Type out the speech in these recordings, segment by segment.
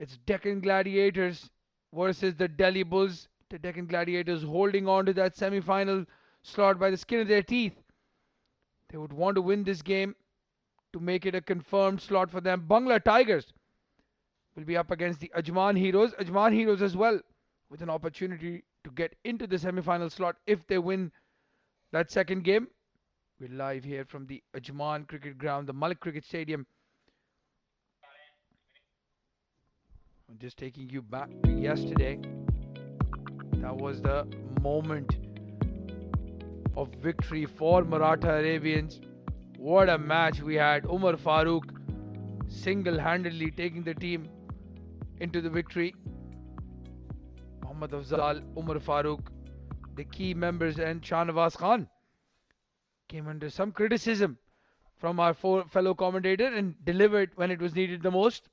It's Deccan Gladiators versus the Delhi Bulls. The Deccan Gladiators holding on to that semi-final slot by the skin of their teeth. They would want to win this game to make it a confirmed slot for them. Bangla Tigers will be up against the Ajman Heroes. Ajman Heroes as well, with an opportunity to get into the semi-final slot if they win that second game. We're live here from the Ajman Cricket Ground, the Malik Cricket Stadium. I'm just taking you back to yesterday. That was the moment of victory for Maratha Arabians. What a match we had. Umar Farooq single-handedly taking the team into the victory. Muhammad Afzal, Umar Farooq, the key members, and Shahnawaz Khan came under some criticism from our fellow commentator and delivered when it was needed the most.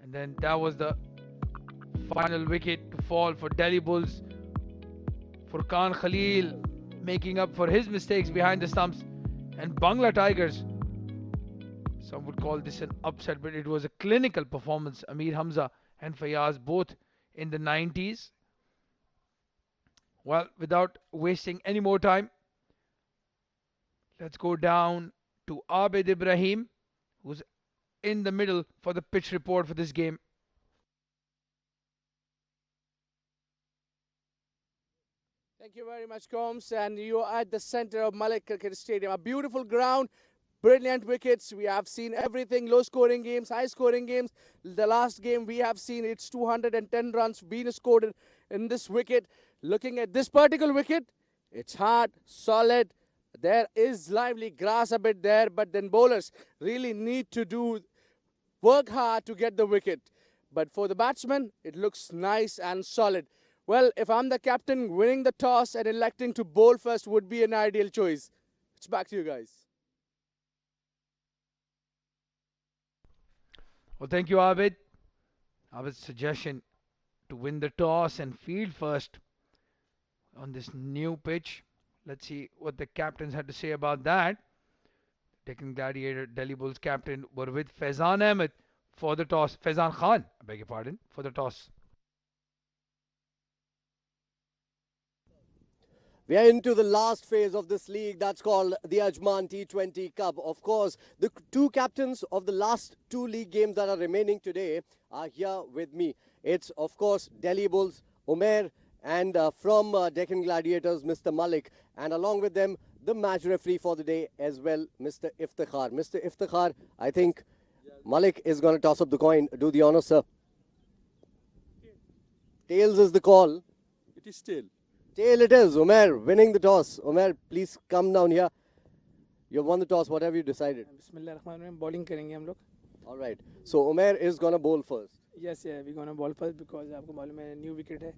And then that was the final wicket to fall for Delhi Bulls. Furqan Khalil making up for his mistakes behind the stumps. And Bangla Tigers, some would call this an upset, but it was a clinical performance. Amir Hamza and Fayaz both in the 90s. Well, without wasting any more time, let's go down to Abid Ibrahim, who's in the middle for the pitch report for this game. Thank you very much, Combs. And you are at the center of Malik Cricket Stadium. A beautiful ground, brilliant wickets. We have seen everything, low-scoring games, high-scoring games. The last game we have seen, it's 210 runs being scored in this wicket. Looking at this particular wicket, it's hard, solid. There is lively grass a bit there, but then bowlers really need to work hard to get the wicket. But for the batsman, it looks nice and solid. Well, if I'm the captain, winning the toss and electing to bowl first would be an ideal choice. It's back to you guys. Well, thank you, Abid. Abid's suggestion to win the toss and field first on this new pitch. Let's see what the captains had to say about that. Deccan Gladiator Delhi Bulls captain were with Faizan Ahmed for the toss. Faizan Khan, I beg your pardon, for the toss. We are into the last phase of this league that's called the Ajman T20 Cup. Of course, the two captains of the last two league games that are remaining today are here with me. It's, of course, Delhi Bulls, Umair, and from Deccan Gladiators, Mr. Malik. And along with them, the match referee for the day as well, Mr. Iftikhar. Mr. Iftikhar, I think Malik is going to toss up the coin. Do the honor, sir. Tails is the call. It is tail. Tail it is. Umair winning the toss. Umair, please come down here. You won the toss. What have you decided? Bismillahirrahmanirrahim. Bowling करेंगे हम लोग. All right. So Umair is gonna bowl first. Yes, yeah, we're gonna bowl first because आपको मालूम है new wicket है.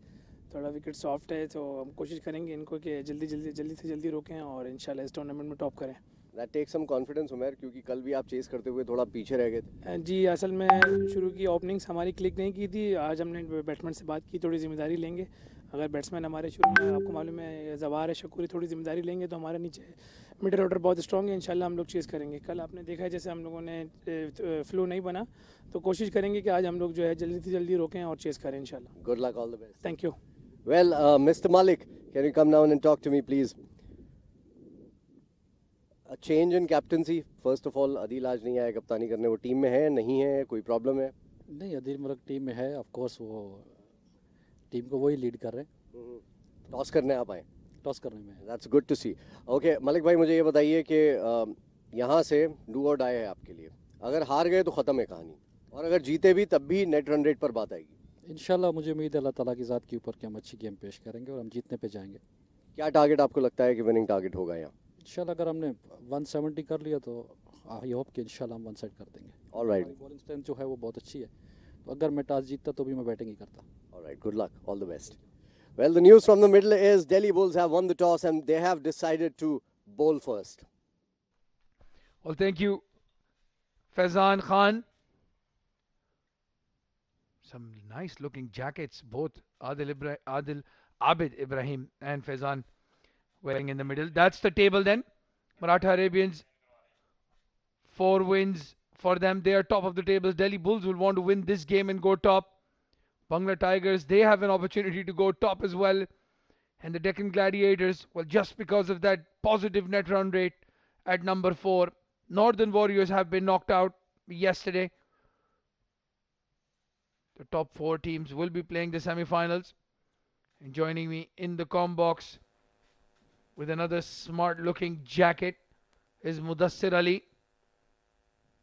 थोड़ा wicket soft है तो हम कोशिश करेंगे इनको कि जल्दी से जल्दी रोकें और इंशाल्लाह इस टूर्नामेंट में टॉप करें. That takes some confidence, Umair, क्योंकि कल भी आप चेस करते हुए थोड़ा पीछे रह गए थे. जी असल में शुरू की ओपनिंग्स हमारी क्लिक नहीं की थी. आज हमने बैट्समैन से बात की, थोड़ी जिम्मेदारी लेंगे. अगर बैट्समैन हमारे शुरू में आपको मालूम है जवाहर है शकुरी थोड़ी जिम्मेदारी लेंगे तो हमारे नीचे मिडल ऑर्डर बहुत स्ट्रॉन्ग है. इंशाल्लाह हम लोग चेस करेंगे. कल आपने देखा है जैसे हम लोगों ने फ्लो नहीं बना तो कोशिश करेंगे कि आज हम लोग जो है जल्दी से जल्दी रोकें और चेस करें इंशाल्लाह. Good luck, all the best. Thank you. Well, Mr. Malik, can you come down and talk to me, please? A change in captaincy. First of all, Adil आज नहीं आया कप्तानी करने. वो टीम में है नहीं है, कोई प्रॉब्लम है? नहीं, अदील मलिक टीम में है. ऑफ कोर्स वो टीम को वही लीड कर रहे हैं. टॉस करने आप आए? टॉस करने में. That's good to see. Okay, Malik भाई मुझे ये बताइए कि यहाँ से डू और डाई है आपके लिए. अगर हार गए तो ख़त्म है कहानी और अगर जीते भी तब भी नेट रन रेट पर बात आएगी. इंशाल्लाह मुझे उम्मीद है अल्लाह ताला की ज़ात के ऊपर कि हम अच्छी गेम पेश करेंगे और हम जीतने पे जाएंगे. क्या टारगेट आपको लगता है कि विनिंग टारगेट होगा यहाँ? इंशाल्लाह अगर हमने 170 कर लिया तो आई होप कि इंशाल्लाह हम 1 साइड कर देंगे. ऑलराइट. बॉलिंग स्ट्रेंथ जो है वो बहुत अच्छी है तो अगर मैं टॉस जीतता तो भी मैं बैटिंग ही करता. Alright, good luck, all the best. Well, the news from the middle is Delhi Bulls have won the toss and they have decided to bowl first. Well, thank you, Faizan Khan. Some nice looking jackets, both Abid Ibrahim and Faizan wearing in the middle. That's the table then. Maratha Arabians, 4 wins, for them. They are top of the tables. Delhi Bulls will want to win this game and go top. Bangla Tigers, they have an opportunity to go top as well. And the Deccan Gladiators, well, just because of that positive net run rate at number 4. Northern Warriors have been knocked out yesterday. The top 4 teams will be playing the semi-finals. And joining me in the comm box with another smart-looking jacket is Mudassir Ali.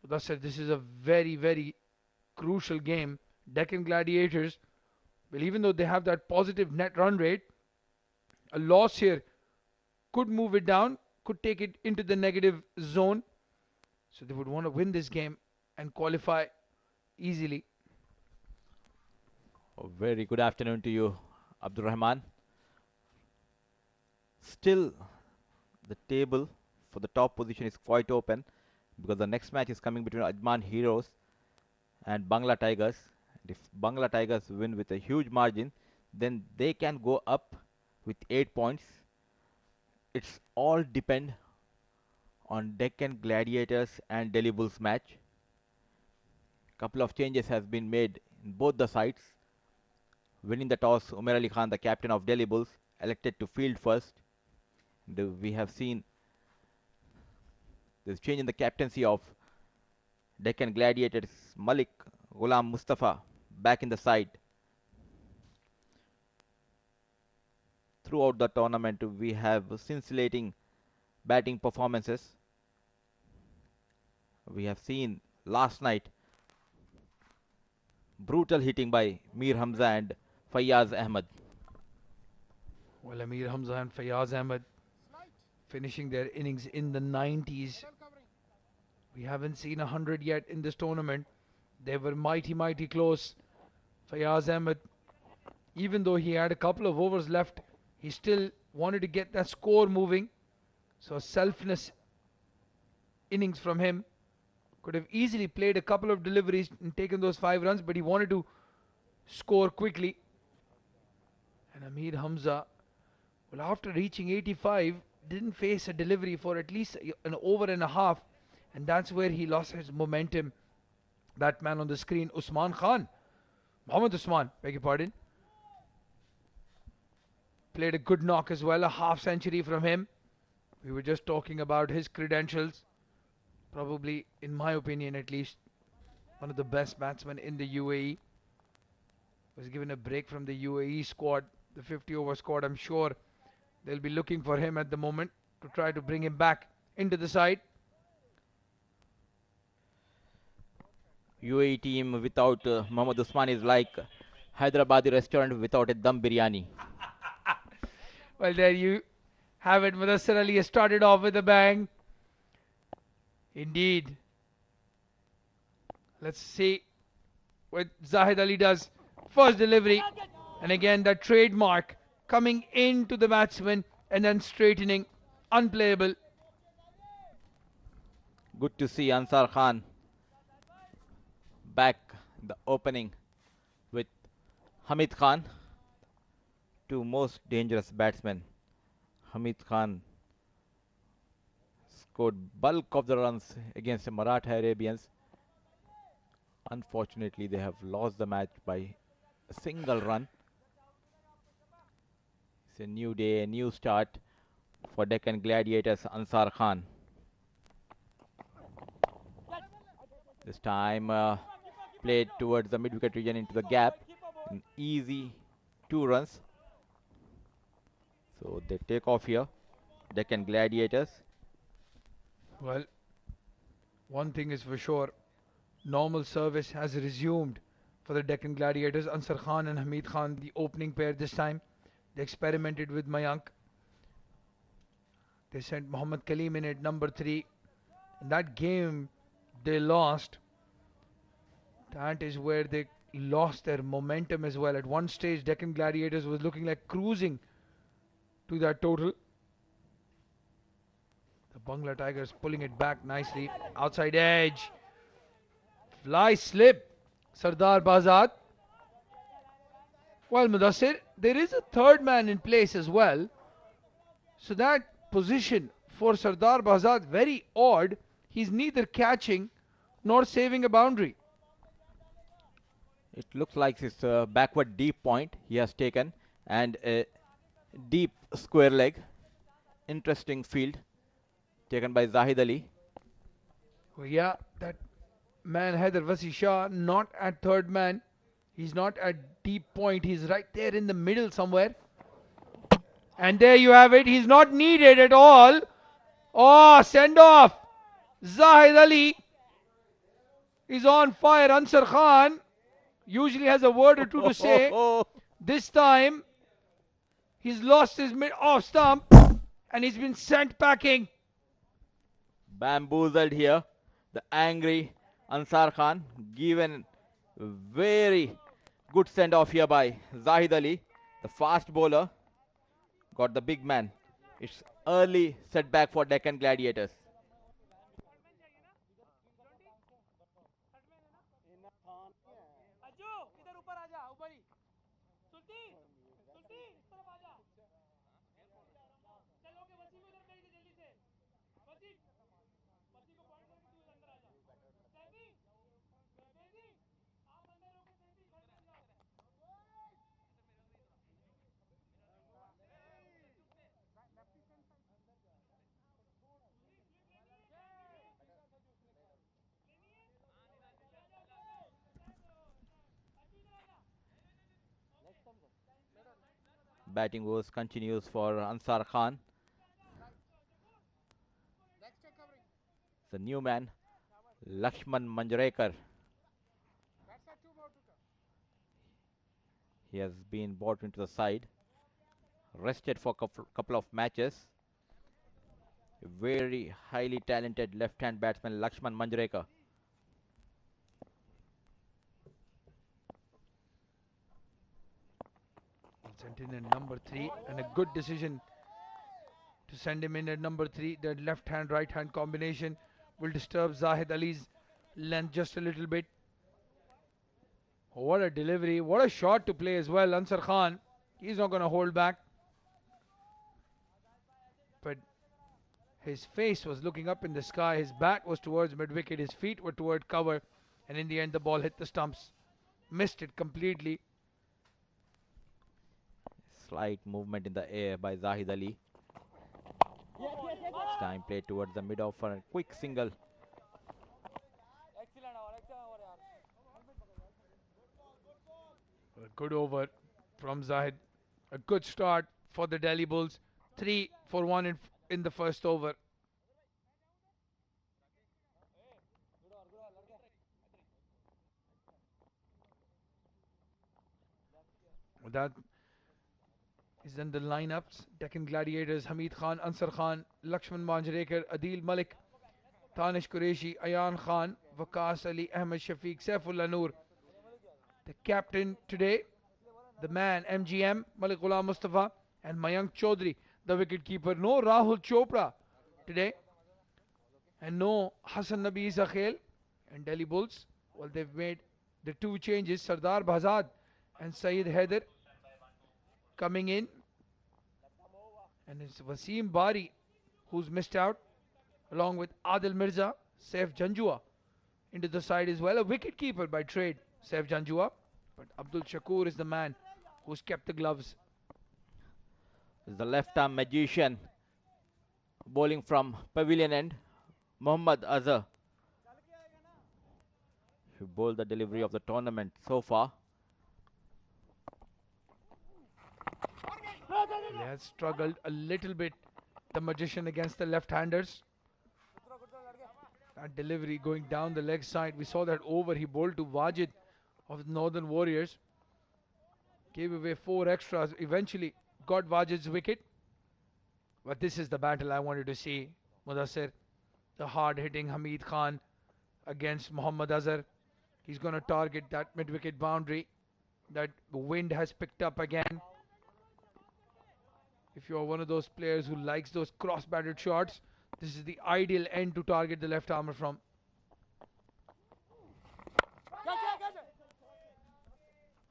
Mudassir, this is a very, very crucial game. Deccan Gladiators, well, even though they have that positive net run rate, a loss here could move it down, could take it into the negative zone. So they would want to win this game and qualify easily. A very good afternoon to you, Abdul Rahman. Still, the table for the top position is quite open because the next match is coming between Ajman Heroes and Bangla Tigers. And if Bangla Tigers win with a huge margin, then they can go up with 8 points. It's all depend on Deccan Gladiators and Delhi Bulls match. Couple of changes has been made in both the sides. Winning the toss, Umar Ali Khan, the captain of Delhi Bulls, elected to field first. We have seen this change in the captaincy of Deccan Gladiators. Malik, Ghulam Mustafa back in the side. Throughout the tournament, we have scintillating batting performances. We have seen last night brutal hitting by Mir Hamza and Fayyaz Ahmed. Well, Amir Hamza and Fayyaz Ahmed finishing their innings in the 90s. We haven't seen 100 yet in this tournament. They were mighty, mighty close. Fayyaz Ahmed, even though he had a couple of overs left, he still wanted to get that score moving. So a selfless innings from him. Could have easily played a couple of deliveries and taken those 5 runs, but he wanted to score quickly. And Amir Hamza, well, after reaching 85, didn't face a delivery for at least an over and a half, and that's where he lost his momentum. That man on the screen, Usman Khan, Mohammad Usman, beg your pardon, played a good knock as well, a half century from him. We were just talking about his credentials. Probably, in my opinion at least, one of the best batsmen in the UAE. Was given a break from the UAE squad, the 50-over squad. I'm sure they'll be looking for him at the moment to try to bring him back into the side. UAE team without Mohammad Usman is like Hyderabadi restaurant without a dum biryani. Well, there you have it. Mudassir Ali has started off with a bang. Indeed. Let's see what Zahid Ali does. First delivery. And again, that trademark coming into the batsman and then straightening. Unplayable. Good to see Ansar Khan back in the opening with Hamid Khan. 2 most dangerous batsmen. Hamid Khan scored bulk of the runs against the Maratha Arabians. Unfortunately, they have lost the match by a single run. It's a new day, a new start for Deccan Gladiators, Ansar Khan. This time played towards the mid-wicket region into the gap. An easy 2 runs. So they take off here, Deccan Gladiators. Well, one thing is for sure, normal service has resumed for the Deccan Gladiators. Ansar Khan and Hamid Khan, the opening pair this time. They experimented with Mayank. They sent Muhammad Kaleem in at number 3. In that game, they lost. That is where they lost their momentum as well. At one stage, Deccan Gladiators was looking like cruising to that total. The Bangla Tigers pulling it back nicely. Outside edge. Fly slip. Sardar Bazad. Well, Mudassir, there is a third man in place as well. So that position for Sardar Bazad, very odd. He's neither catching nor saving a boundary. It looks like it's a backward deep point he has taken and a deep square leg. Interesting field taken by Zahid Ali. Well, yeah, that man Haider Wasi Shah not at third man. He's not at deep point. He's right there in the middle somewhere. And there you have it. He's not needed at all. Oh, send off. Zahid Ali is on fire. Ansar Khan usually has a word or two to say. This time, he's lost his mid-off stump and he's been sent packing. Bamboozled here. The angry Ansar Khan given very good send off here by Zahid Ali. The fast bowler got the big man. It's early setback for Deccan Gladiators. Batting was continues for Ansar Khan. The new man, Lakshman Manjrekar. He has been brought into the side, rested for a couple of matches. A very highly talented left-hand batsman, Lakshman Manjrekar. Sent in at number 3, and a good decision to send him in at number 3. That left hand right hand combination will disturb Zahid Ali's length just a little bit. What a delivery, what a shot to play as well. Ansar Khan, he's not going to hold back, but his face was looking up in the sky, his bat was towards mid wicket, his feet were toward cover, and in the end the ball hit the stumps, missed it completely. Slight movement in the air by Zahid Ali. This time played towards the mid off for a quick single. A good over from Zahid. A good start for the Delhi Bulls. 3 for 1 in the first over. That is then the lineups. Deccan Gladiators, Hamid Khan, Ansar Khan, Lakshman Manjrekar, Adil Malik, Tanish Qureshi, Ayan Khan, Waqas Ali, Ahmed Shafiq, Saifullah Noor. The captain today, the man MGM, Malik Ghulam Mustafa, and Mayank Chaudhary, the wicketkeeper. No Rahul Chopra today, and no Hassan Nabi Zakhel. And Delhi Bulls, well, they've made the 2 changes. Sardar Bhazad and Syed Haider coming in, and it's Wasim Bari who's missed out, along with Adil Mirza, Saif Janjua into the side as well. A wicket keeper by trade, Saif Janjua, but Abdul Shakur is the man who's kept the gloves. The left arm magician bowling from pavilion end, Mohammad Azhar, who bowled the delivery of the tournament so far. He has struggled a little bit, the magician, against the left-handers. That delivery going down the leg side. We saw that over he bowled to Wajid of the Northern Warriors. Gave away 4 extras. Eventually got Wajid's wicket. But this is the battle I wanted to see, Mudassir. The hard-hitting Hamid Khan against Mohammad Azhar. He's going to target that mid-wicket boundary. That wind has picked up again. If you're one of those players who likes those cross-batted shots, this is the ideal end to target the left armour from.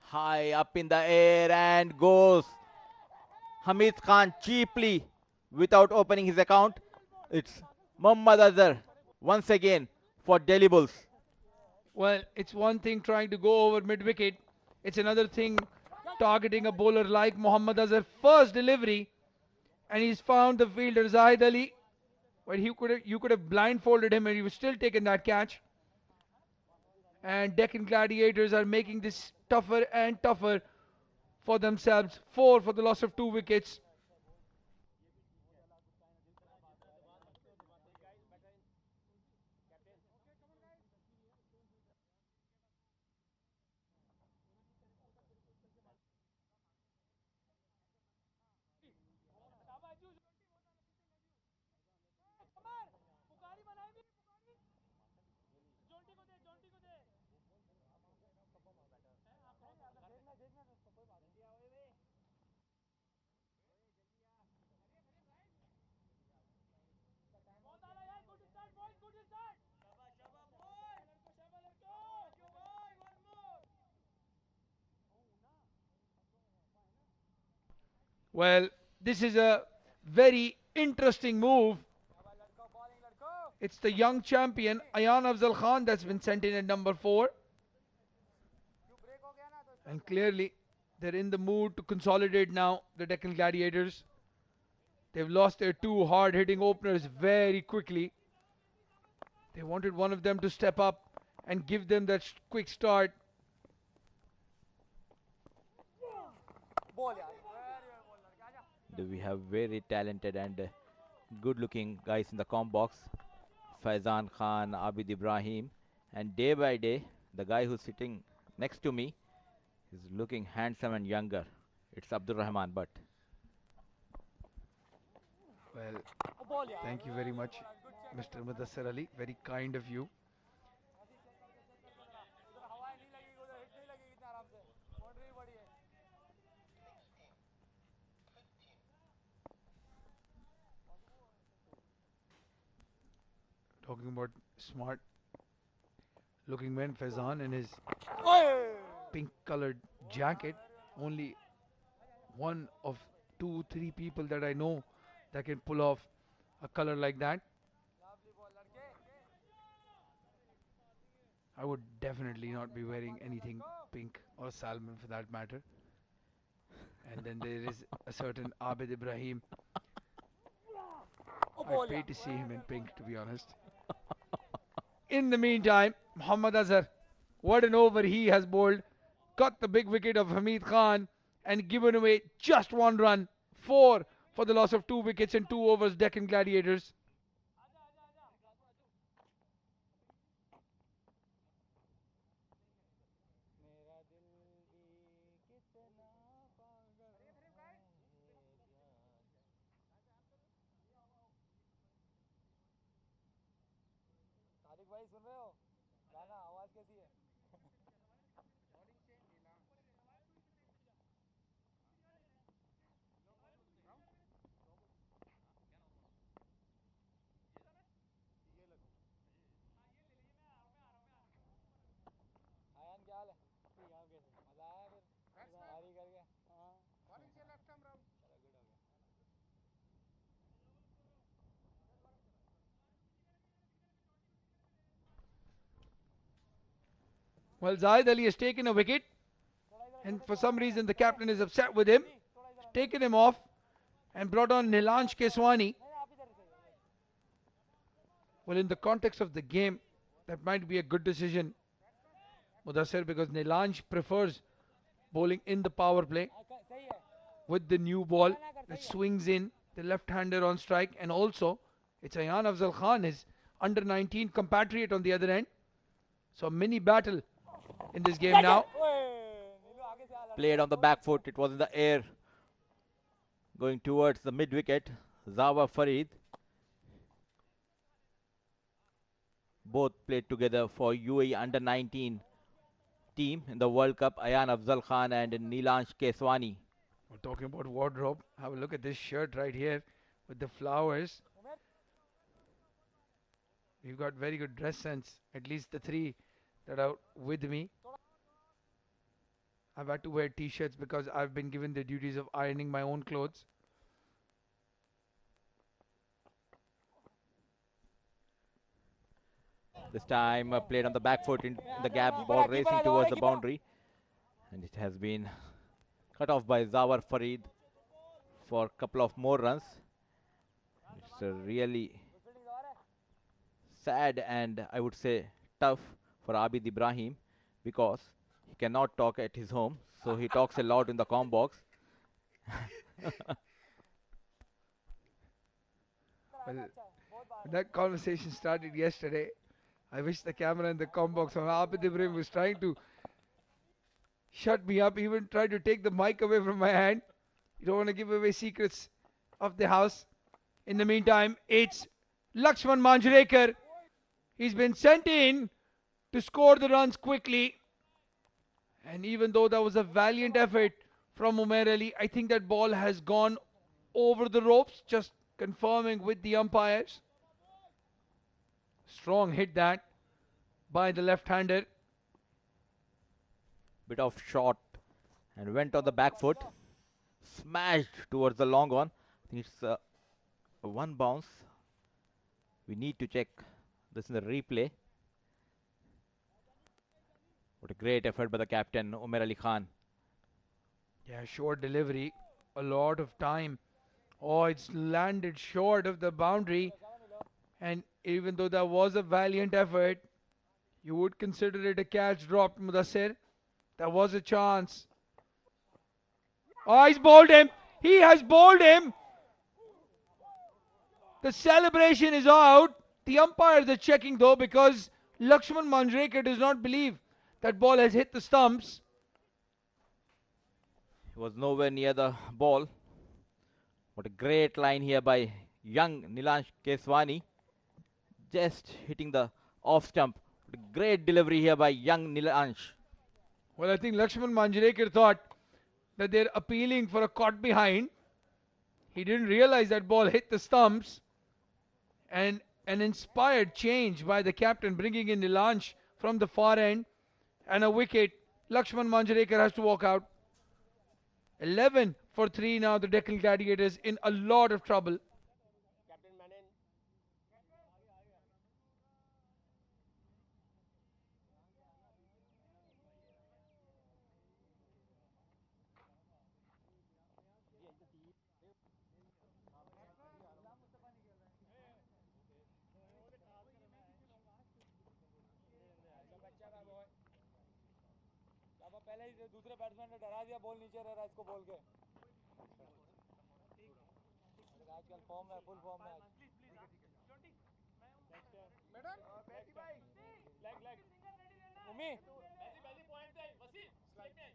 High up in the air and goes Hamid Khan cheaply without opening his account. It's Mohammad Azhar once again for Delhi Bulls. Well, it's one thing trying to go over mid-wicket. It's another thing targeting a bowler like Mohammad Azhar. First delivery, and he's found the fielder Zahid Ali. But you could have blindfolded him and he was still taking that catch. And Deccan Gladiators are making this tougher and tougher for themselves. 4 for the loss of 2 wickets. Well, this is a very interesting move. It's the young champion, Ayan Afzal Khan, that's been sent in at number 4. And clearly, they're in the mood to consolidate now, the Deccan Gladiators. They've lost their 2 hard-hitting openers very quickly. They wanted one of them to step up and give them that quick start. We have very talented and good-looking guys in the comp box. Faizan Khan, Abid Ibrahim, and day by day, the guy who's sitting next to me is looking handsome and younger. It's Abdul Rahman Butt. Well, thank you very much, Mr. Mudassar Ali. Very kind of you. Talking about smart looking men, Faizan in his pink colored jacket. Only one of 2-3 people that I know that can pull off a color like that. I would definitely not be wearing anything pink or salmon for that matter. And then there is a certain Abid Ibrahim. I'd pay to see him in pink, to be honest. In the meantime, Mohammad Azhar, what an over he has bowled. Got the big wicket of Hamid Khan and given away just 1 run. 4 for the loss of 2 wickets in 2 overs, Deccan Gladiators. Well, Zahid Ali has taken a wicket, and for some reason the captain is upset with him. Taken him off and brought on Nilansh Keswani. Well, in the context of the game, that might be a good decision, Mudassir, because Nilansh prefers bowling in the power play with the new ball that swings in, the left-hander on strike, and also it's Ayan Afzal Khan, his under-19 compatriot on the other end. So a mini battle in this game now. Played on the back foot, it was in the air. Going towards the mid-wicket, Zawa Farid. Both played together for UAE under-19 team in the World Cup. Ayan Afzal Khan and Nilansh Keswani. We're talking about wardrobe. Have a look at this shirt right here with the flowers. You've got very good dress sense, at least the 3 that are with me. I've had to wear t-shirts because I've been given the duties of ironing my own clothes. This time played on the back foot in the gap, ball racing towards the boundary. And it has been cut off by Zawar Farid for a couple of more runs. It's a really sad and I would say tough for Abid Ibrahim because he cannot talk at his home, so he talks a lot in the comm box. Well, that conversation started yesterday. I wish the camera in the comm box on Abid Ibrahim was trying to shut me up, even tried to take the mic away from my hand. You don't want to give away secrets of the house. In the meantime, it's Lakshman Manjrekar. He's been sent in to score the runs quickly. And even though that was a valiant effort from Umair Ali, I think that ball has gone over the ropes, just confirming with the umpires. Strong hit that by the left-hander. Bit of shot and went on the back foot. Smashed towards the long one. I think it's a one bounce. We need to check this in the replay. What a great effort by the captain, Umair Ali Khan. Yeah, short delivery. A lot of time. Oh, it's landed short of the boundary. And even though that was a valiant effort, you would consider it a catch dropped, Mudassir. There was a chance. Oh, he's bowled him. He has bowled him. The celebration is out. The umpires are checking though because Lakshman Manjrekar does not believe that ball has hit the stumps. He was nowhere near the ball. What a great line here by young Nilansh Keswani. Just hitting the off stump. What a great delivery here by young Nilansh. Well, I think Lakshman Manjrekar thought that they're appealing for a caught behind. He didn't realize that ball hit the stumps. And an inspired change by the captain, bringing in Nilansh from the far end. And a wicket. Lakshman Manjrekar has to walk out. 11 for 3 now. The Deccan Gladiators in a lot of trouble. दूसरे batsman ने डरा दिया ball नीचे रह रहा है इसको बोल के आजकल फॉर्म में फुल फॉर्म में मैडम बैठी भाई लेग लेग उम्मी बैठी पॉइंट पे वसीम स्लाइड में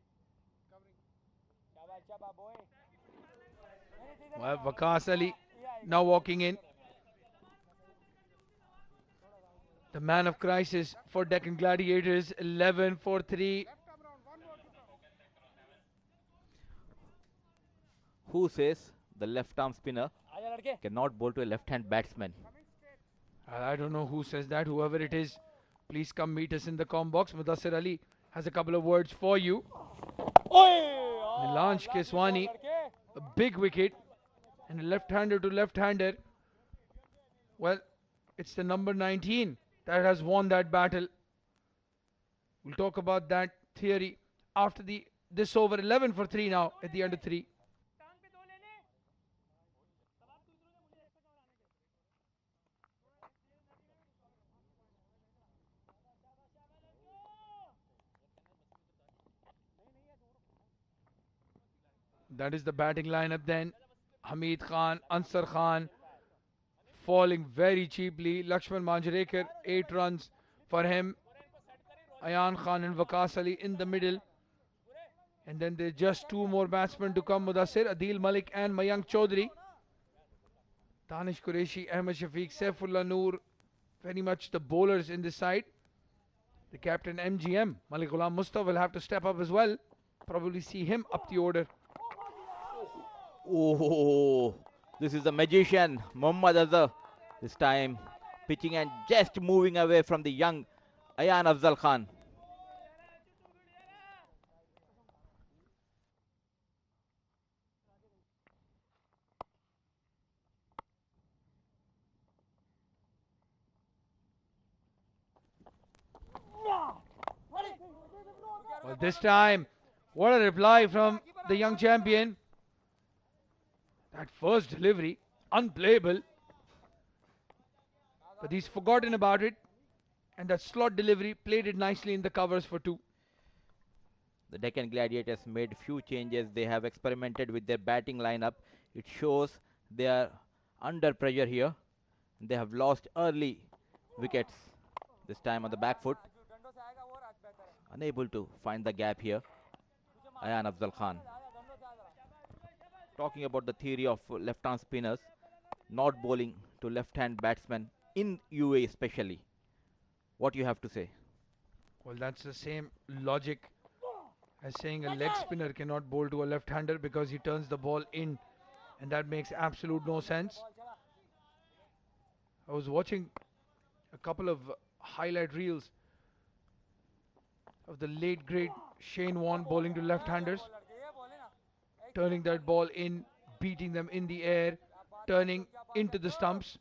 कवरिंग शाबाश boy Well, Waqas Ali now walking in. The man of crisis for Deccan Gladiators. 11 for 3. Who says the left arm spinner cannot bowl to a left hand batsman? I don't know who says that. Whoever it is, please come meet us in the comm box. Mudassir Ali has a couple of words for you. Nilansh Keswani, a big wicket, and a left-hander to left-hander. Well, it's the number 19 that has won that battle. We'll talk about that theory after this over. 11 for 3 now at the end of 3. That is the batting lineup then. Hamid Khan, Ansar Khan falling very cheaply. Lakshman Manjrekar, 8 runs for him. Ayan Khan and Waqas Ali in the middle. And then there's just 2 more batsmen to come. Mudassir, Adil Malik and Mayank Chaudhary. Danish Qureshi, Ahmed Shafiq, Saifullah Noor. Very much the bowlers in this side. The captain MGM, Malik Ghulam Mustafa, will have to step up as well. Probably see him up the order. Oh, this is the magician, Muhammad Azhar. This time pitching and just moving away from the young Ayan Afzal Khan. Well, this time, what a reply from the young champion. That first delivery, unplayable. But he's forgotten about it. And that slot delivery played it nicely in the covers for 2. The Deccan Gladiators made few changes. They have experimented with their batting lineup. It shows they are under pressure here. They have lost early wickets. This time on the back foot. Unable to find the gap here. Ayan Afzal Khan. Talking about the theory of left-arm spinners not bowling to left-hand batsmen in UAE especially. What you have to say? Well, that's the same logic as saying a leg spinner cannot bowl to a left-hander because he turns the ball in, and that makes absolute no sense. I was watching a couple of highlight reels of the late great Shane Warne bowling to left-handers, turning that ball in, beating them in the air, turning into the stumps.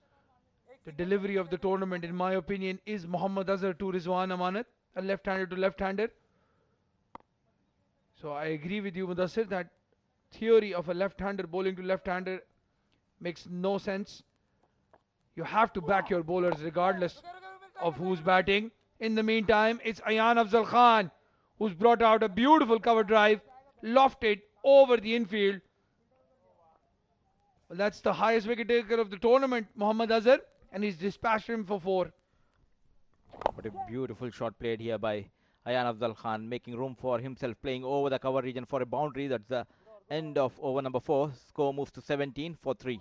The delivery of the tournament, in my opinion, is Mohammad Azhar to Rizwan Amanat, a left-hander to left-hander. So I agree with you, Mudassir, that theory of a left-hander bowling to left-hander makes no sense. You have to back your bowlers regardless of who's batting. In the meantime, it's Ayan Afzal Khan who's brought out a beautiful cover drive, lofted over the infield. Well, that's the highest wicket taker of the tournament, Mohammad Azhar, and he's dispatched him for 4. What a beautiful shot played here by Ayan Afzal Khan, making room for himself, playing over the cover region for a boundary. That's the end of over number 4. Score moves to 17 for 3.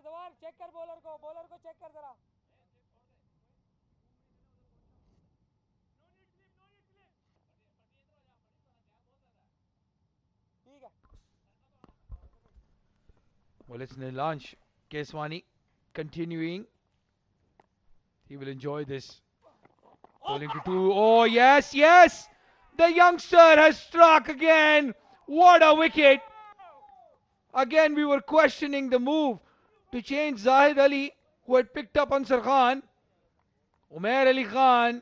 दवार check कर bowler को check कर जरा ठीक है Well, it's Nilansh Keswani continuing. He will enjoy this. Bowling to 2. Oh, yes, yes! The youngster has struck again. What a wicket. Again, we were questioning the move to change Zahid Ali, who had picked up Ansar Khan. Umair Ali Khan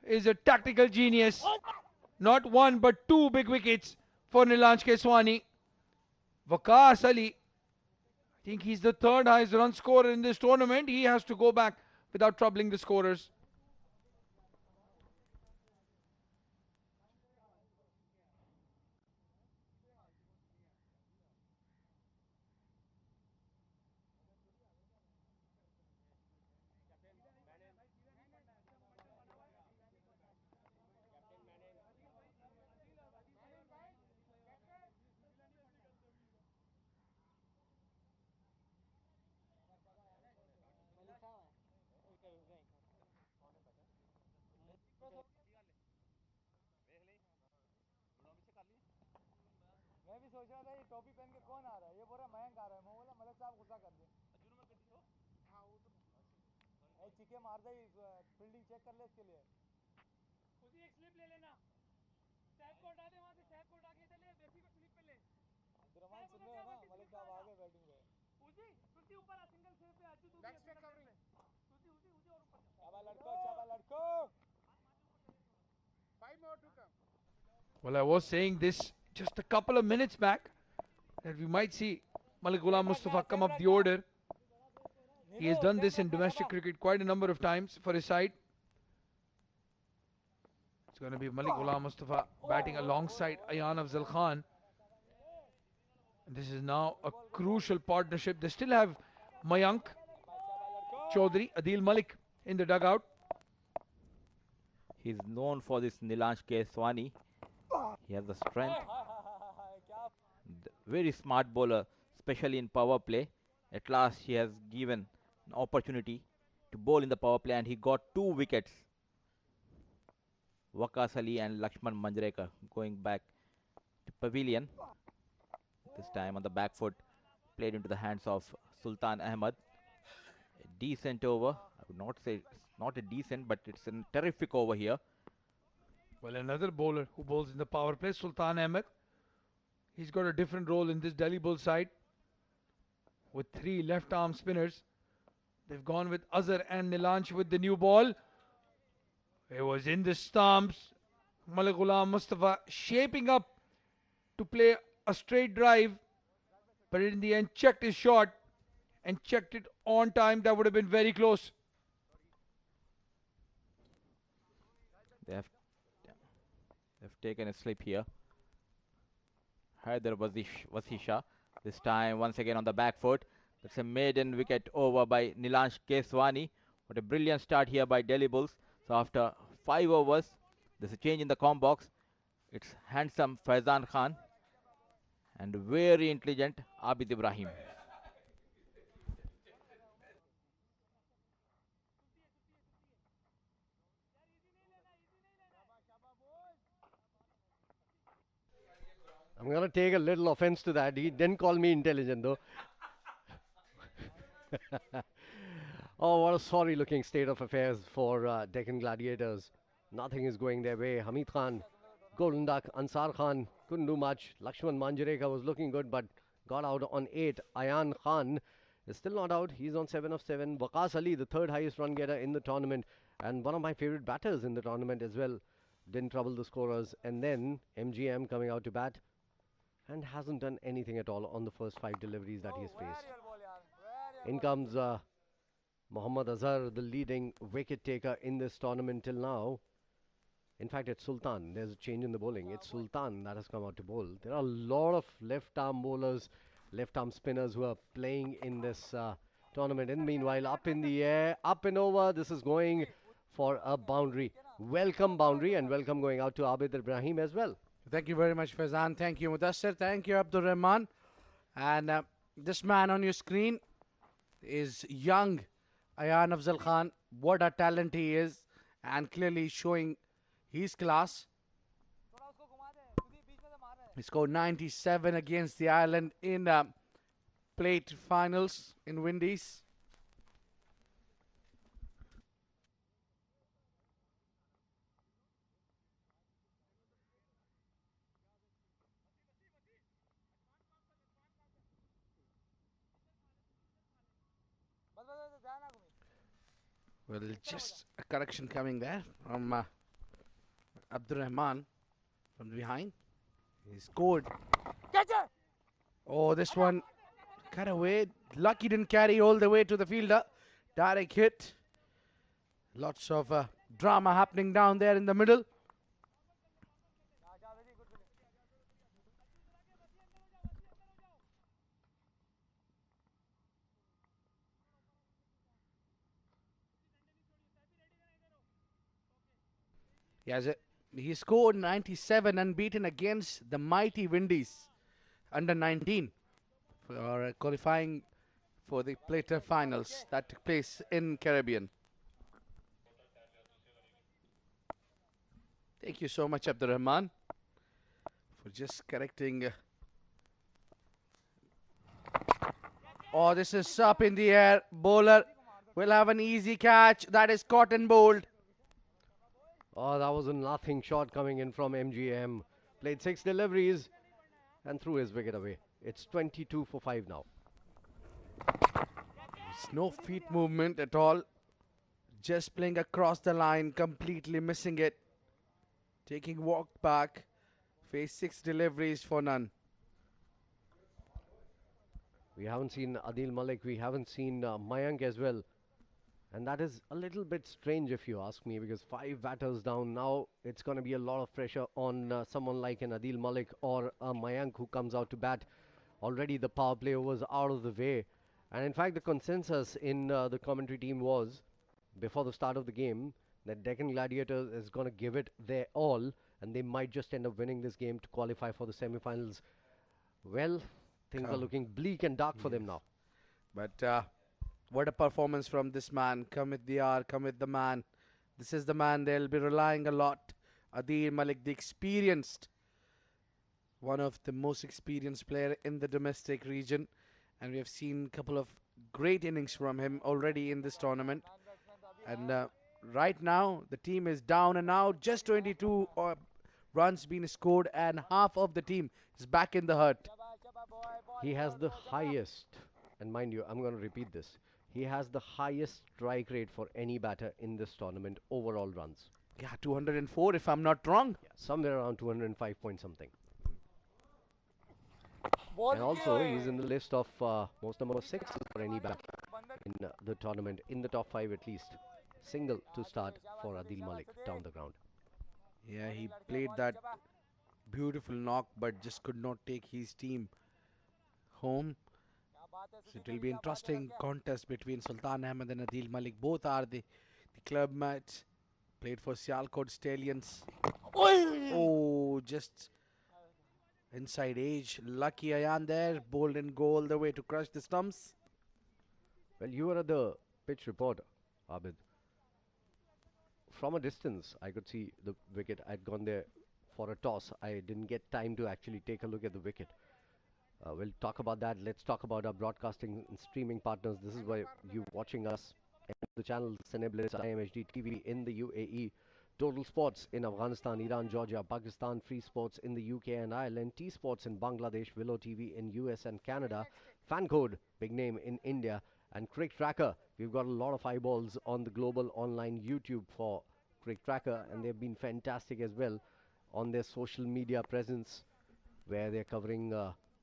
is a tactical genius. Not 1 but 2 big wickets for Nilansh Keswani. Waqas Ali, I think he's the 3rd highest run scorer in this tournament. He has to go back without troubling the scorers. मैं भी सोच रहा था ये टोपी पहन के कौन आ रहा है ये बोल रहा मयंक आ रहा है मैं बोला मलिक साहब गुस्सा कर दिए हां वो तो ए चिके मार दे फील्डिंग चेक कर ले इसके लिए उसी एक स्लिप ले लेना टैग को हटा दे वहां से टैग को हटा के इधर ले बेसी को स्लिप पे ले अब्दुर्रहमान सुन रहे हो ना मलिक साहब आ गए बैटिंग पे उसी ऊपर आ सिंगल सेव पे अज्जू तू भी कवरिंग उसी और ऊपर शाबाश लड़को 5 more to come. Well, I was saying this just a couple of minutes back that we might see Malik Ghulam Mustafa come up the order. He has done this in domestic cricket quite a number of times for his side. It's going to be Malik Ghulam Mustafa batting alongside Ayan Afzal Khan. And this is now a crucial partnership. They still have Mayank Chaudhary, Adil Malik in the dugout. He's known for this Nilansh Keswani. He has the strength. Very smart bowler, especially in power play. At last, he has given an opportunity to bowl in the power play, and he got 2 wickets. Waqas Ali and Lakshman Manjrekar going back to pavilion. This time on the back foot, played into the hands of Sultan Ahmed. A decent over, a would not say it's not a decent, but it's a terrific over here. Well, another bowler who bowls in the power play, Sultan Ahmed. He's got a different role in this Delhi Bull side with 3 left arm spinners. They've gone with Azhar and Nilansh with the new ball. It was in the stumps. Malik Mustafa shaping up to play a straight drive, but in the end checked his shot and checked it on time. That would have been very close. They've taken a slip here. Haider Vasisha. This time once again on the back foot. That's a maiden wicket over by Nilansh Keswani. What a brilliant start here by Delhi Bulls. So after 5 overs, there's a change in the com box. It's handsome Faizan Khan and very intelligent Abid Ibrahim. I'm going to take a little offense to that. He didn't call me intelligent, though. Oh, what a sorry looking state of affairs for Deccan Gladiators. Nothing is going their way. Hamid Khan, Golden Duck, Ansar Khan couldn't do much. Lakshman Manjareka was looking good but got out on 8. Ayan Khan is still not out. He's on 7 of 7. Waqas Ali, the 3rd highest run getter in the tournament and one of my favorite batters in the tournament as well. Didn't trouble the scorers. And then MGM coming out to bat and hasn't done anything at all on the first 5 deliveries that he's faced. In comes Mohammad Azhar, the leading wicket taker in this tournament till now. In fact, it's Sultan. There's a change in the bowling. It's Sultan that has come out to bowl. There are a lot of left-arm bowlers, left-arm spinners who are playing in this tournament. And meanwhile, up in the air, up and over, this is going for a boundary. Welcome boundary and welcome going out to Abid Ibrahim as well. Thank you very much, Faizan. Thank you, Mudassir. Thank you, Abdur Rahman. And this man on your screen is young Ayan Afzal Khan. What a talent he is, and clearly showing his class. He scored 97 against the Ireland in plate finals in Windies. Well, just a correction coming there from Abdur Rahman from behind. He scored. Oh, this one cut away. Lucky didn't carry all the way to the fielder. Direct hit. Lots of drama happening down there in the middle. He scored 97 unbeaten against the mighty Windies under 19 for qualifying for the Plater finals that took place in Caribbean. Thank you so much, Abdur Rahman, for just correcting. Oh, this is up in the air. Bowler will have an easy catch. That is caught and bowled. Oh, that was a nothing shot coming in from MGM. Played 6 deliveries and threw his wicket away. It's 22 for 5 now. It's no feet movement at all. Just playing across the line, completely missing it. Taking walk back. Faced 6 deliveries for none. We haven't seen Adil Malik. We haven't seen Mayank as well. And that is a little bit strange if you ask me, because 5 batters down now. It's going to be a lot of pressure on someone like an Adil Malik or a Mayank who comes out to bat. Already the power play was out of the way. And in fact, the consensus in the commentary team was, before the start of the game, that Deccan Gladiators is going to give it their all and they might just end up winning this game to qualify for the semi-finals. Well, things are looking bleak and dark for them now. But what a performance from this man. Come with the R, come with the man. This is the man they'll be relying a lot. Adil Malik, the experienced, one of the most experienced player in the domestic region. And we have seen a couple of great innings from him already in this tournament. And right now, the team is down and out. Just 22 runs been scored, and half of the team is back in the hut. He has the highest, and mind you, I'm going to repeat this. He has the highest strike rate for any batter in this tournament, overall runs. Yeah, 204 if I'm not wrong. Yeah, somewhere around 205 point something. Ball And also, he's in the list of most number sixes for any batter in the tournament, in the top 5 at least. Single to start for Adil Malik down the ground. Yeah, he played that beautiful knock, but just could not take his team home. So it will be interesting contest between Sultan Ahmed and Adil Malik. Both are the club mates. Played for Sialkot Stallions. Oh, just inside edge. Lucky Ayan there. Bowled and go all the way to crush the stumps. Well, you were at the pitch report, Abid. From a distance, I could see the wicket. I'd gone there for a toss. I didn't get time to actually take a look at the wicket. We'll talk about that. Let's talk about our broadcasting and streaming partners. This is why you watching us and the channel Cineblitz IMHD TV in the UAE, Total Sports in Afghanistan, Iran, Georgia, Pakistan, Free Sports in the UK and Ireland, T Sports in Bangladesh, Willow TV in US and Canada, Fancode, big name in India, and CricTracker. We've got a lot of eyeballs on the global online YouTube for CricTracker, and they've been fantastic as well on their social media presence, where they're covering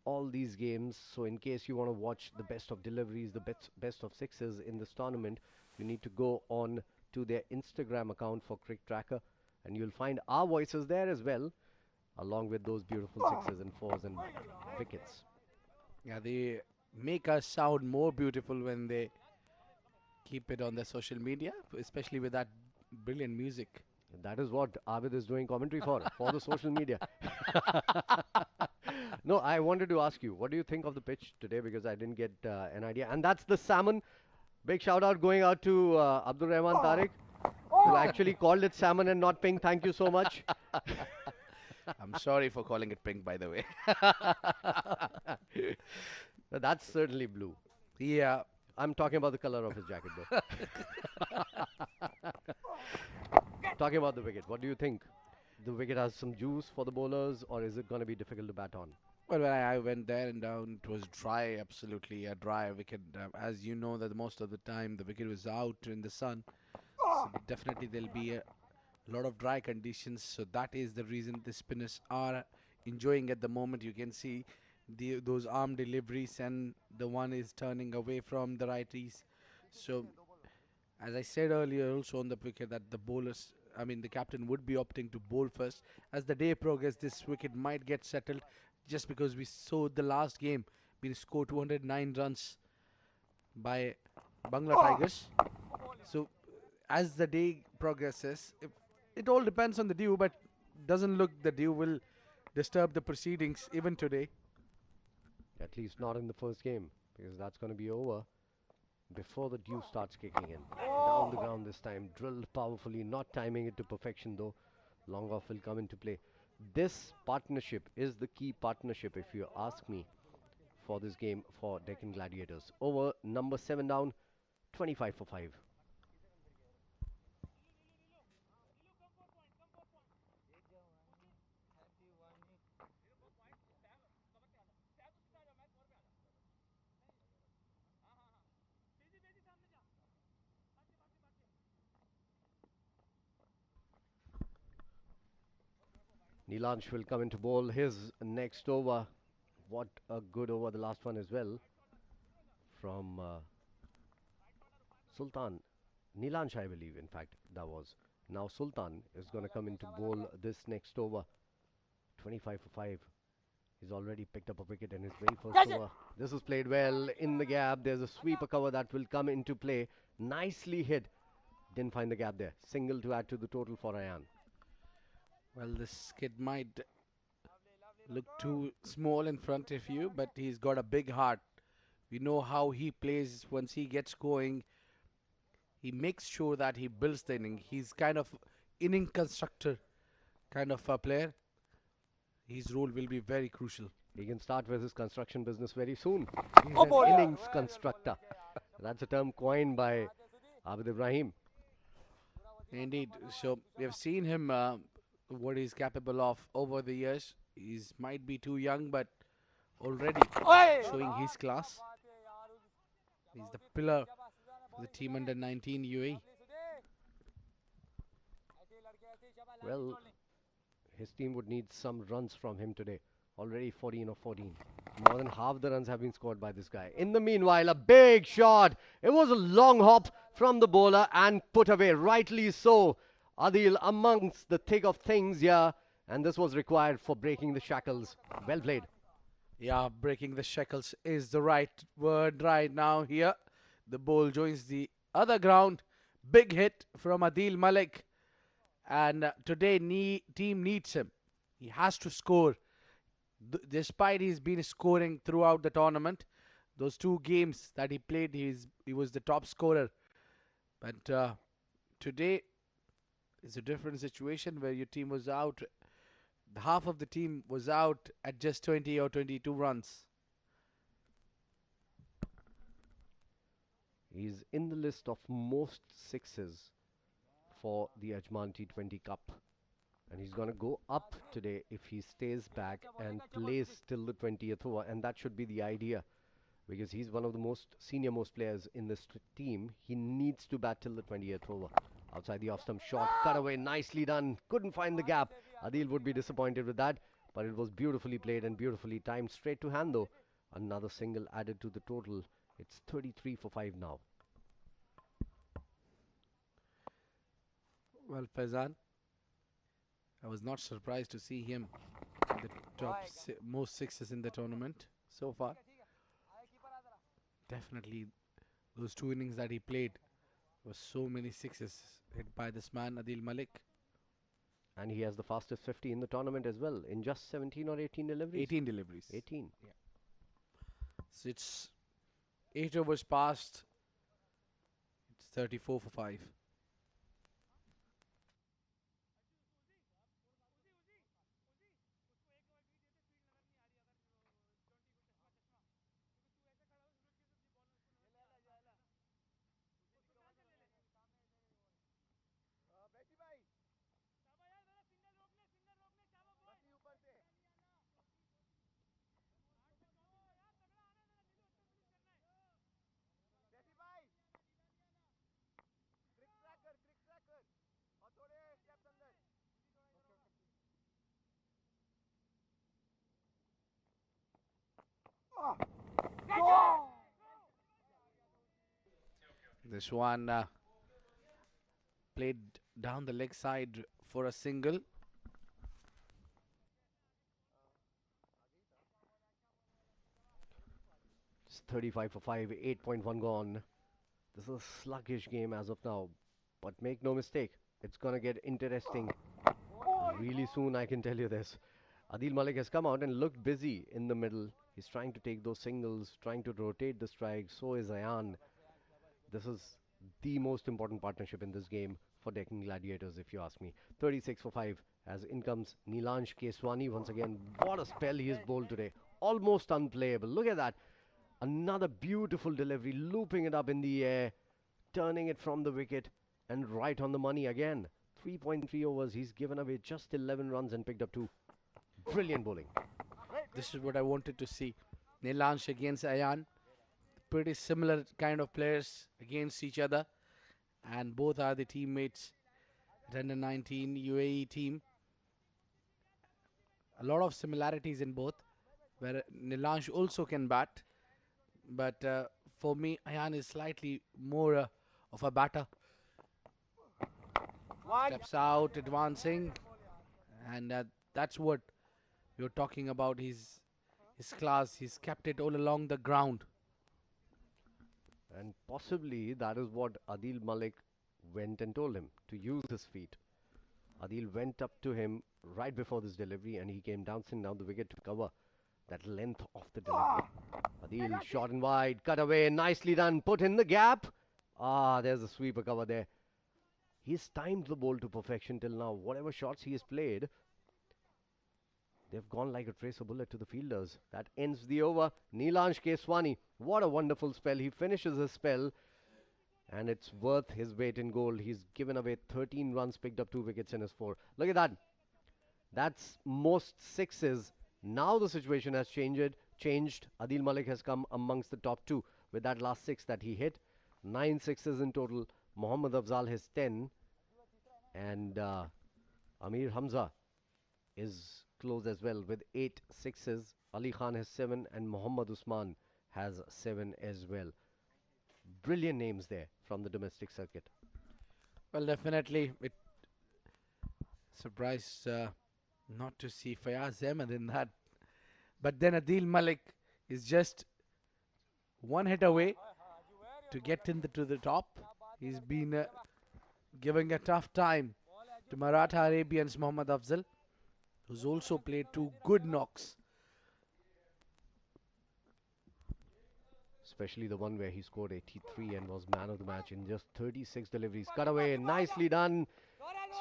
all these games. So in case you want to watch the best of deliveries, the best of sixes in this tournament, you need to go on to their Instagram account for CricTracker, and you'll find our voices there as well, along with those beautiful sixes and fours and wickets. Yeah, they make us sound more beautiful when they keep it on their social media, especially with that brilliant music. And that is what Abid is doing commentary for the social media. No, I wanted to ask you, what do you think of the pitch today? Because I didn't get an idea. And that's the salmon. Big shout out going out to Abdul Rahman Tariq, who actually called it salmon and not pink. Thank you so much. I'm sorry for calling it pink, by the way. That's certainly blue. Yeah, I'm talking about the color of his jacket, though. Talking about the wicket, what do you think? The wicket has some juice for the bowlers, or is it going to be difficult to bat on? well, when I went there and down, it was dry, absolutely a dry wicket. As you know, that most of the time the wicket was out in the sun, so definitely there'll be a lot of dry conditions. So that is the reason the spinners are enjoying at the moment. You can see those arm deliveries, and the one is turning away from the righties. So, as I said earlier, also on the wicket, that the bowlers, I mean, the captain would be opting to bowl first. As the day progresses, this wicket might get settled, just because we saw the last game being scored 209 runs by Bangla Tigers. So, as the day progresses, it all depends on the dew, but doesn't look the dew will disturb the proceedings even today. At least not in the first game, because that's going to be over before the dew starts kicking in. Down the ground this time, drilled powerfully, not timing it to perfection though. Long off will come into play. This partnership is the key partnership, if you ask me, for this game for Deccan Gladiators. Over number 7 down, 25 for 5. Nilansh will come into bowl his next over. What a good over, the last one as well, from Sultan. Nilansh, I believe, in fact, that was. Now Sultan is going to come into bowl this next over. 25 for 5. He's already picked up a wicket in his very first over. This is played well in the gap. There's a sweeper cover that will come into play. Nicely hit. Didn't find the gap there. Single to add to the total for Ayan. Well, this kid might look too small in front of you, but he's got a big heart. We know how he plays once he gets going. He makes sure that he builds the inning. He's kind of inning constructor kind of a player. His role will be very crucial. He can start with his construction business very soon. He's an innings constructor. That's a term coined by Abid Ibrahim. Indeed. So we have seen him, what he's capable of over the years. He's might be too young, but already showing his class. He's the pillar for the team under 19 UAE. Well, his team would need some runs from him today. Already 14 of 14. More than half the runs have been scored by this guy. In the meanwhile, a big shot. It was a long hop from the bowler and put away, rightly so. Adil amongst the thick of things here, and this was required for breaking the shackles. Well played. Yeah, breaking the shackles is the right word right now here. The ball joins the other ground. Big hit from Adil Malik. And today team needs him. He has to score. Despite he's been scoring throughout the tournament, those 2 games that he played, he was the top scorer. But today is a different situation where your team was out. Half of the team was out at just 20 or 22 runs. He's in the list of most sixes for the Ajman T20 Cup. And he's going to go up today if he stays back and plays till the 20th over. And that should be the idea, because he's one of the senior-most players in this team. He needs to bat till the 20th over. Outside the off-stump shot, cut away, nicely done. Couldn't find the gap. Adil would be disappointed with that, but it was beautifully played and beautifully timed. Straight to hand though. Another single added to the total. It's 33 for 5 now. Well, Faizan, I was not surprised to see him in the top most sixes in the tournament so far. Definitely, those 2 innings that he played were so many sixes hit by this man, Adil Malik. And he has the fastest 50 in the tournament as well, in just 17 or 18 deliveries. 18 deliveries. 18. Yeah. So it's 8 overs past. It's 34 for 5. This one played down the leg side for a single. It's 35 for 5, 8.1 gone. This is a sluggish game as of now, but make no mistake, it's gonna get interesting really soon, I can tell you this. Adil Malik has come out and looked busy in the middle. He's trying to take those singles, trying to rotate the strike. So is Ayan. This is the most important partnership in this game for Deccan Gladiators, if you ask me. 36 for 5 as in comes Nilansh Keswani once again. What a spell he has bowled today. Almost unplayable. Look at that. Another beautiful delivery, looping it up in the air, turning it from the wicket and right on the money again. 3.3 overs, he's given away just 11 runs and picked up 2. Brilliant bowling. This is what I wanted to see. Nilansh against Ayan. Pretty similar kind of players against each other. And both are the teammates at under 19 UAE team. A lot of similarities in both, where Nilansh also can bat. But for me, Ayan is slightly more of a batter. Steps out, advancing. And that's what you're talking about, his class. He's kept it all along the ground. And possibly that is what Adil Malik went and told him, to use his feet. Adil went up to him right before this delivery and he came dancing down the wicket to cover that length of the delivery. Adil short and wide, cut away, nicely done, put in the gap. Ah, there's a sweeper cover there. He's timed the ball to perfection till now. Whatever shots he has played, they've gone like a tracer bullet to the fielders. That ends the over. Nilansh Keswani, what a wonderful spell. He finishes his spell and it's worth his weight in gold. He's given away 13 runs, picked up 2 wickets in his 4. Look at that. That's most sixes. Now the situation has changed. Adil Malik has come amongst the top 2 with that last 6 that he hit. 9 sixes in total. Mohammad Afzal has 10. And Amir Hamza is close as well with 8 sixes. Ali Khan has 7 and Muhammad Usman has 7 as well. Brilliant names there from the domestic circuit. Well, definitely it surprised not to see Fayaz Ahmed in that. But then Adil Malik is just one hit away to get to the top. He's been giving a tough time to Maratha Arabians Mohammad Afzal, who's also played 2 good knocks. Especially the one where he scored 83 and was man of the match in just 36 deliveries. Cut away, nicely done.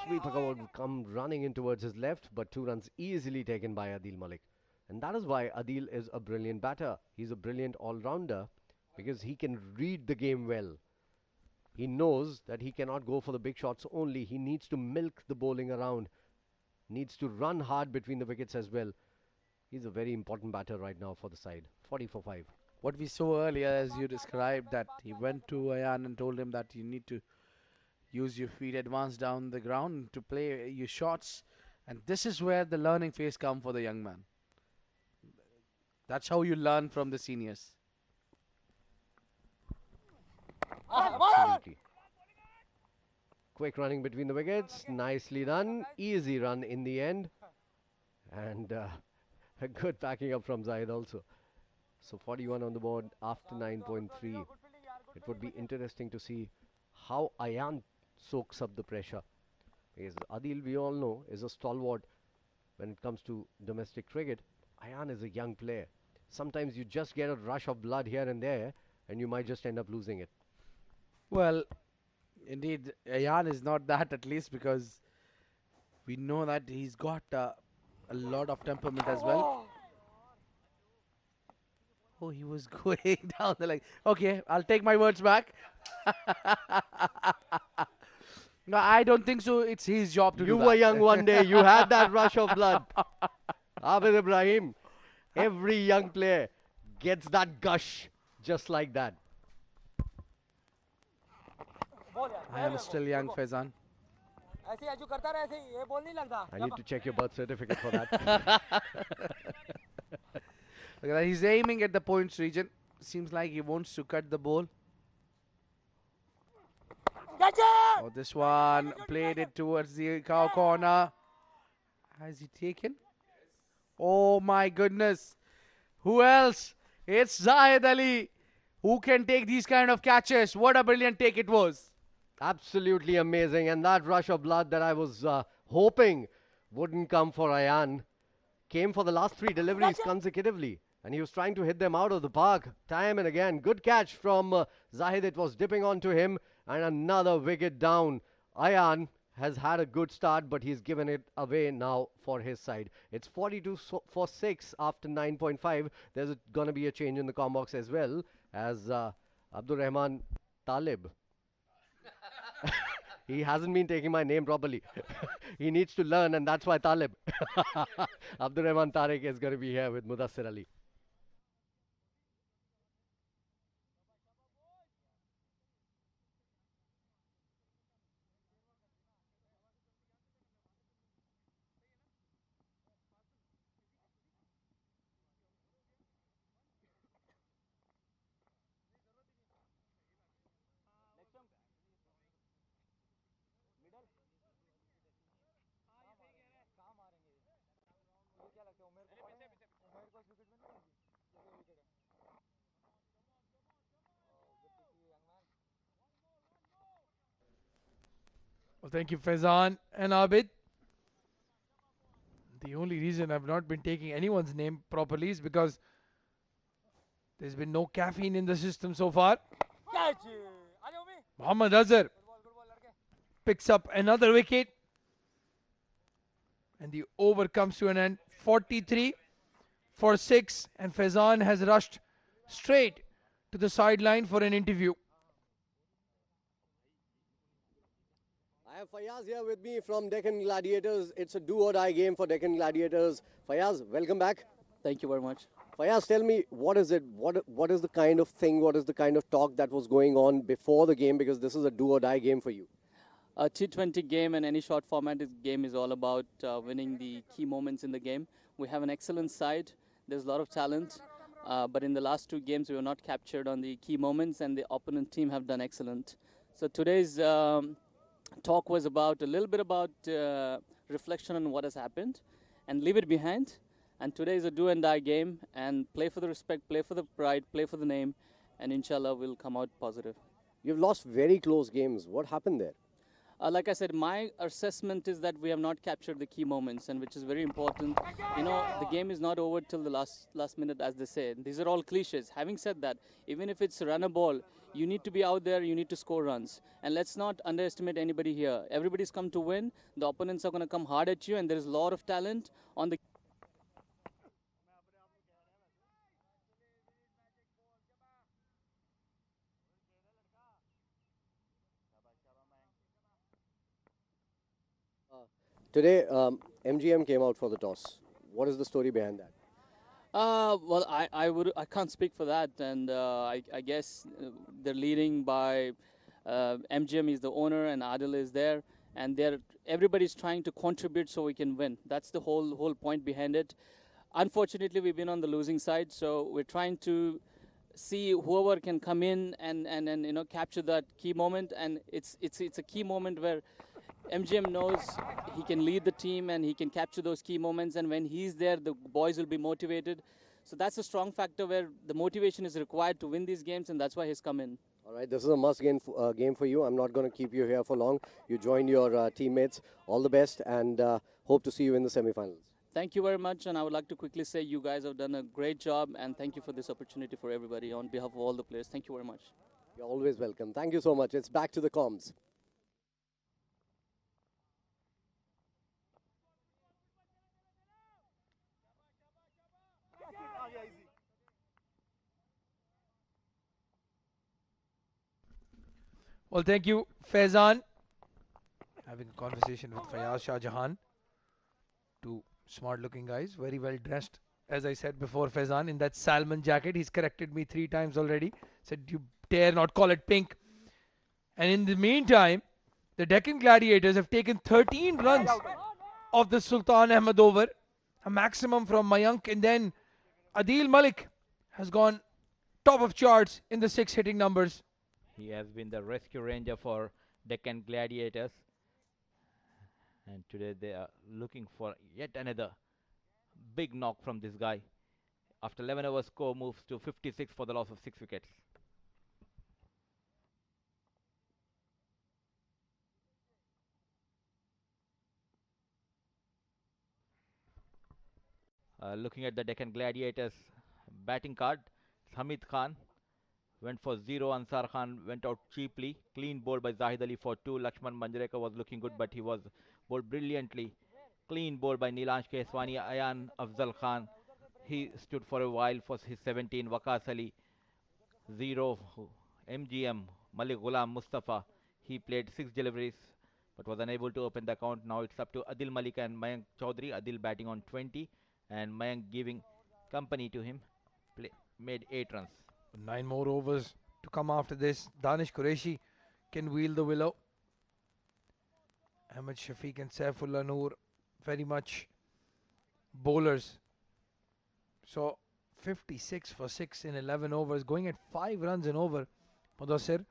Sweeper would come running in towards his left, but 2 runs easily taken by Adil Malik. And that is why Adil is a brilliant batter. He's a brilliant all-rounder because he can read the game well. He knows that he cannot go for the big shots only. He needs to milk the bowling around. Needs to run hard between the wickets as well. He's a very important batter right now for the side. 40 for 5. What we saw earlier, as you described, that he went to Ayan and told him that you need to use your feet advance down the ground to play your shots. And this is where the learning phase comes for the young man. That's how you learn from the seniors. Absolutely. Quick running between the wickets. Nicely done. Easy run in the end. And a good backing up from Zahid also. So 41 on the board after 9.3. It would be interesting to see how Ayan soaks up the pressure. Because Adil, we all know, is a stalwart when it comes to domestic cricket. Ayan is a young player. Sometimes you just get a rush of blood here and there, and you might just end up losing it. Well, indeed, Ayan is not that, at least, because we know that he's got a lot of temperament as well. Oh, he was going down the leg. Okay, I'll take my words back. No, I don't think so. It's his job to do that. You were young one day. You had that rush of blood. Abid Ibrahim, every young player gets that gush just like that. I am still young, Faizan. I need to check your birth certificate for that. Look at that. He's aiming at the points region. Seems like he wants to cut the ball. Oh, this one played it towards the cow corner. Has he taken? Oh my goodness. Who else? It's Zahid Ali, who can take these kind of catches. What a brilliant take it was. Absolutely amazing. And that rush of blood that I was hoping wouldn't come for Ayan came for the last 3 deliveries consecutively. And he was trying to hit them out of the park time and again. Good catch from Zahid. It was dipping onto him. And another wicket down. Ayan has had a good start, but he's given it away now for his side. It's 42 for 6 after 9.5. There's going to be a change in the com box as well, as Abdur Rahman Talib. He hasn't been taking my name properly. He needs to learn, and that's why Talib. Abdur Rahman Tariq is going to be here with Mudassir Ali. Well, thank you, Faizan and Abid. The only reason I've not been taking anyone's name properly is because there's been no caffeine in the system so far. Muhammad Azhar picks up another wicket. And the over comes to an end. 43 for 6. And Faizan has rushed straight to the sideline for an interview. I have Fayaz here with me from Deccan Gladiators. It's a do-or-die game for Deccan Gladiators. Fayaz, welcome back. Thank you very much. Fayaz, tell me, what is it? What is the kind of thing, what is the kind of talk that was going on before the game? Because this is a do-or-die game for you. A T20 game and any short format game is all about winning the key moments in the game. We have an excellent side. There's a lot of talent. But in the last 2 games, we were not captured on the key moments, and the opponent team have done excellent. So today's talk was about a little bit about reflection on what has happened and leave it behind. And today is a do and die game, and play for the respect, play for the pride, play for the name, and inshallah we'll come out positive. You've lost very close games. What happened there? Like I said, my assessment is that we have not captured the key moments, and which is very important. You know, the game is not over till the last minute, as they say. These are all cliches. Having said that, even if it's a runner ball, you need to be out there, you need to score runs. And let's not underestimate anybody here. Everybody's come to win. The opponents are going to come hard at you, and there is a lot of talent on the... Today, MGM came out for the toss. What is the story behind that? Well, I can't speak for that, and I guess they're leading by MGM is the owner and Adil is there, and everybody's trying to contribute so we can win. That's the whole point behind it. Unfortunately, we've been on the losing side, so we're trying to see whoever can come in and you know, capture that key moment, and it's a key moment where MGM knows he can lead the team and he can capture those key moments, and when he's there, the boys will be motivated. So that's a strong factor where the motivation is required to win these games, and that's why he's come in. All right, this is a must-game game for you. I'm not going to keep you here for long. You join your teammates. All the best, and hope to see you in the semi-finals. Thank you very much, and I would like to quickly say you guys have done a great job, and thank you for this opportunity for everybody on behalf of all the players. Thank you very much. You're always welcome. Thank you so much. It's back to the comms. Well, thank you, Faizan. Having a conversation with Fayaz Shah Jahan. 2 smart-looking guys, very well dressed. As I said before, Faizan, in that salmon jacket. He's corrected me 3 times already. Said, you dare not call it pink. And in the meantime, the Deccan Gladiators have taken 13 runs of the Sultan Ahmed over. A maximum from Mayank. And then Adil Malik has gone top of charts in the 6 hitting numbers. He has been the rescue ranger for Deccan Gladiators. And today they are looking for yet another big knock from this guy. After 11 overs, score moves to 56 for the loss of 6 wickets. Looking at the Deccan Gladiators batting card, Hamid Khan went for 0. Ansar Khan went out cheaply. Clean bowled by Zahid Ali for 2. Lakshman Manjrekar was looking good, but he was bowled brilliantly. Clean bowled by Nilansh Keswani. Ayan Afzal Khan, he stood for a while for his 17. Waqas Ali 0. MGM Malik Ghulam Mustafa, he played 6 deliveries but was unable to open the account. Now it's up to Adil Malik and Mayank Chaudhary. Adil batting on 20 and Mayank giving company to him. Made 8 runs. 9 more overs to come after this. Danish Qureshi can wield the willow. Ahmed Shafiq and Saifullah Noor very much bowlers. So 56 for 6 in 11 overs, going at 5 runs an over, Mudassir.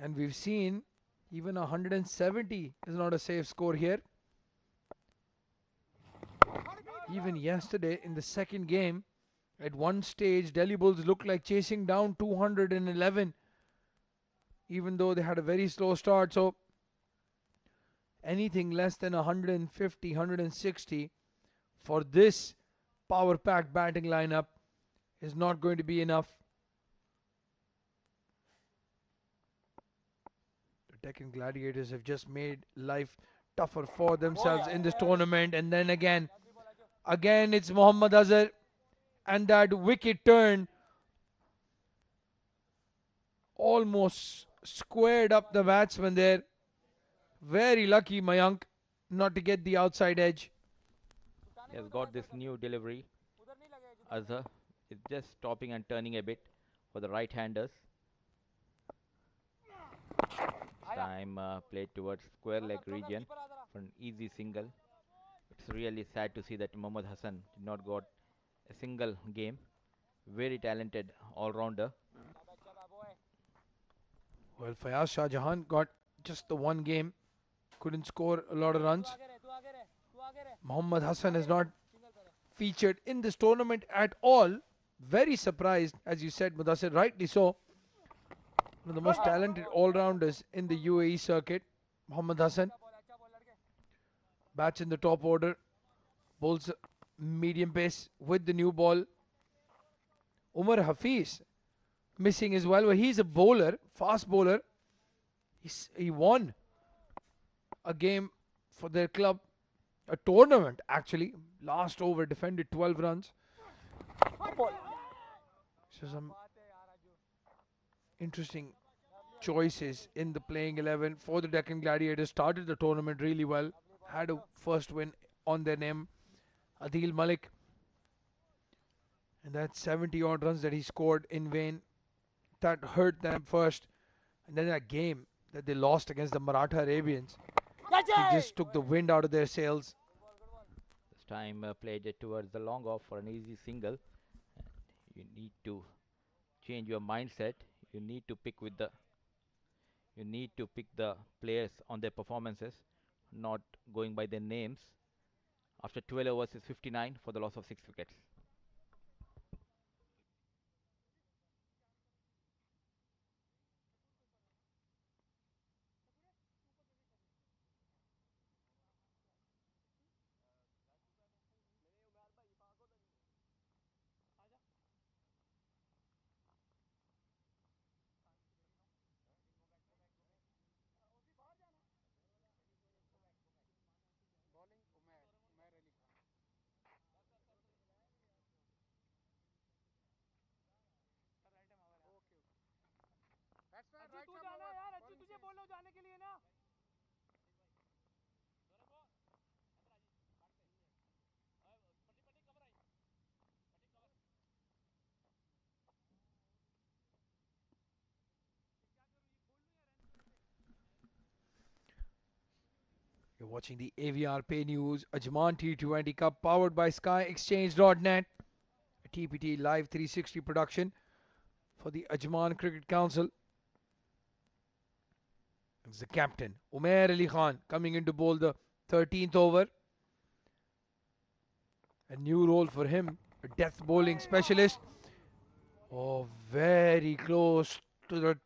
And we've seen even 170 is not a safe score here. Even yesterday in the second game, at one stage, Delhi Bulls looked like chasing down 211, even though they had a very slow start. So anything less than 150, 160 for this power-packed batting lineup is not going to be enough. The Deccan Gladiators have just made life tougher for themselves in this tournament. And then again it's Mohammad Azhar. And that wicket turn almost squared up the batsman there. Very lucky Mayank not to get the outside edge. He has got this new delivery. Azhar is just stopping and turning a bit for the right-handers. This time played towards square leg region for an easy single. It's really sad to see that Mohammad Hassan did not got a single game. Very talented all-rounder. Well, Fayaz Shah Jahan got just the one game, couldn't score a lot of runs. Mohammad Hassan has not featured in this tournament at all. Very surprised, as you said, Mudassir, rightly so. One of the most talented all-rounders in the UAE circuit, Mohammad Hassan. Bats in the top order, bowls medium pace with the new ball. Umar Hafiz missing as well, but he's a bowler, fast bowler. He won a game for their club, a tournament actually. Last over defended 12 runs. So some interesting choices in the playing 11 for the Deccan Gladiators. Started the tournament really well, had a first win on their name, Adil Malik, and that's 70 odd runs that he scored in vain. That hurt them first, and then that game that they lost against the Maratha Arabians, he just took the wind out of their sails. This time played it towards the long off for an easy single. You need to change your mindset. You need to pick the players on their performances, not going by their names. After 12 overs is 59 for the loss of 6 wickets. तू जाना यार, अच्छी तुझे बोल रहा हूँ जाने के लिए ना. You're watching the AVR Pay News Ajman T20 Cup powered by SkyExchange.net, a TPT Live 360 production for the Ajman Cricket Council. It's the captain, Umair Ali Khan, coming in to bowl the 13th over. A new role for him, a death bowling specialist. Oh, very close to the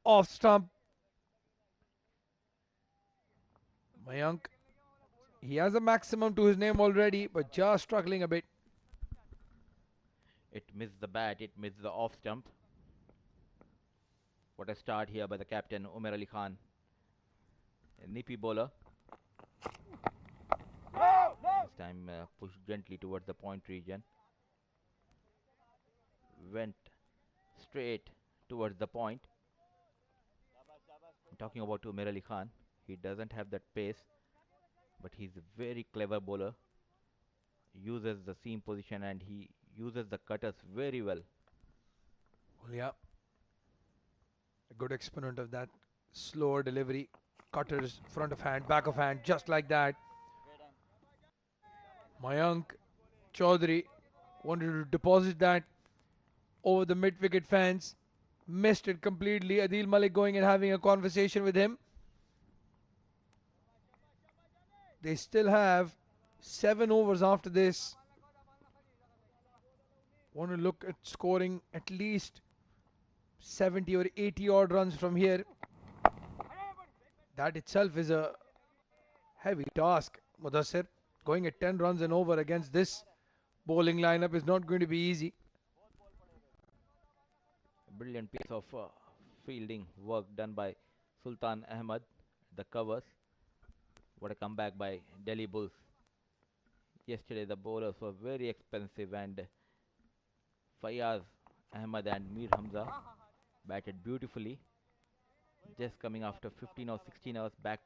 off stump. Mayank, he has a maximum to his name already, but just struggling a bit. It missed the bat, it missed the off stump. What a start here by the captain, Umar Ali Khan. A nippy bowler. This time pushed gently towards the point region. Went straight towards the point. I'm talking about Umar Ali Khan. He doesn't have that pace, but he's a very clever bowler. Uses the seam position and he uses the cutters very well. Well, yeah. A good exponent of that slower delivery. Cutters, front of hand, back of hand, just like that. Mayank Chaudhary wanted to deposit that over the mid-wicket fence. Missed it completely. Adil Malik going and having a conversation with him. They still have 7 overs after this. Want to look at scoring at least 70 or 80 odd runs from here. That itself is a heavy task, Mudassir. Going at 10 runs and over against this bowling lineup is not going to be easy. A brilliant piece of fielding work done by Sultan Ahmed. The covers. What a comeback by Delhi Bulls. Yesterday the bowlers were very expensive and Fayaz Ahmed and Mir Hamza batted beautifully. Just coming after 15 or 16 hours back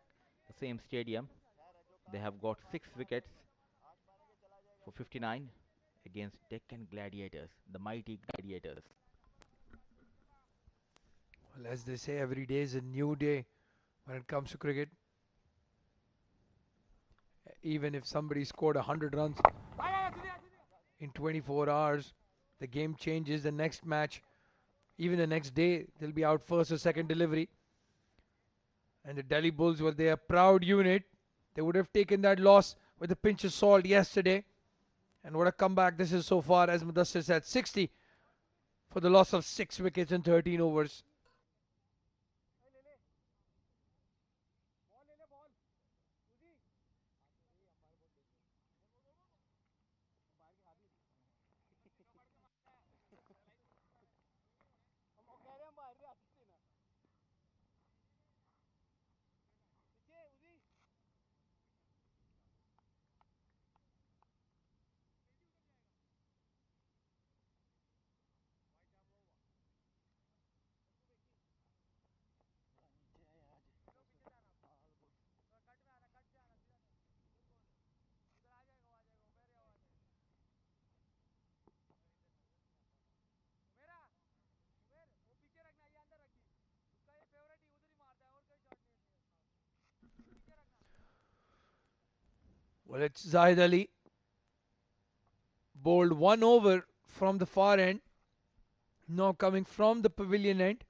the same stadium. They have got 6 wickets for 59 against Deccan Gladiators, the mighty Gladiators. Well, as they say, every day is a new day when it comes to cricket. Even if somebody scored 100 runs in 24 hours, the game changes. The next match, even the next day, they'll be out first or second delivery. And the Delhi Bulls were their proud unit. They would have taken that loss with a pinch of salt yesterday. And what a comeback this is so far, as Mudassir said, 60 for the loss of 6 wickets in 13 overs. Well, it's Zahid Ali. Bowled 1 over from the far end. Now coming from the pavilion end.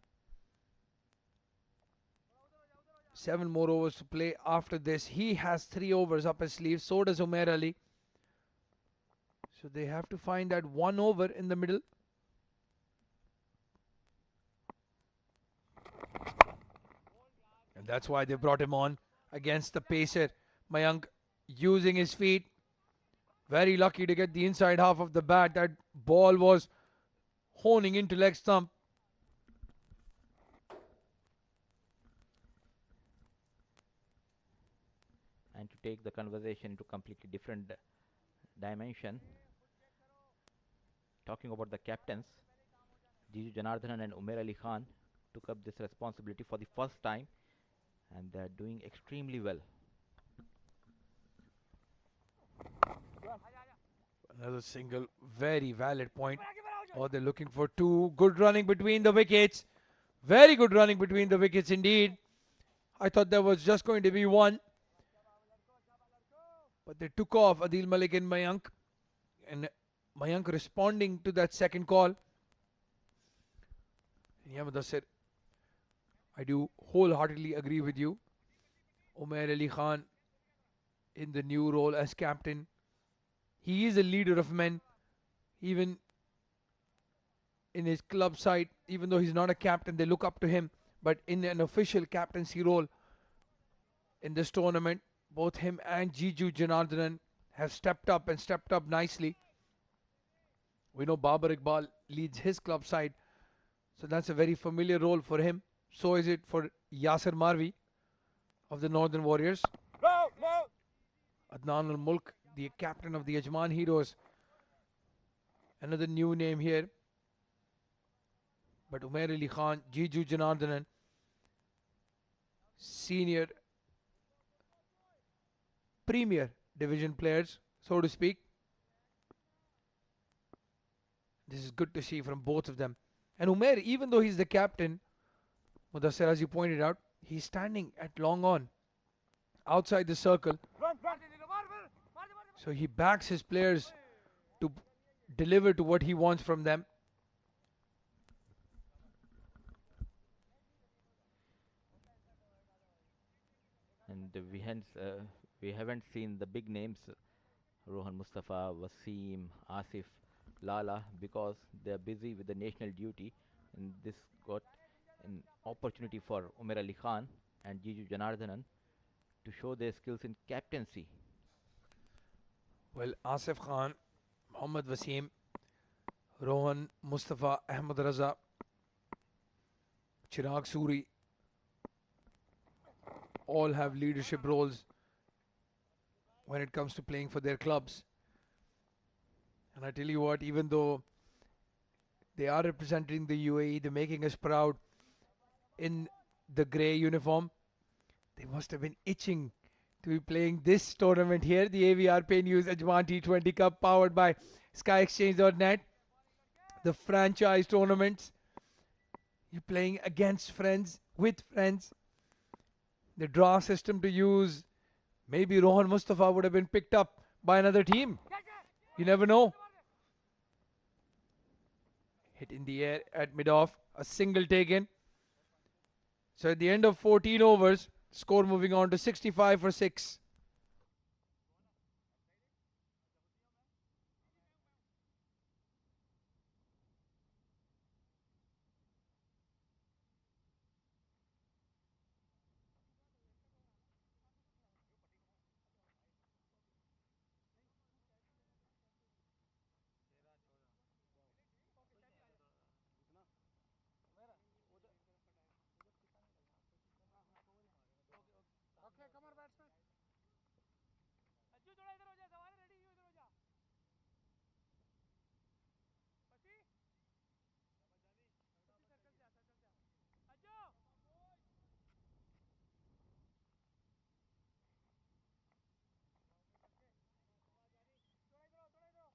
7 more overs to play after this. He has 3 overs up his sleeve. So does Umair Ali. So they have to find that 1 over in the middle. And that's why they brought him on against the pacer. Mayank using his feet. Very lucky to get the inside half of the bat. That ball was honing into leg stump. And to take the conversation into completely different dimension, talking about the captains, Jiju Janardhanan and Umair Ali Khan took up this responsibility for the first time, and they are doing extremely well. Another single, very valid point. Oh, they're looking for 2. Good running between the wickets. Very good running between the wickets indeed. I thought there was just going to be 1. But they took off Adil Malik and Mayank. And Mayank responding to that second call. Yeah, Mudassir, I do wholeheartedly agree with you. Umair Ali Khan in the new role as captain. He is a leader of men. Even in his club side, even though he's not a captain, they look up to him. But in an official captaincy role in this tournament, both him and Jiju Janardhanan have stepped up and stepped up nicely. We know Babar Iqbal leads his club side, so that's a very familiar role for him. So is it for Yasir Marvi of the Northern Warriors. Adnan al-Mulk, the captain of the Ajman Heroes. Another new name here. But Umair Ali Khan, Jiju Janardhanan, senior Premier Division players, so to speak. This is good to see from both of them. And Umair, even though he's the captain, Mudassir, as you pointed out, he's standing at long on, outside the circle. So he backs his players to deliver to what he wants from them. And we haven't seen the big names, Rohan Mustafa, Wasim, Asif, Lala, because they are busy with the national duty, and this got an opportunity for Umair Ali Khan and Jiju Janardhanan to show their skills in captaincy. Well, Asif Khan, Mohammad Wasim, Rohan Mustafa, Ahmed Raza, Chirag Suri, all have leadership roles when it comes to playing for their clubs. And I tell you what, even though they are representing the UAE, they're making us proud in the grey uniform, They must have been itching to be playing this tournament here. The AVR Pay News Ajman T20 Cup powered by SkyExchange.net. The franchise tournaments. You're playing against friends, with friends. The draw system to use. Maybe Rohan Mustafa would have been picked up by another team. You never know. Hit in the air at mid-off. A single taken. So at the end of 14 overs, score moving on to 65 for 6. Okay, come on, batsman. Ajju थोड़ा इधर हो जा, सवारी ready इधर हो जा. पसी sir चल जा, अज्जू. थोड़ा इधर हो, थोड़ा इधर हो. हल्का जा. बाहर कर उसको, बाहर कर दे.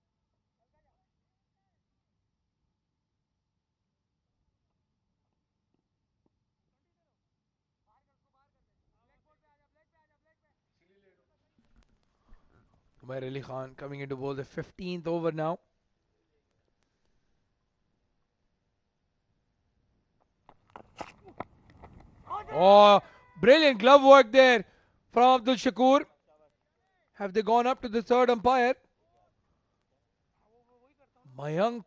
ब्लैक बोर्ड पे आ जा, ब्लैक पे आ जा, ब्लैक पे. Umair Ali Khan coming into bowl the 15th over now. Oh, brilliant glove work there from Abdul Shakur. Have they gone up to the third umpire? Mayank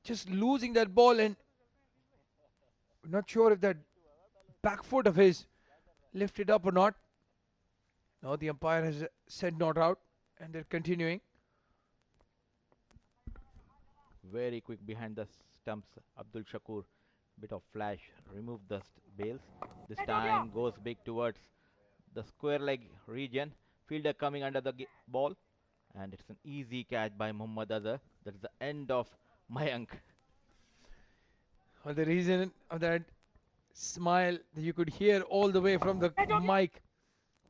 just losing that ball, and not sure if that back foot of his lifted up or not. Now the umpire has said not out, and they're continuing. Very quick behind the stumps. Abdul Shakur, bit of flash, remove the bails. This time goes big towards the square leg region. Fielder coming under the ball, and it's an easy catch by Muhammad Azhar. That's the end of Mayank. Well, the reason of that smile that you could hear all the way from the mic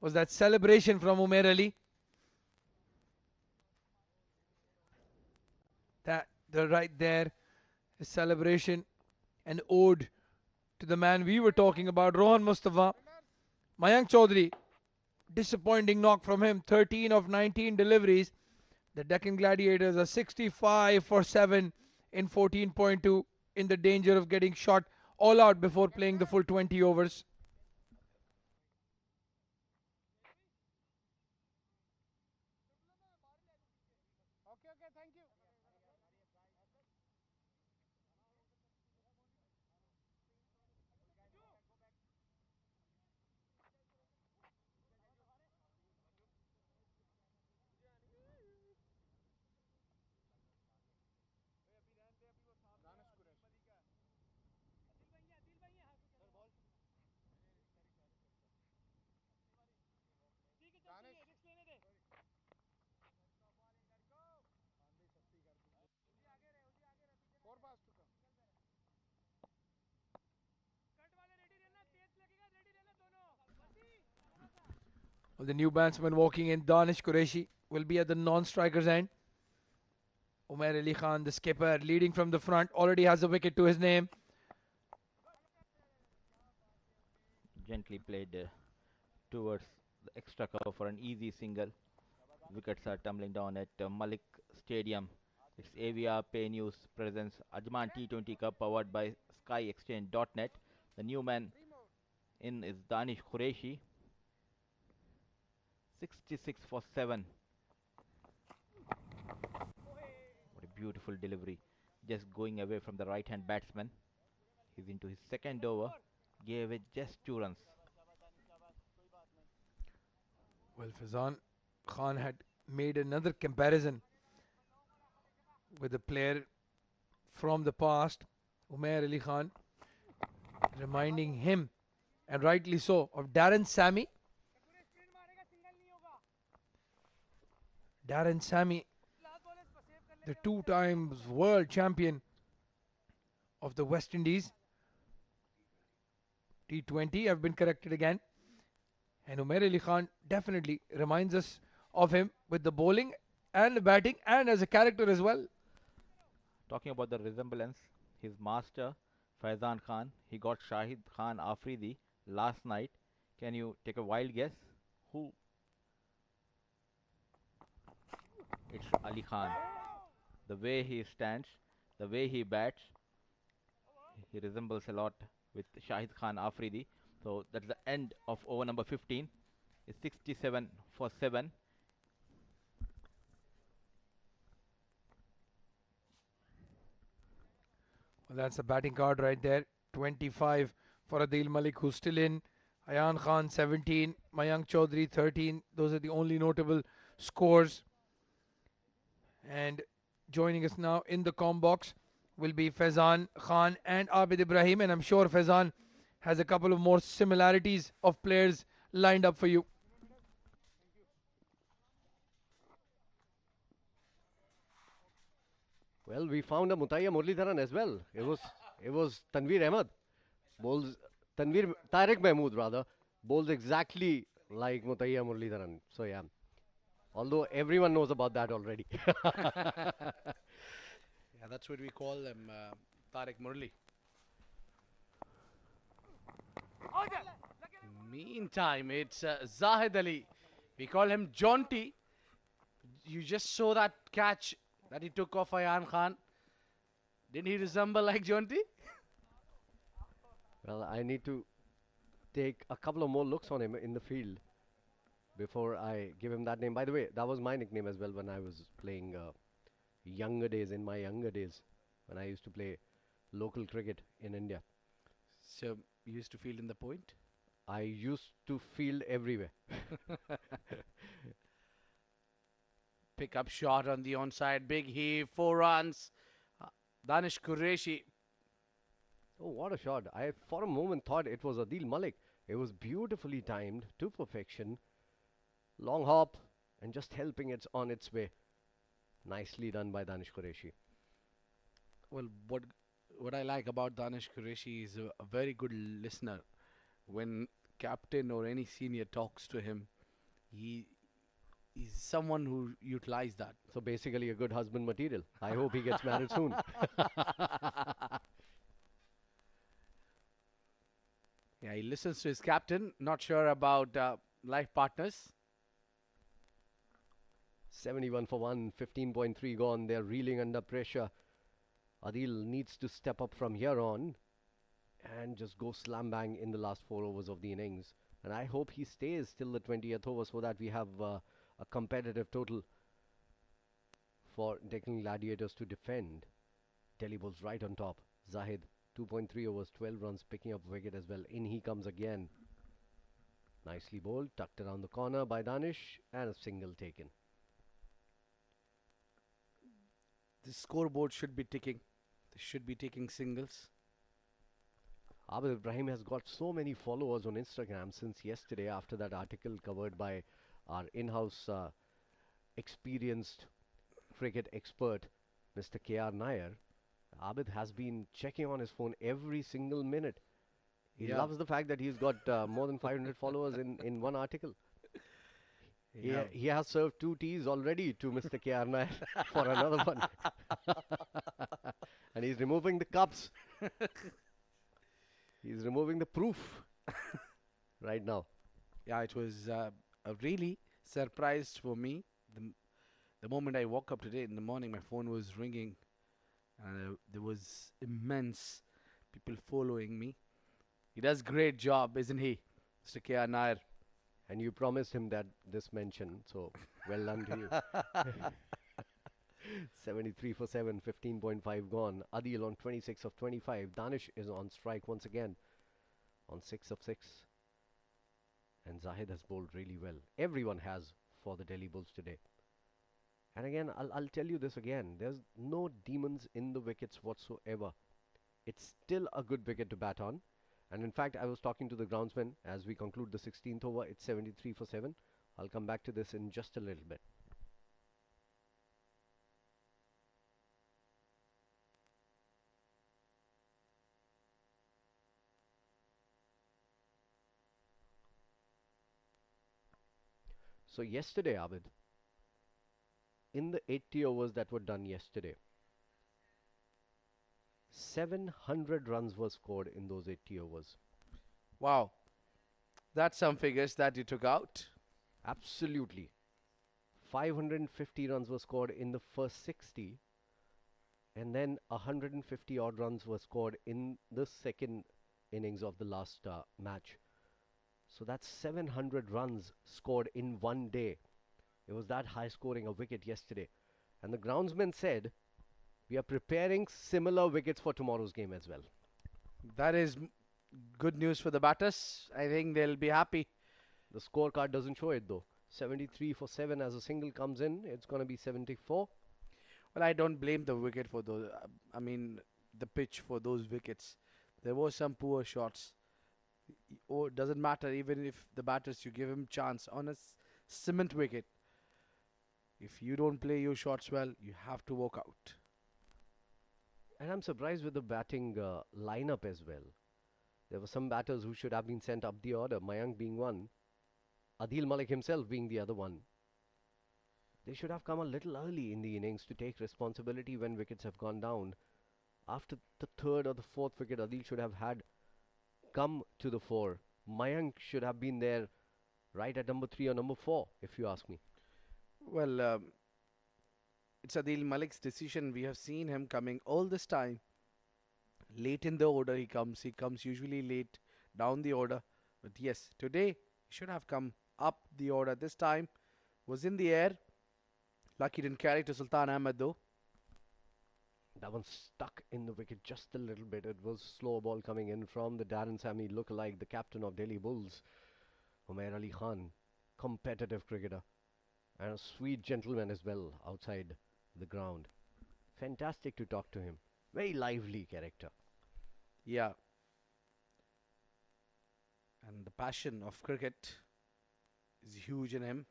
was that celebration from Umair Ali. That the right there, a celebration, an ode to the man we were talking about, Rohan Mustafa. Mayank Chaudhary, disappointing knock from him, 13 of 19 deliveries. The Deccan Gladiators are 65 for 7 in 14.2, in the danger of getting shot all out before playing the full 20 overs. Okay, okay, thank you. Well, the new batsman walking in, Danish Qureshi, will be at the non-striker's end. Umair Ali Khan, the skipper, leading from the front, already has a wicket to his name. Gently played towards the extra cover for an easy single. Wickets are tumbling down at Malik Stadium. It's AVR Pay News presents Ajman T20 Cup powered by SkyExchange.net. The new man in is Danish Qureshi. 66 for 7. What a beautiful delivery. Just going away from the right hand batsman. He's into his second over. Gave it just 2 runs. Well, Fazan Khan had made another comparison with a player from the past, Umair Ali Khan, reminding him, and rightly so, of Darren Sammy. Darren Sammy, the 2 times world champion of the West Indies T20. I've been corrected again. And Umair Ali Khan definitely reminds us of him with the bowling and the batting and as a character as well. Talking about the resemblance, his master Faizan Khan, he got Shahid Khan Afridi last night. Can you take a wild guess? Who? It's Ali Khan. The way he stands, the way he bats, he resembles a lot with Shahid Khan Afridi. So that's the end of over number 15. It's 67 for 7. Well, that's a batting card right there. 25 for Adil Malik, who's still in. Ayan Khan 17, Mayank Chaudhary 13. Those are the only notable scores. And joining us now in the com box will be Faizan Khan and Abid Ibrahim. And I'm sure Faizan has a couple of more similarities of players lined up for you. Well, we found a Mutaiya Muralidharan as well. It was Tanveer Ahmed. Bowls Tanveer Tariq Mahmood rather bowls exactly like Mutaiya Muralidharan. So yeah. Although everyone knows about that already. Yeah, that's what we call him, Tariq Murli. Meantime, it's Zahid Ali. We call him Jaunty. You just saw that catch that he took off Ayan Khan. Didn't he resemble like Jaunty? Well, I need to take a couple of more looks on him in the field before I give him that name. By the way, that was my nickname as well when I was playing in my younger days, when I used to play local cricket in India. So, you used to field in the point? I used to field everywhere. Pick up shot on the onside, big heave, 4 runs. Danish Qureshi. Oh, what a shot. I for a moment thought it was Adil Malik. It was beautifully timed to perfection. Long hop and just helping it on its way. Nicely done by Danish Qureshi. Well, what I like about Danish Qureshi is a very good listener. When captain or any senior talks to him, he's someone who utilizes that. So basically a good husband material. I hope he gets married soon. Yeah, he listens to his captain. Not sure about life partners. 71 for 1, 15.3 gone. They're reeling under pressure. Adil needs to step up from here on and just go slam bang in the last 4 overs of the innings. And I hope he stays till the 20th over so that we have a competitive total for Deccan Gladiators to defend. Delhi Bulls right on top. Zahid, 2.3 overs, 12 runs, picking up wicket as well. In he comes again. Nicely bowled, tucked around the corner by Danish, and a single taken. The scoreboard should be ticking. They should be taking singles. Abid Ibrahim has got so many followers on Instagram since yesterday after that article covered by our in-house experienced cricket expert, Mr. K.R. Nair. Abid has been checking on his phone every single minute. He loves the fact that he's got more than 500 followers in one article. He has served 2 teas already to Mr. K.R. Nair for another one. And he's removing the cups. He's removing the proof right now. Yeah, it was a really surprise for me. The moment I woke up today in the morning, my phone was ringing. There was immense people following me. He does great job, isn't he, Mr. K.R. Nair? And you promised him that this mention, so well done to you. 73 for 7, 15.5 gone. Adil on 26 of 25. Danish is on strike once again on 6 of 6. And Zahid has bowled really well. Everyone has for the Delhi Bulls today. And again, I'll tell you this again. There's no demons in the wickets whatsoever. It's still a good wicket to bat on. And in fact, I was talking to the groundsman as we conclude the 16th over. It's 73 for 7. I'll come back to this in just a little bit. So yesterday, Abid, in the 80 overs that were done yesterday, 700 runs were scored in those 80 overs. Wow. That's some figures that you took out. Absolutely. 550 runs were scored in the first 60, and then 150 odd runs were scored in the second innings of the last match. So that's 700 runs scored in one day. It was that high scoring a wicket yesterday. And the groundsman said, we are preparing similar wickets for tomorrow's game as well. That is good news for the batters. I think they'll be happy. The scorecard doesn't show it though. 73 for 7 as a single comes in. It's going to be 74. Well, I don't blame the wicket for those. I mean, the pitch for those wickets. There were some poor shots. Oh, it doesn't matter even if the batters you give him chance on a cement wicket. If you don't play your shots well, you have to walk out. And I'm surprised with the batting lineup as well. There were some batters who should have been sent up the order, Mayank being one, Adil Malik himself being the other one. They should have come a little early in the innings to take responsibility when wickets have gone down. After the third or the fourth wicket, Adil should have had come to the fore. Mayank should have been there right at number 3 or number 4, if you ask me. Well, it's Adil Malik's decision. We have seen him coming all this time. Late in the order he comes. He comes usually late down the order. But yes, today he should have come up the order. This time was in the air. Lucky didn't carry to Sultan Ahmed though. That one stuck in the wicket just a little bit. It was slow ball coming in from the Darren Sammy lookalike, the captain of Delhi Bulls, Umair Ali Khan, competitive cricketer and a sweet gentleman as well outside the ground. Fantastic to talk to him. Very lively character. Yeah. And the passion of cricket is huge in him.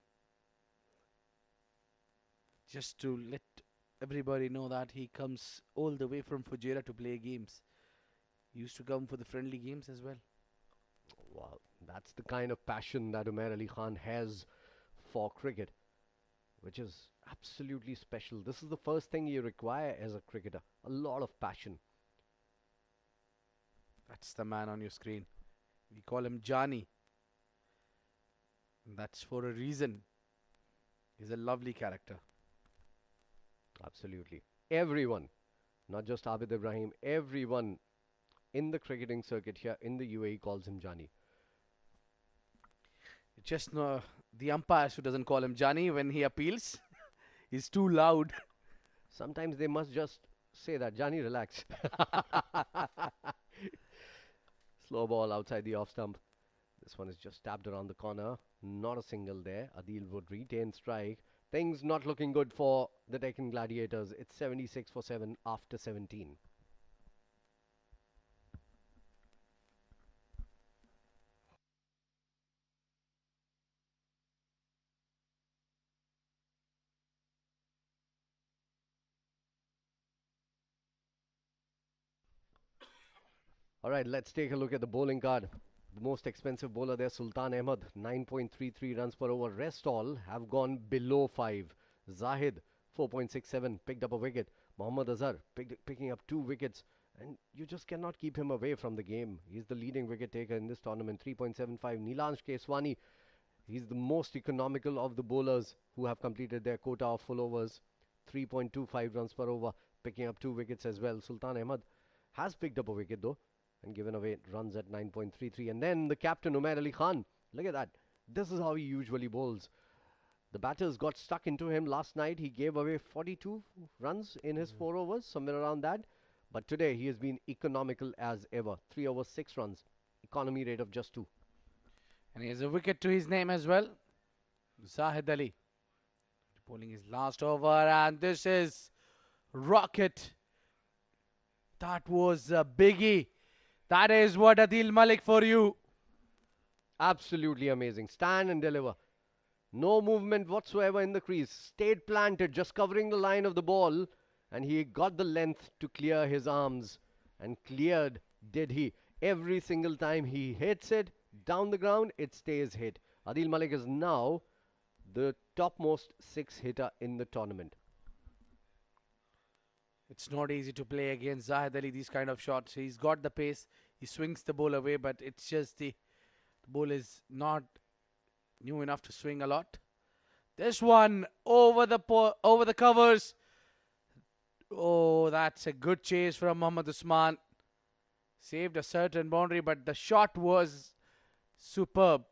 Just to let everybody know that he comes all the way from Fujairah to play games. He used to come for the friendly games as well. Wow, that's the kind of passion that Umair Ali Khan has for cricket, which is absolutely special. This is the first thing you require as a cricketer, a lot of passion. That's the man on your screen. We call him Johnny. And that's for a reason. He's a lovely character. Absolutely. Everyone, not just Abid Ibrahim, everyone in the cricketing circuit here in the UAE calls him Johnny. Just the umpires who doesn't call him Johnny when he appeals. He's too loud. Sometimes they must just say that, Johnny, relax. Slow ball outside the off stump. This one is just tapped around the corner. Not a single there. Adil would retain strike. Things not looking good for the Deccan Gladiators. It's 76 for 7 after 17. All right, let's take a look at the bowling card. The most expensive bowler there, Sultan Ahmed, 9.33 runs per over. Rest all have gone below 5. Zahid, 4.67, picked up a wicket. Mohammad Azhar, picking up 2 wickets. And you just cannot keep him away from the game. He's the leading wicket taker in this tournament, 3.75. Nilansh Keswani, he's the most economical of the bowlers who have completed their quota of full overs. 3.25 runs per over, picking up 2 wickets as well. Sultan Ahmed has picked up a wicket though, and given away runs at 9.33. And then the captain, Umair Ali Khan. Look at that. This is how he usually bowls. The batters got stuck into him last night. He gave away 42 runs in his 4 overs, somewhere around that. But today he has been economical as ever. 3 overs, 6 runs. Economy rate of just 2. And he has a wicket to his name as well. Zahid Ali. Bowling his last over, and this is rocket. That was a biggie. That is what Adil Malik for you. Absolutely amazing. Stand and deliver. No movement whatsoever in the crease. Stayed planted, just covering the line of the ball. And he got the length to clear his arms. And cleared, did he. Every single time he hits it down the ground, it stays hit. Adil Malik is now the topmost 6 hitter in the tournament. It's not easy to play against Zahid Ali, these kind of shots. He's got the pace, he swings the ball away, but it's just the ball is not new enough to swing a lot. This one over the covers. Oh, that's a good chase from Mohammad Usman. Saved a certain boundary, but the shot was superb.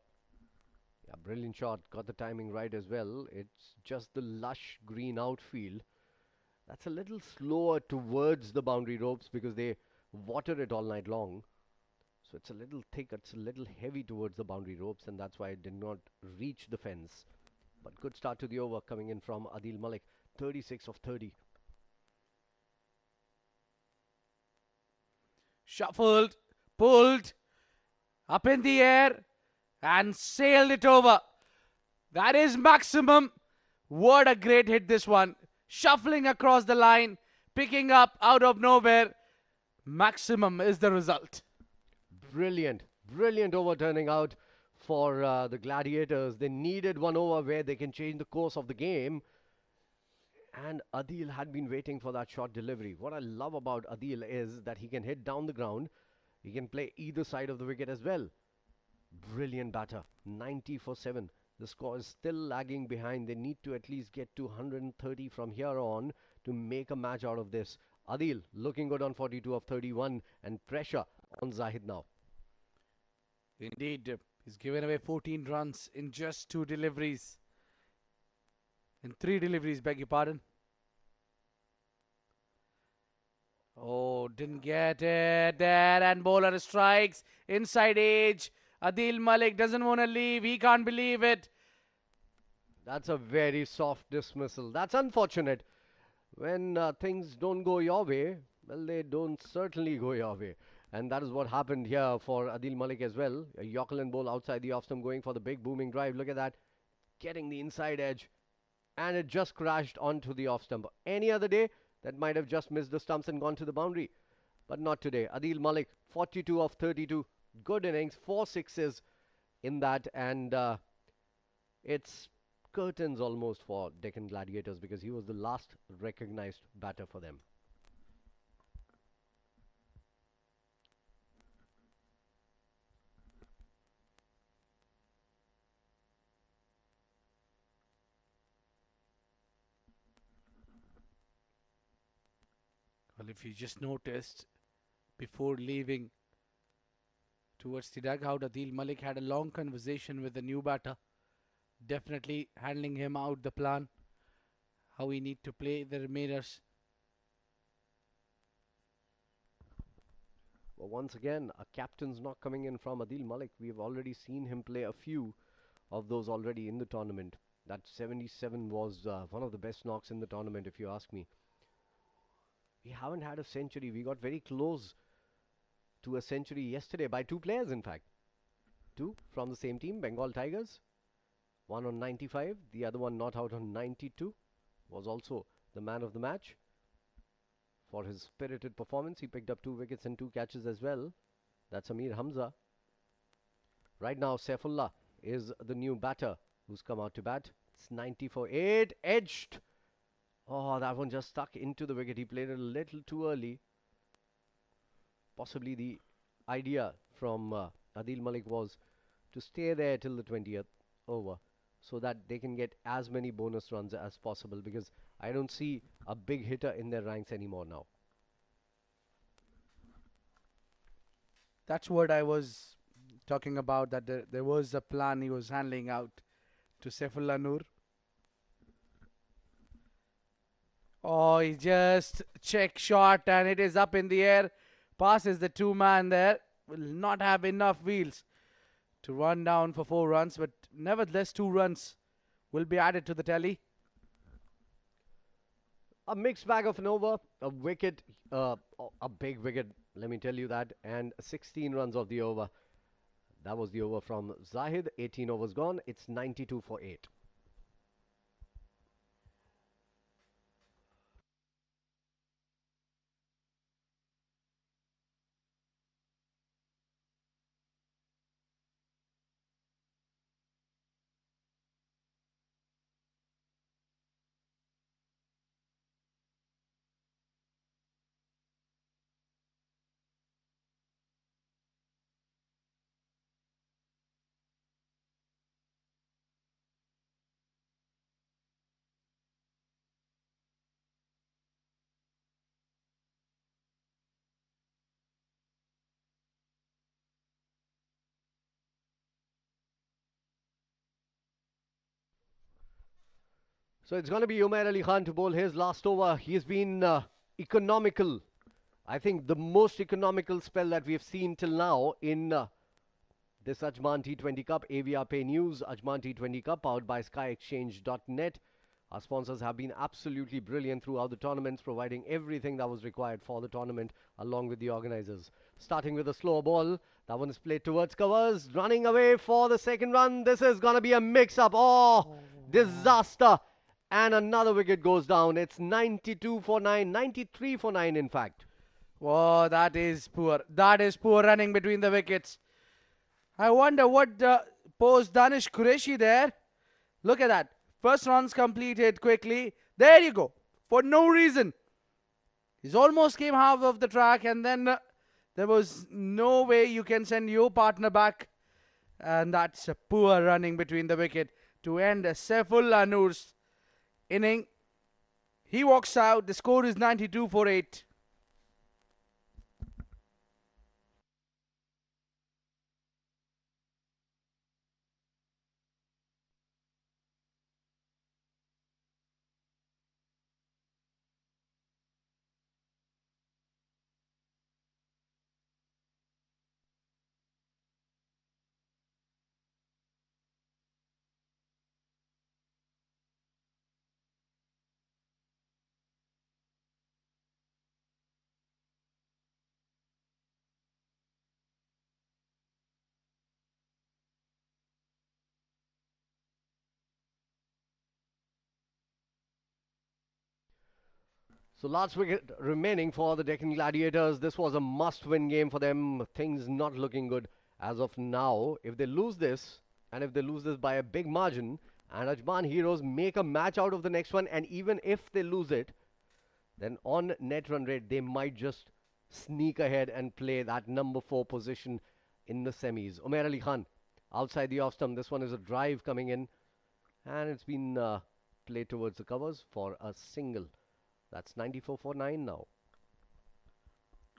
Yeah, brilliant shot. Got the timing right as well. It's just the lush green outfield. That's a little slower towards the boundary ropes because they water it all night long. So it's a little thick, it's a little heavy towards the boundary ropes, and that's why it did not reach the fence. But good start to the over coming in from Adil Malik, 36 of 30. Shuffled, pulled, up in the air, and sailed it over. That is maximum. What a great hit this one. Shuffling across the line, picking up out of nowhere. Maximum is the result. Brilliant, brilliant over turning out for the Gladiators. They needed one over where they can change the course of the game. And Adil had been waiting for that short delivery. What I love about Adil is that he can hit down the ground. He can play either side of the wicket as well. Brilliant batter, 90 for 7. The score is still lagging behind. They need to at least get to 130 from here on to make a match out of this. Adil looking good on 42 of 31 and pressure on Zahid now. Indeed, he's given away 14 runs in just 2 deliveries. In 3 deliveries, beg your pardon. Oh, didn't get it there, and bowler strikes inside edge. Adil Malik doesn't want to leave. He can't believe it. That's a very soft dismissal. That's unfortunate. When things don't go your way, well, they don't certainly go your way. And that is what happened here for Adil Malik as well. A Yorkerland ball outside the off stump going for the big booming drive. Look at that. Getting the inside edge. And it just crashed onto the off stump. Any other day, that might have just missed the stumps and gone to the boundary. But not today. Adil Malik, 42 of 32. Good innings, 4 sixes in that. And it's curtains almost for Deccan Gladiators because he was the last recognized batter for them. Well, if you just noticed, before leaving towards the dugout, Adil Malik had a long conversation with the new batter, definitely handling him out the plan, how he need to play the remainers. Well, once again, a captain's knock coming in from Adil Malik. We've already seen him play a few of those already in the tournament. That 77 was one of the best knocks in the tournament, if you ask me. We haven't had a century. We got very close to a century yesterday by 2 players, in fact. 2 from the same team, Bengal Tigers. One on 95, the other one not out on 92. Was also the man of the match. For his spirited performance, he picked up 2 wickets and 2 catches as well. That's Amir Hamza. Right now, Saifullah is the new batter who's come out to bat. It's 90 for 8, edged. Oh, that one just stuck into the wicket. He played it a little too early. Possibly the idea from Adil Malik was to stay there till the 20th over so that they can get as many bonus runs as possible because I don't see a big hitter in their ranks anymore now. That's what I was talking about, that there was a plan he was handling out to Saifullah Noor. Oh, he just check shot and it is up in the air. Passes the 2-man there. Will not have enough wheels to run down for 4 runs, but nevertheless 2 runs will be added to the tally. A mixed bag of an over, a wicket, a big wicket, let me tell you that, and 16 runs of the over. That was the over from Zahid. 18 overs gone. It's 92 for 8. So it's going to be Umair Ali Khan to bowl his last over. He's been economical. I think the most economical spell that we have seen till now in this Ajman T20 Cup. AVR Pay News, Ajman T20 Cup, powered by SkyExchange.net. Our sponsors have been absolutely brilliant throughout the tournaments, providing everything that was required for the tournament, along with the organizers. Starting with a slower ball. That one is played towards covers. Running away for the second run. This is going to be a mix-up. Oh, disaster. And another wicket goes down. It's 92 for 9, 93 for 9 in fact. Whoa, that is poor. That is poor running between the wickets. I wonder what posed Danish Qureshi there. Look at that. First runs completed quickly. There you go. For no reason. He's almost came half of the track, and then there was no way you can send your partner back. And that's a poor running between the wicket to end Saiful Anur's inning. He walks out. The score is 92 for 8. So last wicket remaining for the Deccan Gladiators. This was a must-win game for them. Things not looking good as of now. If they lose this, and if they lose this by a big margin, and Ajman Heroes make a match out of the next one, and even if they lose it, then on net run rate, they might just sneak ahead and play that number 4 position in the semis. Umair Ali Khan outside the off stump. This one is a drive coming in, and it's been played towards the covers for a single. That's 94 for 9 now.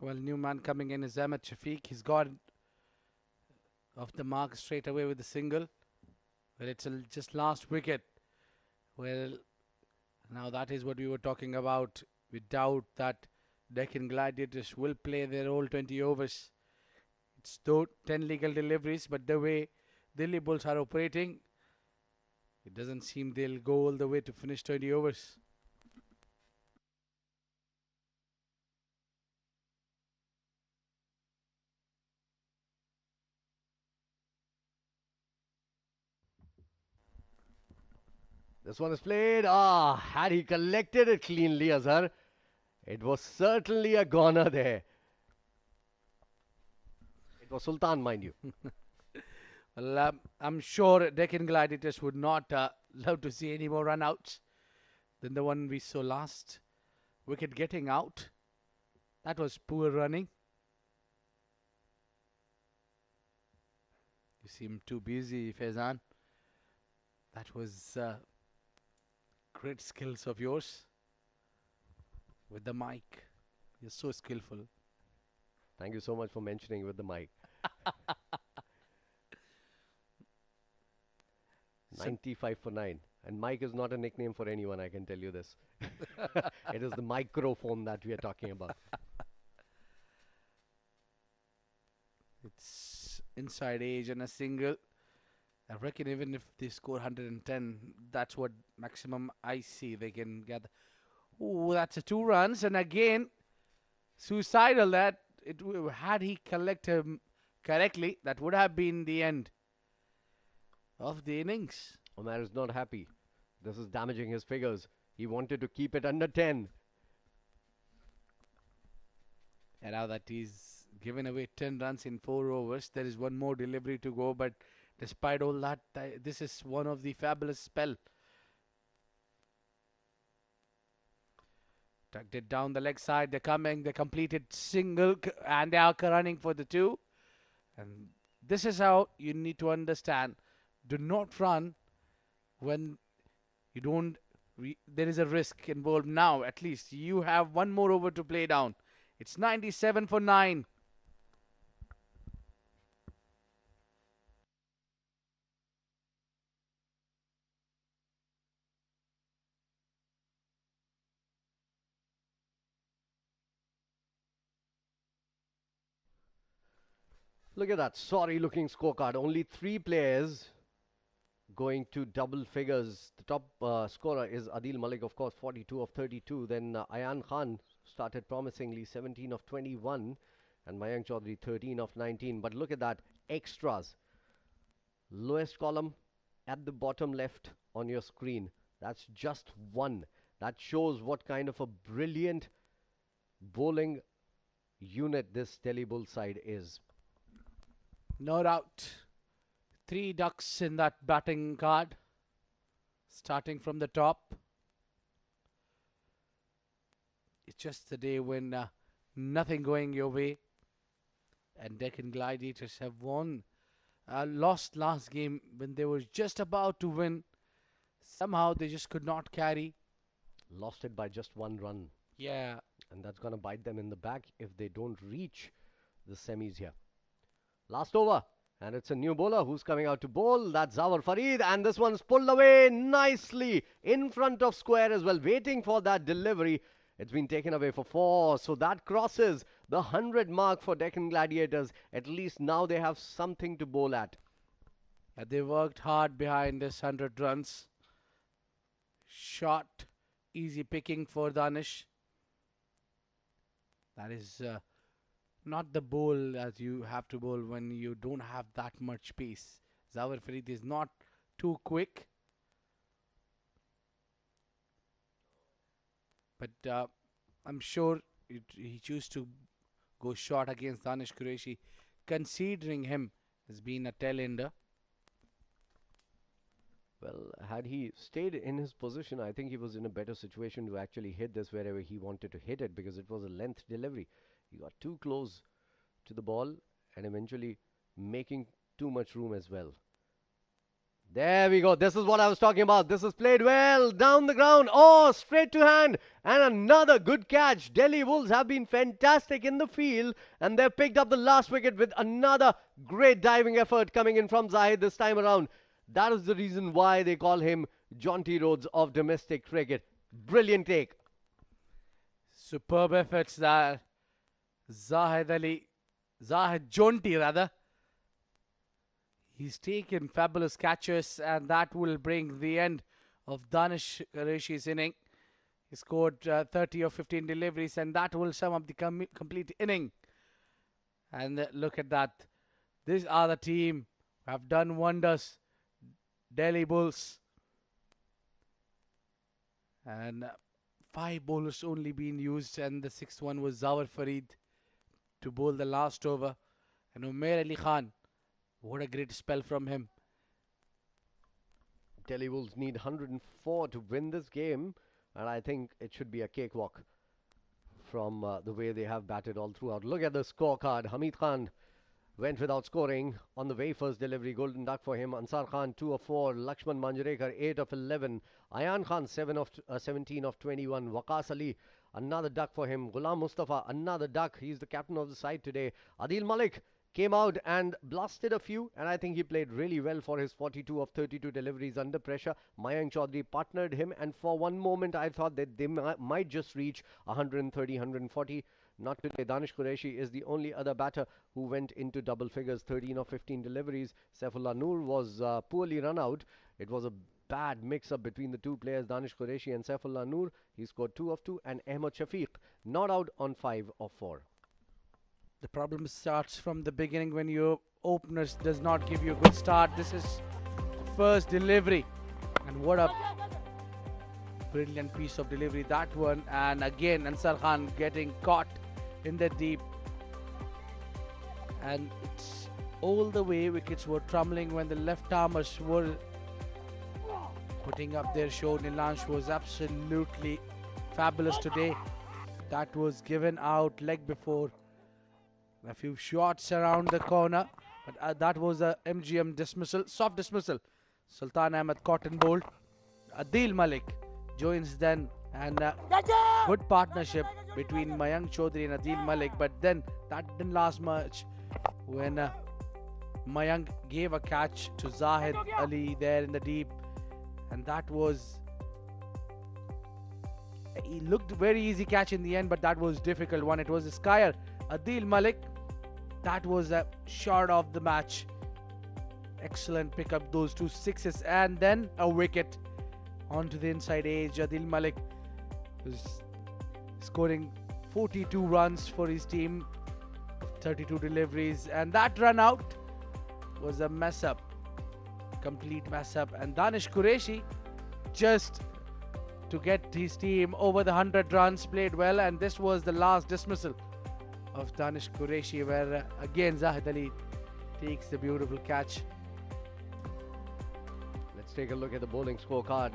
Well, new man coming in is Ahmed Shafiq. He's got off the mark straight away with the single. Well, it's just last wicket. Well, now that is what we were talking about. We doubt that Deccan Gladiators will play their whole 20 overs. It's 10 legal deliveries, but the way Delhi Bulls are operating, it doesn't seem they'll go all the way to finish 20 overs. This one is played. Had he collected it cleanly, Azhar, it was certainly a goner there. It was Sultan, mind you. Well, I'm sure Deccan Gladiators would not love to see any more run-outs than the one we saw last. Wicket getting out. That was poor running. You seem too busy, Faizan. That was great skills of yours with the mic. You're so skillful. Thank you so much for mentioning with the mic. 95 for 9. And mic is not a nickname for anyone, I can tell you this. It is the microphone that we are talking about. It's inside edge and a single. I reckon even if they score 110, that's what maximum I see they can get. Oh, that's a 2 runs. And again, suicidal that had he collected him correctly, that would have been the end of the innings. Umair is not happy. This is damaging his figures. He wanted to keep it under 10. And now that he's given away 10 runs in 4 overs, there is one more delivery to go. But despite all that, this is one of the fabulous spell. Tucked it down the leg side. They're coming. They completed single and they are running for the 2. And this is how you need to understand. Do not run when you don't. There is a risk involved now. At least you have one more over to play down. It's 97 for 9. Look at that sorry looking scorecard. Only 3 players going to double figures. The top scorer is Adil Malik, of course, 42 of 32. Then Ayan Khan started promisingly, 17 of 21. And Mayank Chaudhary, 13 of 19. But look at that, extras. Lowest column at the bottom left on your screen. That's just 1. That shows what kind of a brilliant bowling unit this Delhi Bull side is. No doubt. 3 ducks in that batting card. Starting from the top. It's just the day when nothing going your way. And Deccan Gladiators have lost last game when they were just about to win. Somehow they just could not carry. Lost it by just 1 run. Yeah. And that's going to bite them in the back if they don't reach the semis here. Last over. And it's a new bowler who's coming out to bowl. That's Zawar Farid. And this one's pulled away nicely in front of square as well. Waiting for that delivery. It's been taken away for 4. So that crosses the 100 mark for Deccan Gladiators. At least now they have something to bowl at. They worked hard behind this 100 runs. Shot. Easy picking for Danish. That is not the bowl as you have to bowl when you don't have that much pace. Zawar Farid is not too quick. But I'm sure he chose to go short against Danish Qureshi, considering him as being a tail-ender. Well, had he stayed in his position, I think he was in a better situation to actually hit this wherever he wanted to hit it, because it was a length delivery. He got too close to the ball and eventually making too much room as well. There we go. This is what I was talking about. This is played well down the ground. Oh, straight to hand. And another good catch. Delhi Bulls have been fantastic in the field. And they've picked up the last wicket with another great diving effort coming in from Zahid this time around. That is the reason why they call him John T. Rhodes of domestic cricket. Brilliant take. Superb efforts there. Zahid Jonty rather. He's taken fabulous catches, and that will bring the end of Danish Qureshi's inning. He scored 30 or 15 deliveries, and that will sum up the complete inning. And look at that. These are the team who have done wonders. Delhi Bulls. And 5 bowlers only been used, and the 6th one was Zawar Farid to bowl the last over. And Umair Ali Khan. What a great spell from him. Delhi Bulls need 104 to win this game, and I think it should be a cakewalk from the way they have batted all throughout. Look at the scorecard. Hamid Khan went without scoring on the very first delivery. Golden duck for him. Ansar Khan 2 of 4. Lakshman Manjrekar 8 of 11. Ayan Khan 17 of 21. Waqas Ali, another duck for him. Ghulam Mustafa, another duck. He's the captain of the side today. Adil Malik came out and blasted a few, and I think he played really well for his 42 of 32 deliveries under pressure. Mayank Chaudhary partnered him, and for one moment I thought that they might just reach 130, 140. Not today. Danish Qureshi is the only other batter who went into double figures, 13 of 15 deliveries. Saifullah Noor was poorly run out. It was a bad mix-up between the two players, Danish Qureshi and Saifullah Noor. He scored 2 of 2, and Ahmed Shafiq not out on 5 of 4. The problem starts from the beginning when your openers does not give you a good start. This is first delivery, and what a brilliant piece of delivery that one. And again Ansar Khan getting caught in the deep, and it's all the way wickets were trembling when the left armers were putting up their show. Nilansh was absolutely fabulous today. That was given out leg before. A few shots around the corner, but that was a MGM dismissal, soft dismissal. Sultan Ahmed cotton bowled. Adil Malik joins then, and good partnership between Mayank Chaudhary and Adil Malik, but then that didn't last much when Mayank gave a catch to Zahid Ali there in the deep, and that was, he looked very easy catch in the end, but that was difficult one. It was a skier. Adil Malik that was a shot of the match. Excellent pick up, those 2 sixes, and then a wicket onto the inside edge. Adil Malik was scoring 42 runs for his team, 32 deliveries, and that run out was a mess up, complete mess up. And Danish Qureshi, just to get his team over the 100 runs, played well, and this was the last dismissal of Danish Qureshi, where again Zahid Ali takes the beautiful catch. Let's take a look at the bowling scorecard.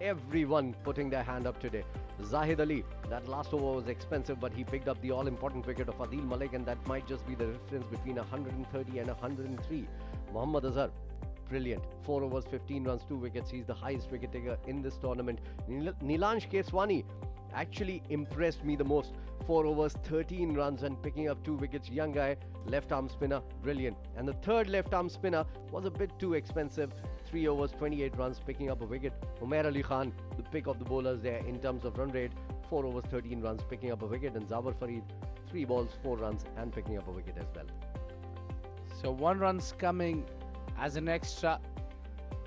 Everyone putting their hand up today. Zahid Ali, that last over was expensive, but he picked up the all-important wicket of Adil Malik, and that might just be the difference between 130 and 103. Mohammad Azhar, brilliant. 4 overs, 15 runs, 2 wickets. He's the highest wicket taker in this tournament. Nilansh Keswani actually impressed me the most. 4 overs, 13 runs and picking up 2 wickets. Young guy, left-arm spinner, brilliant. And the third left-arm spinner was a bit too expensive. 3 overs, 28 runs, picking up a wicket. Umair Ali Khan, the pick of the bowlers there in terms of run rate. 4 overs, 13 runs, picking up a wicket. And Zawar Farid, 3 balls, 4 runs and picking up a wicket as well. So 1 run's coming as an extra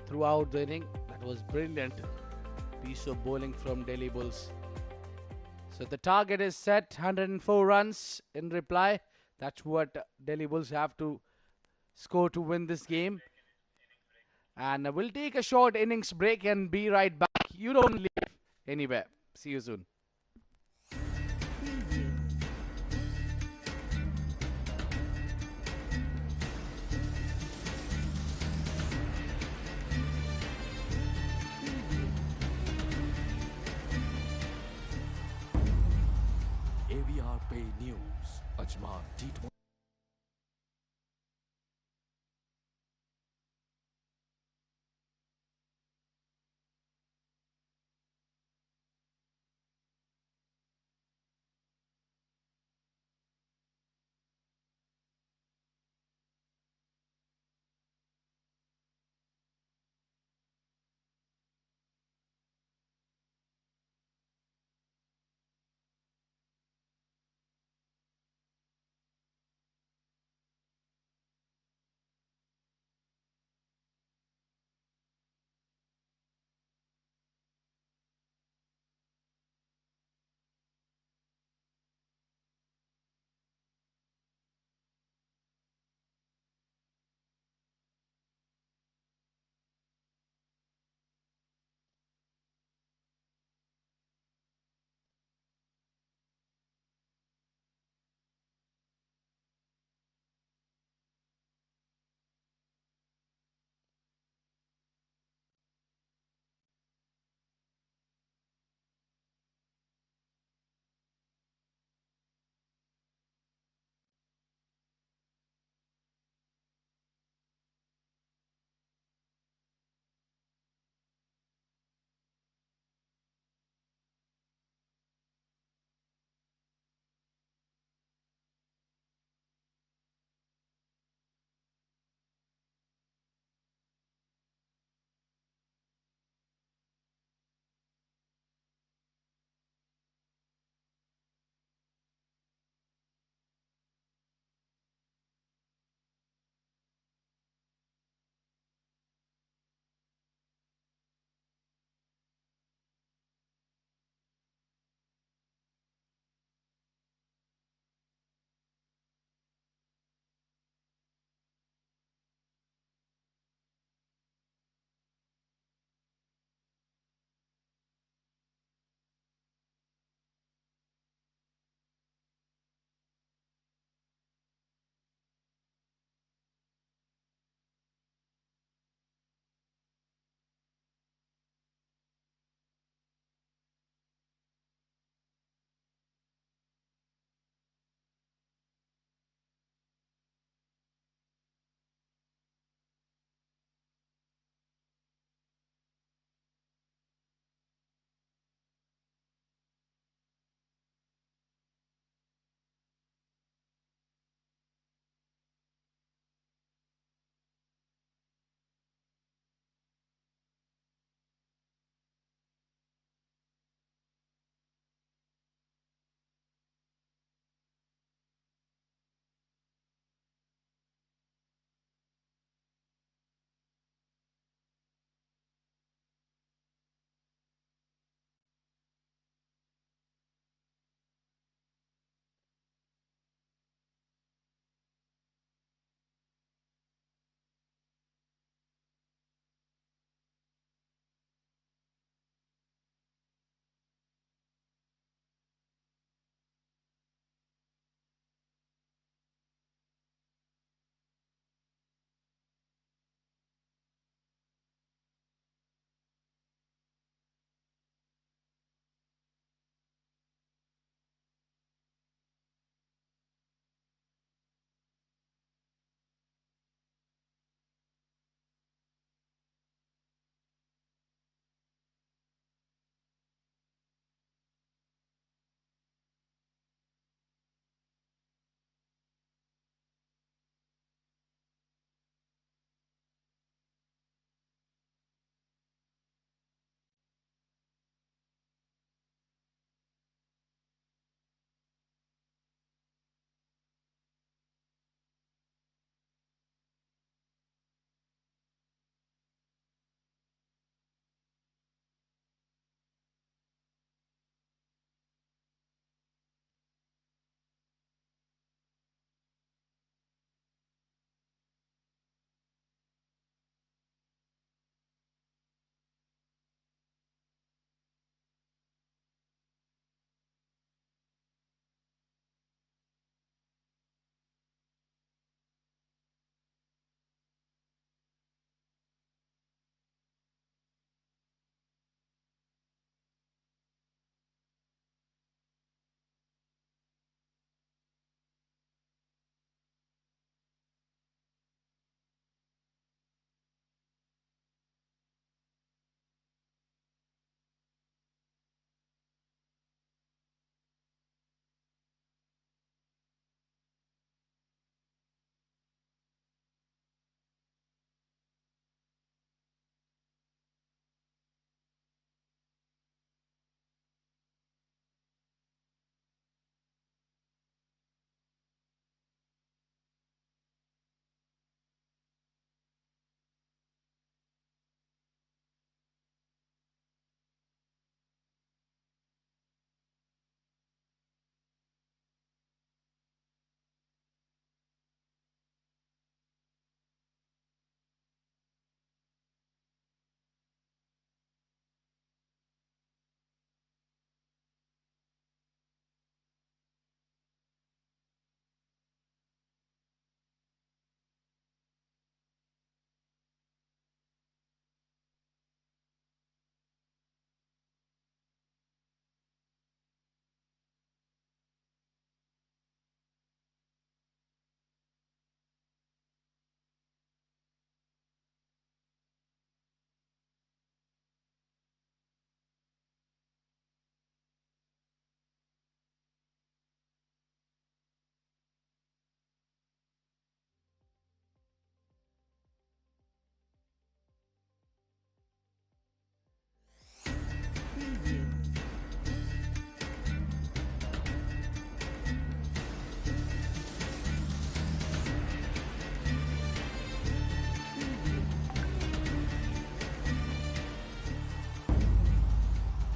throughout the inning. That was brilliant piece of bowling from Delhi Bulls. So the target is set, 104 runs in reply. That's what Delhi Bulls have to score to win this game. And we'll take a short innings break and be right back. You don't leave anywhere. See you soon. AVR Pay News, Ajman T20.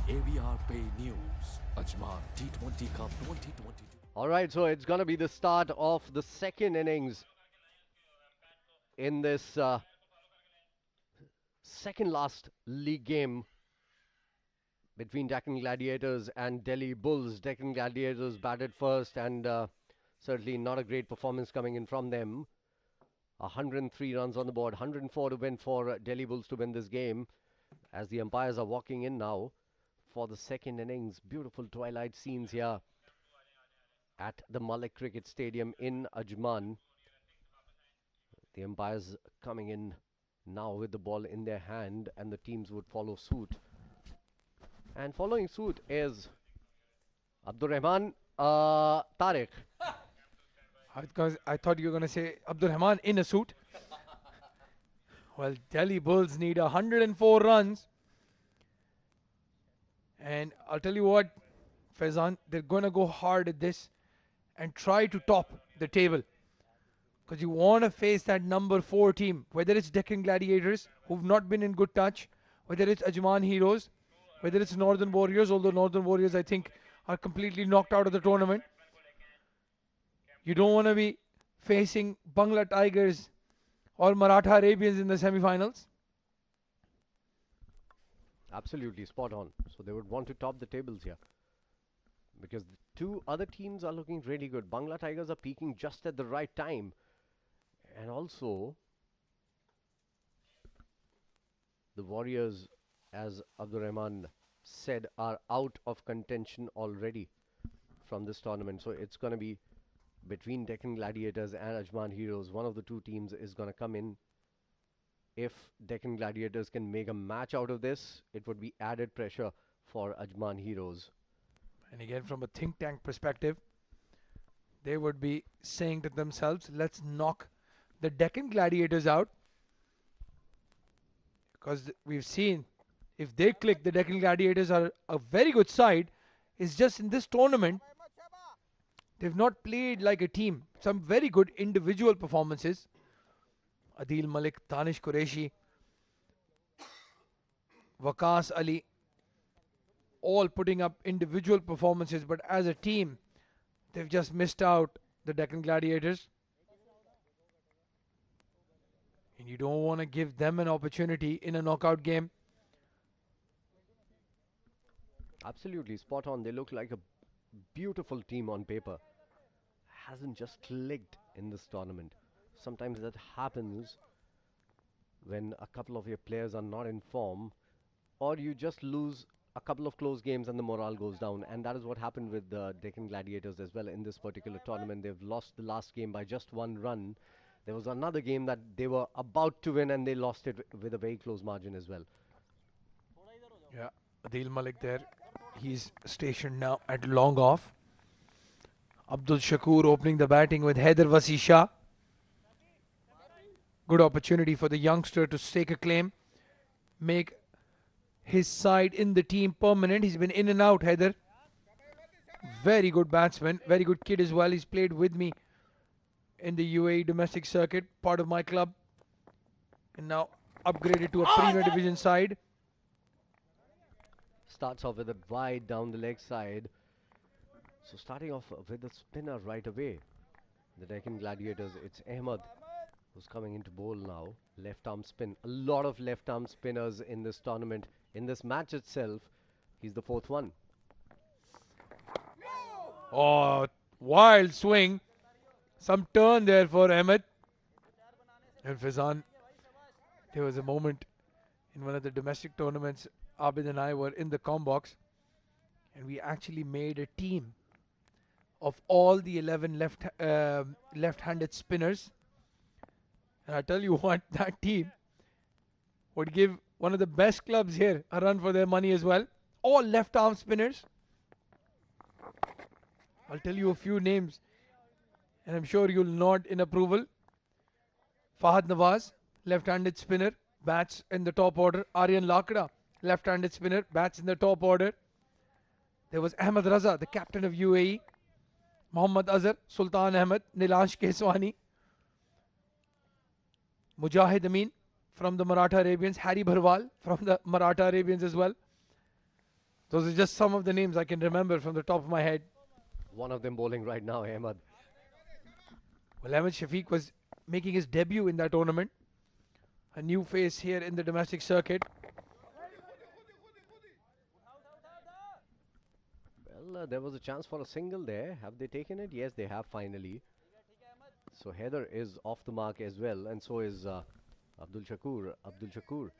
AVR Pay News, Ajman T20 Cup 2022. All right, so it's going to be the start of the second innings in this second last league game between Deccan Gladiators and Delhi Bulls. Deccan Gladiators batted first, and certainly not a great performance coming in from them. 103 runs on the board, 104 to win for Delhi Bulls to win this game, as the umpires are walking in now for the second innings. Beautiful twilight scenes here at the Malik Cricket Stadium in Ajman. The umpires coming in now with the ball in their hand, and the teams would follow suit. And following suit is Abdur Rahman Tariq. I thought you were going to say Abdur Rahman in a suit. Well, Delhi Bulls need 104 runs. And I'll tell you what, Faizan, they're going to go hard at this and try to top the table. Because you want to face that number 4 team, whether it's Deccan Gladiators, who've not been in good touch, whether it's Ajman Heroes, whether it's Northern Warriors, although Northern Warriors, I think, are completely knocked out of the tournament. You don't want to be facing Bangla Tigers or Maratha Arabians in the semi-finals. Absolutely spot on. So they would want to top the tables here, because the two other teams are looking really good. Bangla Tigers are peaking just at the right time, and also the Warriors, as Abdur Rahman said, are out of contention already from this tournament. So it's going to be between Deccan Gladiators and Ajman Heroes. One of the two teams is going to come in. If Deccan Gladiators can make a match out of this, it would be added pressure for Ajman Heroes. And again, from a think tank perspective, they would be saying to themselves, let's knock the Deccan Gladiators out. Because we've seen, if they click, the Deccan Gladiators are a very good side. It's just in this tournament, they've not played like a team. Some very good individual performances. Adil Malik, Danish Qureshi, Waqas Ali, all putting up individual performances, but as a team, they've just missed out, the Deccan Gladiators. And you don't want to give them an opportunity in a knockout game. Absolutely spot on. They look like a beautiful team on paper. Hasn't just clicked in this tournament. Sometimes that happens when a couple of your players are not in form, or you just lose a couple of close games and the morale goes down. And that is what happened with the Deccan Gladiators as well in this particular tournament. They've lost the last game by just 1 run. There was another game that they were about to win and they lost it with a very close margin as well. Yeah, Adil Malik there. He's stationed now at long off. Abdul Shakur opening the batting with Haider Wasi Shah. Good opportunity for the youngster to stake a claim, make his side in the team permanent. He's been in and out, Haider. Very good batsman, very good kid as well. He's played with me in the UAE domestic circuit, part of my club, and now upgraded to a Premier Division side. Starts off with a wide down the leg side. So starting off with a spinner right away. The Deccan Gladiators, it's Ahmed who's coming into bowl now. Left arm spin. A lot of left arm spinners in this tournament. In this match itself, he's the 4th one. Oh, wild swing. Some turn there for Ahmed. And Faizan, there was a moment in one of the domestic tournaments, Abid and I were in the comm box, and we actually made a team of all the 11 left-handed spinners. And I tell you what, that team would give one of the best clubs here a run for their money as well. All left-arm spinners. I'll tell you a few names, and I'm sure you'll nod in approval. Fahad Nawaz, left-handed spinner, bats in the top order. Aryan Lakda, left-handed spinner, bats in the top order. There was Ahmed Raza, the captain of UAE. Mohammad Azhar, Sultan Ahmed, Nilash Keswani. Mujahid Amin from the Maratha Arabians. Harry Bharwal from the Maratha Arabians as well. Those are just some of the names I can remember from the top of my head. One of them bowling right now, Ahmed. Well, Ahmed Shafiq was making his debut in that tournament. A new face here in the domestic circuit. Well, there was a chance for a single there. Have they taken it? Yes, they have finally. So Heather is off the mark as well, and so is Abdul Shakur. Abdul Shakur.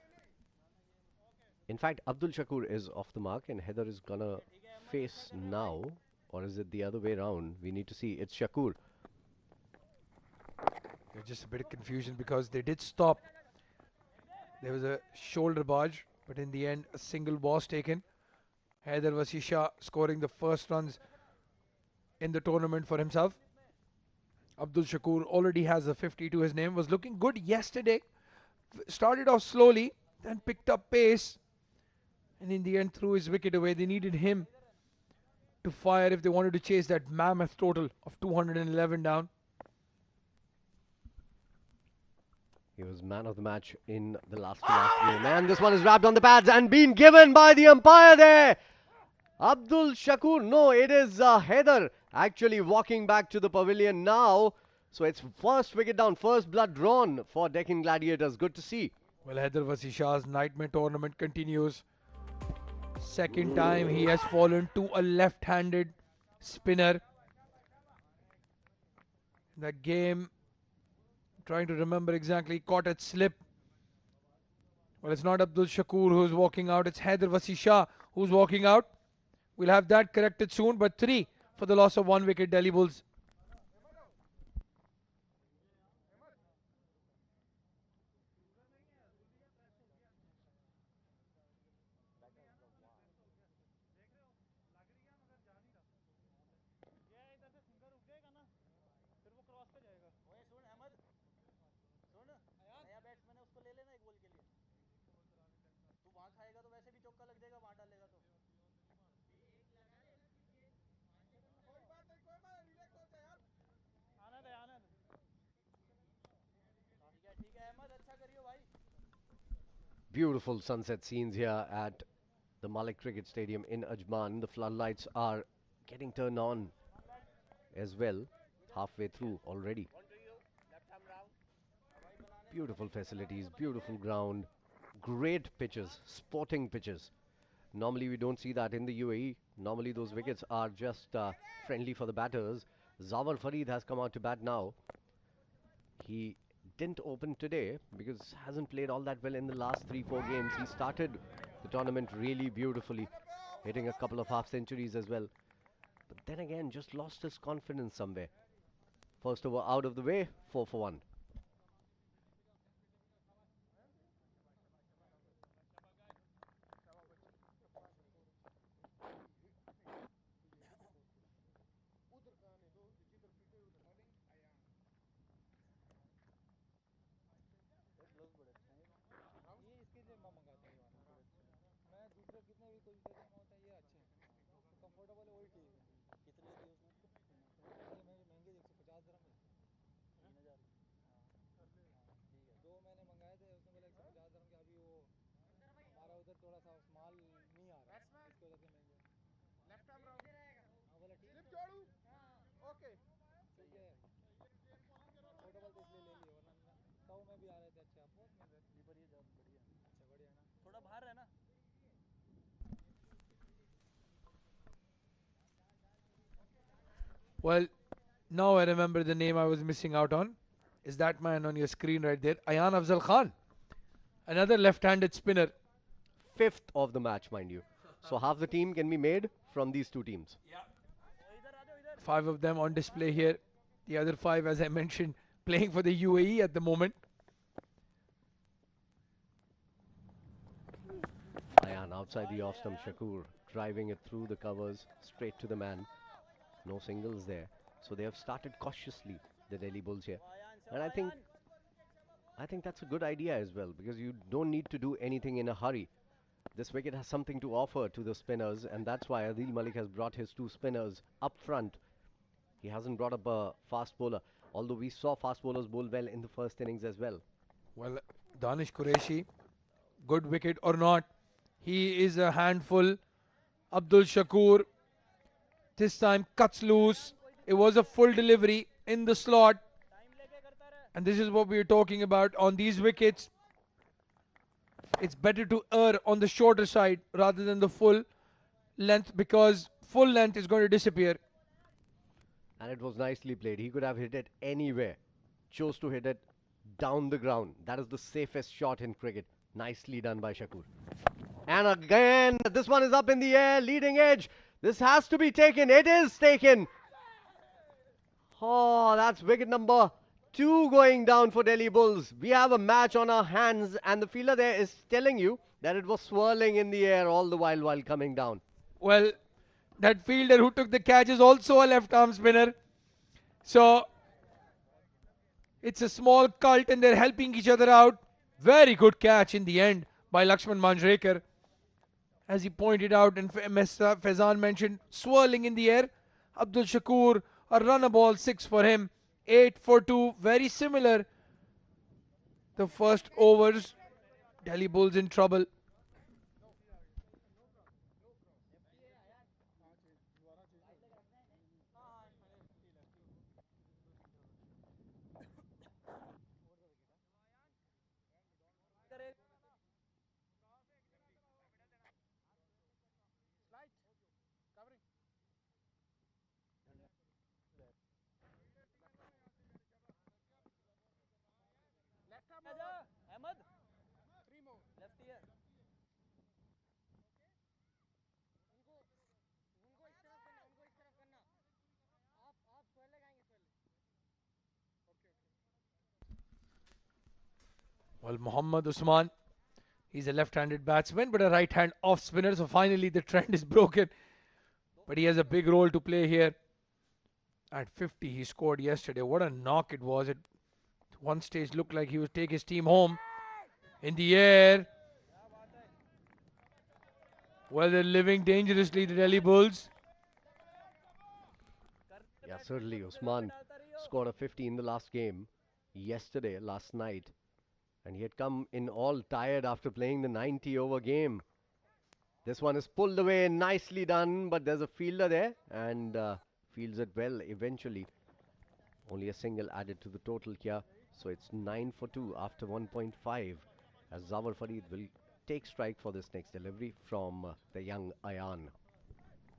In fact, Abdul Shakur is off the mark, and Heather is gonna face now, or is it the other way around? We need to see. It's Shakur. There's just a bit of confusion because they did stop. There was a shoulder barge, but in the end, a single was taken. Haider Vasisha scoring the first runs in the tournament for himself. Abdul Shakur already has a 50 to his name. Was looking good yesterday. Started off slowly, then picked up pace, and in the end threw his wicket away. They needed him to fire if they wanted to chase that mammoth total of 211 down. He was man of the match in the last game. And this one is wrapped on the pads and been given by the umpire there. Abdul Shakur. No, it is Heather actually walking back to the pavilion now. So it's first wicket down, first blood drawn for Deccan Gladiators. Good to see. Well, Haider Vasisha's nightmare tournament continues. Second time he has fallen to a left-handed spinner. That game, trying to remember exactly, caught at slip. Well, it's not Abdul Shakur who's walking out, it's Haider Vasisha who's walking out. We'll have that corrected soon, but 3 for the loss of 1 wicket, Delhi Bulls. Beautiful sunset scenes here at the Malik Cricket Stadium in Ajman. The floodlights are getting turned on as well, halfway through already. Beautiful facilities, beautiful ground, great pitches, sporting pitches. Normally we don't see that in the UAE. Normally those wickets are just friendly for the batters. Zawar Farid has come out to bat now. He didn't open today because hasn't played all that well in the last 3-4 games. He started the tournament really beautifully, hitting a couple of half centuries as well. But then again, just lost his confidence somewhere. First over out of the way, 4 for 1. Well, now I remember the name I was missing out on. Is that man on your screen right there? Ayan Afzal Khan. Another left-handed spinner. 5th of the match, mind you. So half the team can be made from these two teams. 5 of them on display here. The other 5, as I mentioned, playing for the UAE at the moment. Ayan outside the off-stump, Shakur driving it through the covers, straight to the man. No singles there. So they have started cautiously, the Delhi Bulls here. And I think that's a good idea as well, because you don't need to do anything in a hurry. This wicket has something to offer to the spinners, and that's why Adil Malik has brought his 2 spinners up front. He hasn't brought up a fast bowler, although we saw fast bowlers bowl well in the first innings as well. Well, Danish Qureshi, good wicket or not, he is a handful Abdul Shakur this time cuts loose. It was a full delivery in the slot. And this is what we are talking about on these wickets. It's better to err on the shorter side rather than the full length, because full length is going to disappear. And it was nicely played. He could have hit it anywhere. Chose to hit it down the ground. That is the safest shot in cricket. Nicely done by Shakur. And again, this one is up in the air, leading edge. This has to be taken. It is taken. Oh, that's wicket number 2 going down for Delhi Bulls. We have a match on our hands, and the fielder there is telling you that it was swirling in the air all the while coming down. Well, that fielder who took the catch is also a left arm spinner. So it's a small cult and they're helping each other out. Very good catch in the end by Lakshman Manjrekar. As he pointed out and Faizan mentioned, swirling in the air. Abdul Shakur, a runner ball 6 for him. 8 for 2, very similar. The first overs, Delhi Bulls in trouble. Well, Mohammad Usman, he's a left-handed batsman but a right-hand off spinner, so finally the trend is broken. But he has a big role to play here. At 50 he scored yesterday. What a knock it was. At one stage looked like he would take his team home. In the air. Well, they're living dangerously, the Delhi Bulls. Yeah, certainly. Usman scored a 50 in the last game. Last night. And he had come in all tired after playing the 90-over game. This one is pulled away, nicely done, but there's a fielder there and fields it well eventually. Only a single added to the total here. So it's 9 for 2 after 1.5 as Zawar Farid will take strike for this next delivery from the young Ayan.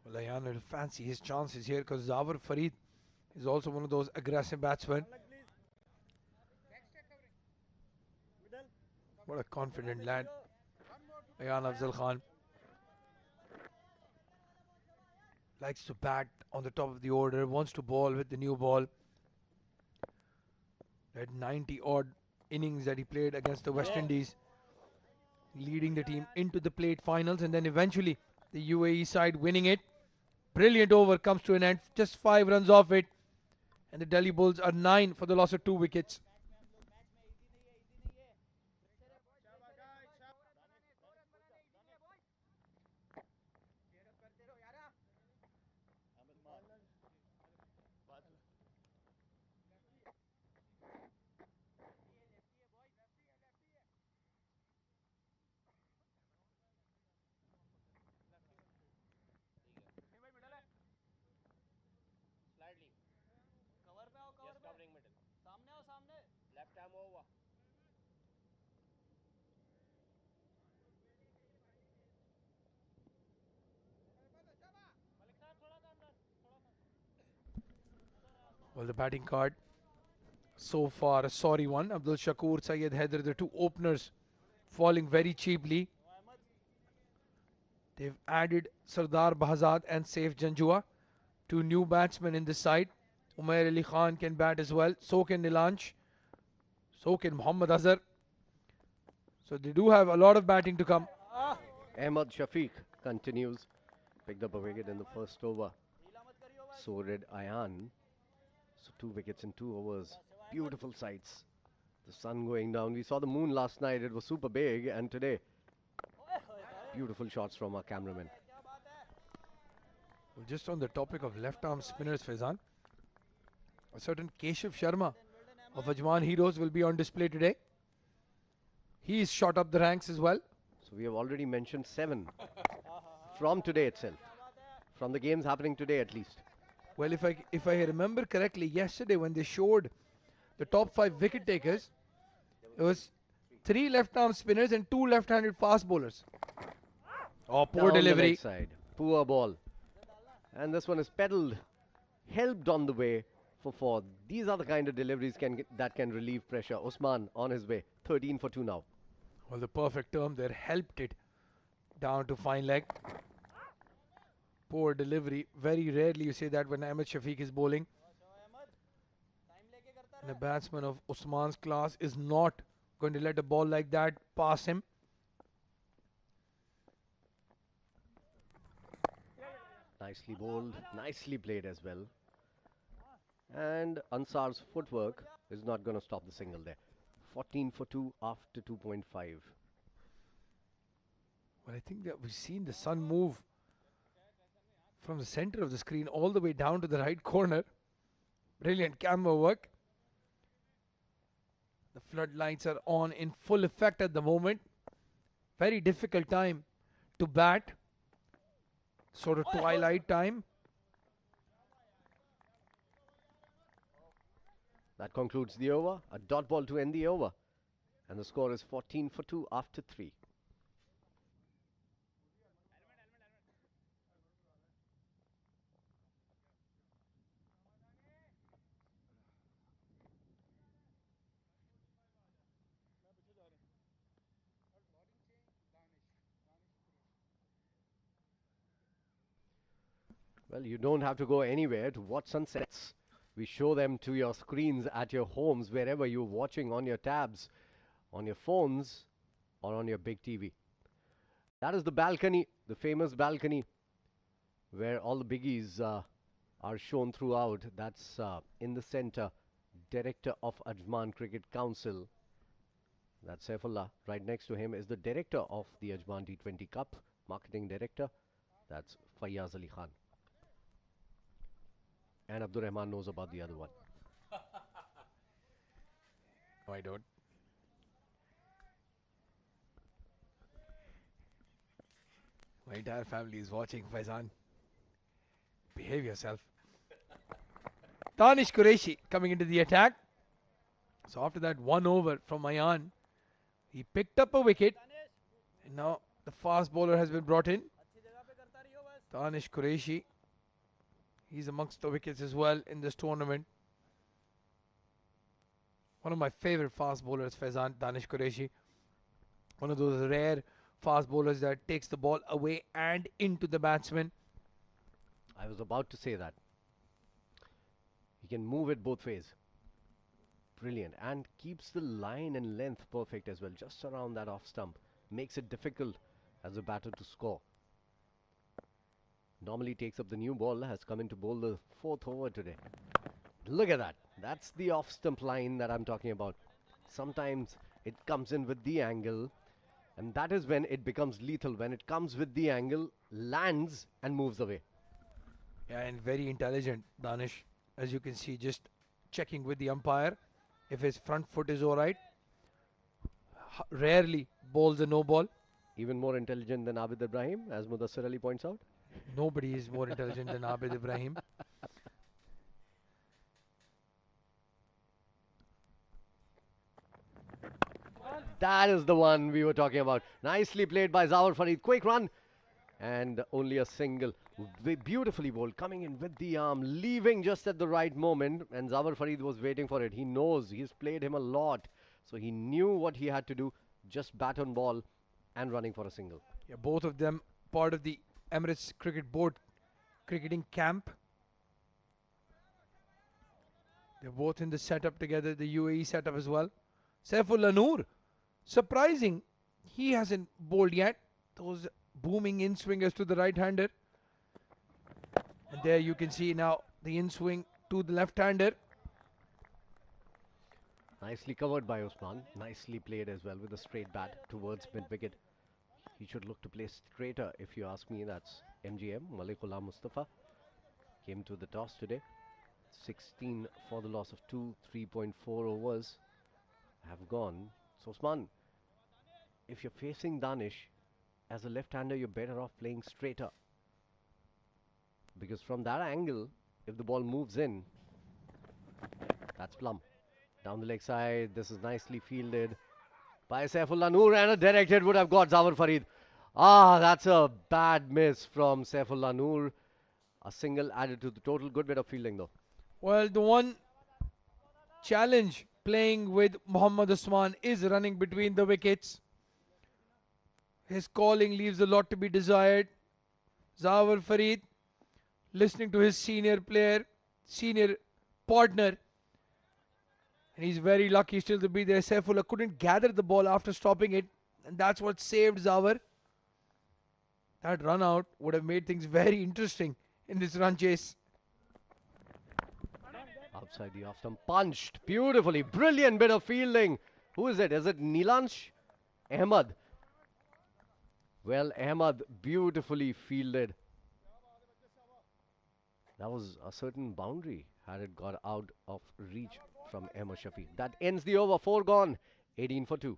Well, Ayan will fancy his chances here because Zawar Farid is also one of those aggressive batsmen. What a confident lad, Ayan Afzal Khan. Likes to bat on the top of the order, wants to bowl with the new ball. That 90-odd innings that he played against the West Indies, leading the team into the plate finals and then eventually the UAE side winning it. Brilliant over comes to an end, just 5 runs off it. And the Delhi Bulls are 9 for the loss of 2 wickets. Well, the batting card so far a sorry one. Abdul Shakur, Syed Haider, the 2 openers falling very cheaply. They've added Sardar Bahazad and Saif Janjua, 2 new batsmen in this side. Umair Ali Khan can bat as well. So can Nilansh. So can Muhammad Azhar. So they do have a lot of batting to come. Ahmad Shafiq continues. Picked up a wicket in the first over. So did Ayan. So 2 wickets in 2 overs. Beautiful sights. The sun going down. We saw the moon last night. It was super big. And today, beautiful shots from our cameraman. Well, just on the topic of left-arm spinners, Faizan, a certain Keshav Sharma of Ajman Heroes will be on display today. He's shot up the ranks as well. So we have already mentioned 7. from today itself, from the games happening today at least. Well, if I remember correctly, yesterday when they showed the top 5 wicket takers, it was 3 left-arm spinners and 2 left-handed fast bowlers. Oh, poor Down the delivery. leg side, poor ball, and this one is pedalled, helped on the way for 4. These are the kind of deliveries that can relieve pressure. Usman on his way, 13 for 2 now. Well, the perfect term there, helped it down to fine leg. Poor delivery. Very rarely you say that when Ahmed Shafiq is bowling. And a batsman of Usman's class is not going to let a ball like that pass him. Nicely bowled, nicely played as well. And Ansar's footwork is not going to stop the single there. 14 for 2 after 2.5. Well, I think that we've seen the sun move from the center of the screen all the way down to the right corner. Brilliant camera work. The floodlights are on in full effect at the moment. Very difficult time to bat. Sort of twilight time. That concludes the over. A dot ball to end the over. And the score is 14 for 2 after 3. Well, you don't have to go anywhere to watch sunsets. We show them to your screens at your homes, wherever you're watching, on your tabs, on your phones, or on your big TV. That is the balcony, the famous balcony, where all the biggies are shown throughout. That's in the center, Director of Ajman Cricket Council. That's Saifullah. Right next to him is the Director of the Ajman T20 Cup, Marketing Director. That's Fayyaz Ali Khan. And Abdur Rahman knows about the other one. No, I don't. My entire family is watching, Faizan. Behave yourself. Danish Qureshi coming into the attack. So after that 1 over from Mayan, he picked up a wicket. And now the fast bowler has been brought in. Danish Qureshi. He's amongst the wickets as well in this tournament. One of my favorite fast bowlers, Faizan, Danish Qureshi. One of those rare fast bowlers that takes the ball away and into the batsman. I was about to say that. He can move it both ways. Brilliant. And keeps the line and length perfect as well. Just around that off stump. Makes it difficult as a batter to score. Normally takes up the new ball. Has come in to bowl the 4th over today. Look at that. That's the off stump line that I'm talking about. Sometimes it comes in with the angle. And that is when it becomes lethal. When it comes with the angle, lands and moves away. Yeah, and very intelligent, Danish. As you can see, just checking with the umpire if his front foot is alright. Rarely bowls a no ball. Even more intelligent than Abid Ibrahim, as Mudassir Ali points out. Nobody is more intelligent than Abid Ibrahim. That is the one we were talking about. Nicely played by Zawar Farid. Quick run. And only a single. Beautifully bowled. Coming in with the arm. Leaving just at the right moment. And Zawar Farid was waiting for it. He knows. He's played him a lot. So he knew what he had to do. Just bat on ball and running for a single. Yeah, both of them part of the Emirates Cricket Board cricketing camp. They're both in the setup together. The UAE setup as well. Saifullah Noor. Surprising, he hasn't bowled yet. Those booming in swingers to the right-hander. And there you can see now the in swing to the left-hander. Nicely covered by Usman. Nicely played as well with a straight bat towards mid-wicket. He should look to play straighter, if you ask me. That's MGM, Malik Mustafa. Came to the toss today. 16 for the loss of 2, 3.4 overs have gone. So Usman, if you're facing Danish, as a left-hander, you're better off playing straighter. Because from that angle, if the ball moves in, that's plumb. Down the leg side, this is nicely fielded by Saifullah Noor, and a directed would have got Zawar Farid. Ah, that's a bad miss from Saifullah Noor. A single added to the total. Good bit of fielding though. Well, the one challenge playing with Mohammad Usman is running between the wickets. His calling leaves a lot to be desired. Zawar Farid, listening to his senior partner, and he's very lucky still to be there. Saifullah couldn't gather the ball after stopping it, and that's what saved Zawar. That run out would have made things very interesting in this run chase. Outside the off stump, punched beautifully. Brilliant bit of fielding. Who is it? Is it Nilansh Ahmed? Well, Ahmed beautifully fielded. That was a certain boundary had it got out of reach from Ahmed Shafiq. That ends the over. 4 gone. 18 for 2.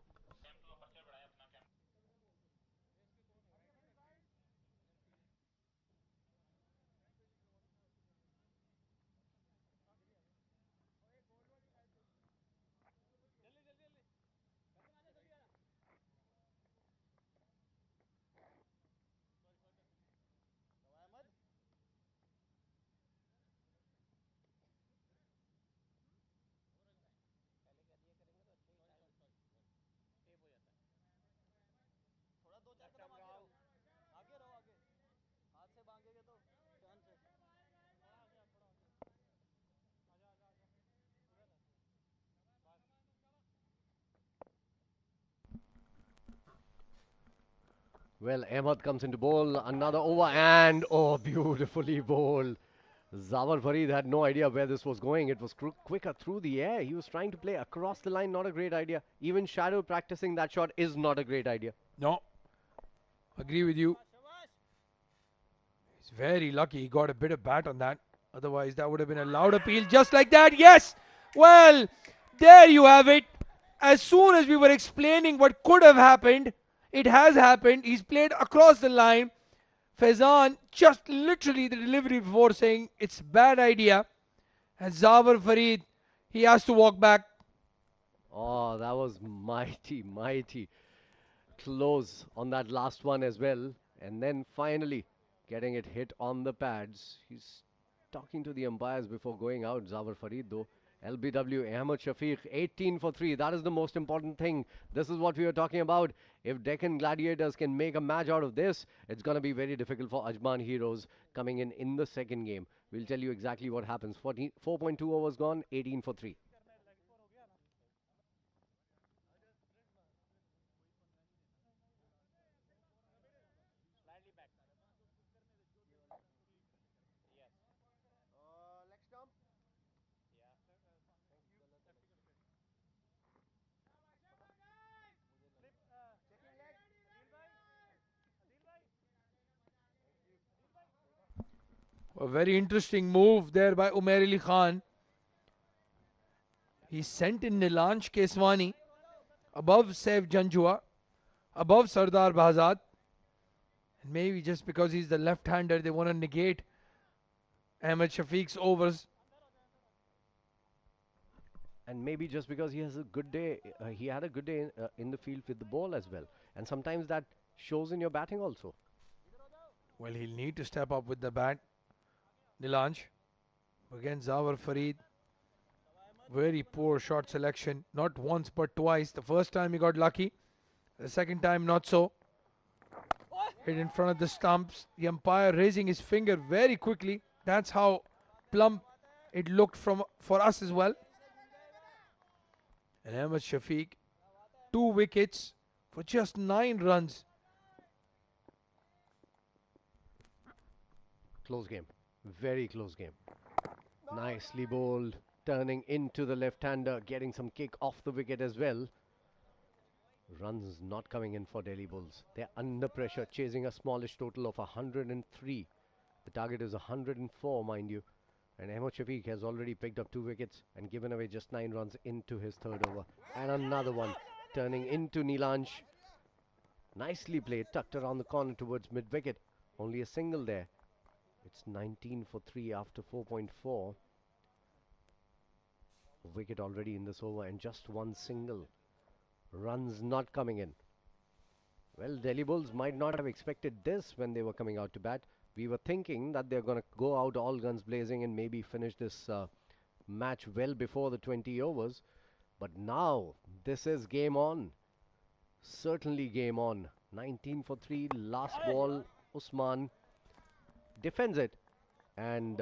Well, Ahmed comes into bowl, another over, and oh, beautifully bowled. Zawar Farid had no idea where this was going. It was quicker through the air. He was trying to play across the line, not a great idea. Even shadow practicing that shot is not a great idea. No, agree with you. He's very lucky he got a bit of bat on that. Otherwise, that would have been a loud appeal just like that. Yes! Well, there you have it. As soon as we were explaining what could have happened, it has happened. He's played across the line. Faizan just literally the delivery before saying it's a bad idea. And Zawar Farid, he has to walk back. Oh, that was mighty, mighty close on that last one as well. And then finally getting it hit on the pads. He's talking to the umpires before going out. Zawar Farid though. LBW Ahmed Shafiq 18 for 3. That is the most important thing. This is what we were talking about. If Deccan Gladiators can make a match out of this, it's going to be very difficult for Ajman Heroes coming in the second game. We'll tell you exactly what happens. 4.2 overs gone, 18 for 3. A very interesting move there by Umair Ali Khan. He sent in Nilansh Keswani above Saif Janjua, above Sardar Bahzad. And maybe just because he's the left-hander, they want to negate Ahmed Shafiq's overs. And maybe just because he has a good day, he had a good day in the field with the ball as well. And sometimes that shows in your batting also. Well, he'll need to step up with the bat. Nilansh. Again, Zawar Farid. Very poor shot selection. Not once but twice. The first time he got lucky. The second time not so. Hit in front of the stumps. The umpire raising his finger very quickly. That's how plump it looked for us as well. And Ahmed Shafiq, 2 wickets for just 9 runs. Close game. Very close game. Nicely bowled. Turning into the left-hander. Getting some kick off the wicket as well. Runs not coming in for Delhi Bulls. They're under pressure. Chasing a smallish total of 103. The target is 104, mind you. And Ahmed Shafiq has already picked up 2 wickets and given away just 9 runs into his third over. And another one turning into Nilansh. Nicely played, tucked around the corner towards mid-wicket. Only a single there. It's 19 for 3 after 4.4. Wicket already in this over and just one single. Runs not coming in. Well, Delhi Bulls might not have expected this when they were coming out to bat. We were thinking that they're going to go out all guns blazing and maybe finish this match well before the 20 overs. But now, this is game on. Certainly game on. 19 for 3, last ball. Usman defends it. And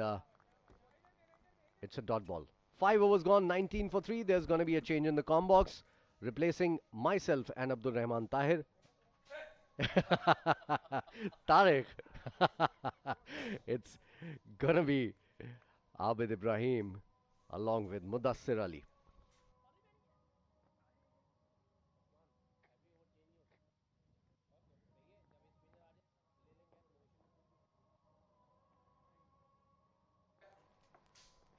it's a dot ball. 5 overs gone, 19 for 3. There's going to be a change in the com box. Replacing myself and Abdul Rahman Tahir. Tariq. It's going to be Abid Ibrahim along with Mudassir Ali.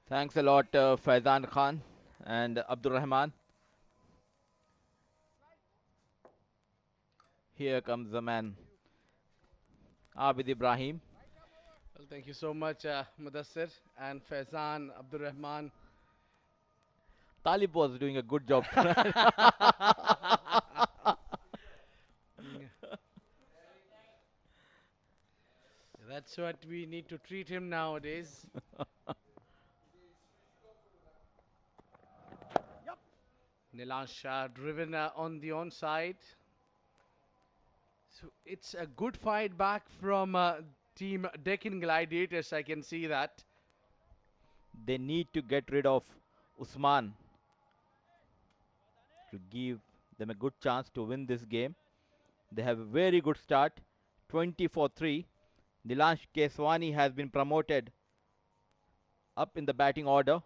Thanks a lot, Faizan Khan and Abdul Rahman. Here comes the man, Abid Ibrahim. Well, thank you so much, Mudassir and Faizan, Abdul Rahman. Talib was doing a good job. That's what we need to treat him nowadays. Nilansh driven on the onside. So it's a good fight back from team Deccan Gladiators, I can see that. They need to get rid of Usman to give them a good chance to win this game. They have a very good start, 20 for 3. Nilansh Keswani has been promoted up in the batting order.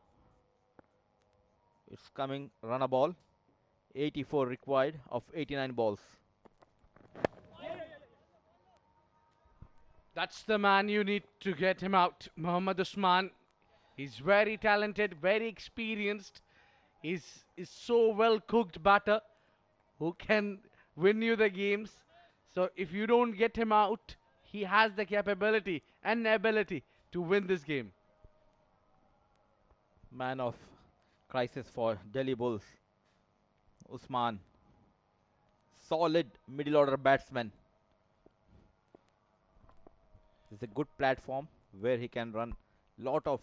It's coming, run a ball, 84 required of 89 balls. That's the man you need to get him out, Mohammad Usman. He's very talented, very experienced. He's so well cooked batter who can win you the games. So if you don't get him out, he has the capability and ability to win this game. Man of crisis for Delhi Bulls, Usman. Solid middle order batsman. It's a good platform where he can run lot of.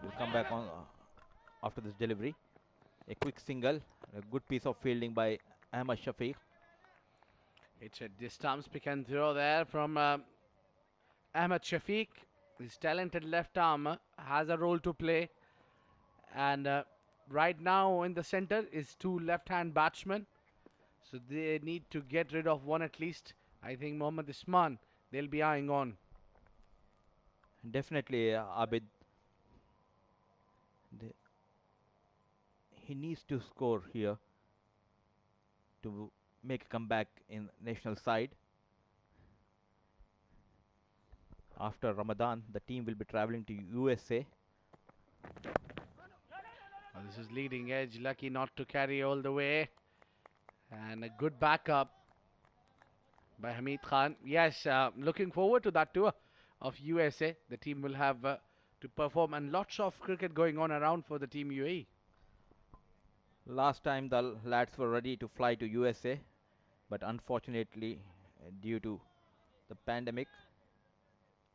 We'll come back on after this delivery. A quick single, a good piece of fielding by Ahmad Shafiq. It's a distance pick and throw there from Ahmad Shafiq. His talented left arm has a role to play. And right now in the center is two left-hand batsmen. So they need to get rid of one at least. I think Mohammad Usman, they'll be eyeing on. Definitely, Abid. He needs to score here to make a comeback in national side. After Ramadan, the team will be traveling to USA. This is leading edge, lucky not to carry all the way. And a good backup by Hamid Khan. Yes, looking forward to that tour of USA. The team will have to perform, and lots of cricket going on around for the team UAE. Last time the lads were ready to fly to USA, but unfortunately, due to the pandemic,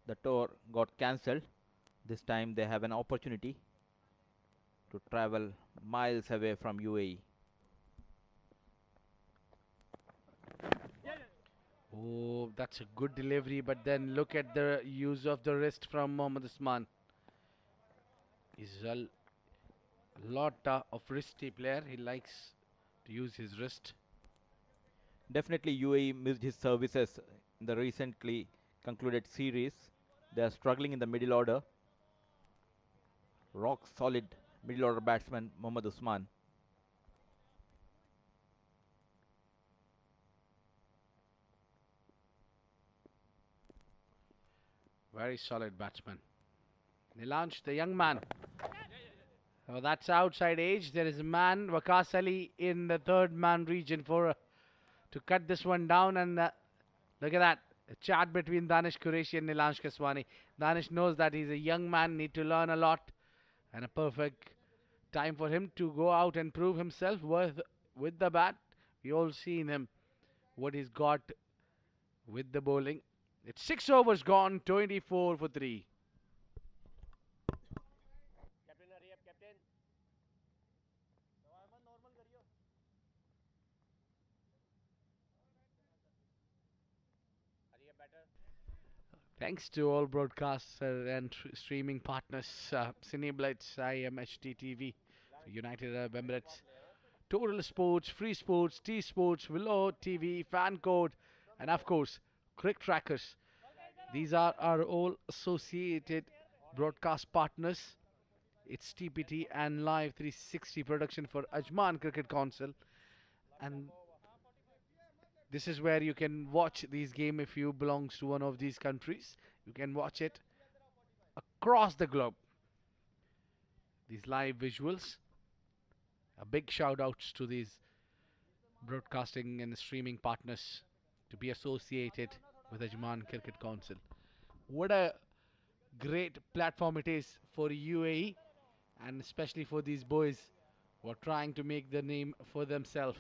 the tour got cancelled. This time they have an opportunity to travel miles away from UAE. Oh, that's a good delivery, but then look at the use of the wrist from Mohammad Usman. He's a lot of wristy player. He likes to use his wrist. Definitely UAE missed his services in the recently concluded series. They are struggling in the middle order. Rock solid middle order batsman Mohammad Usman. Very solid batsman. Nilansh, the young man. Oh, that's outside edge. There is a man, Waqas Ali, in the third man region for to cut this one down. And look at that. A chat between Danish Qureshi and Nilansh Kaswani. Danish knows that he's a young man, need to learn a lot, and a perfect time for him to go out and prove himself with the bat. We all seen him, what he's got with the bowling. It's 6 overs gone, 24 for 3. Thanks to all broadcasts and streaming partners, Cineblitz, IMHT TV, United Arab Emirates, Total Sports, Free Sports, T Sports, Willow TV, Fan Code, and of course, CricTrackers. These are our all associated broadcast partners. It's TPT and Live 360 production for Ajman Cricket Council, and this is where you can watch these games if you belongs to one of these countries. You can watch it across the globe. These live visuals. A big shout outs to these broadcasting and streaming partners to be associated with Ajman Cricket Council. What a great platform it is for UAE, and especially for these boys who are trying to make the name for themselves.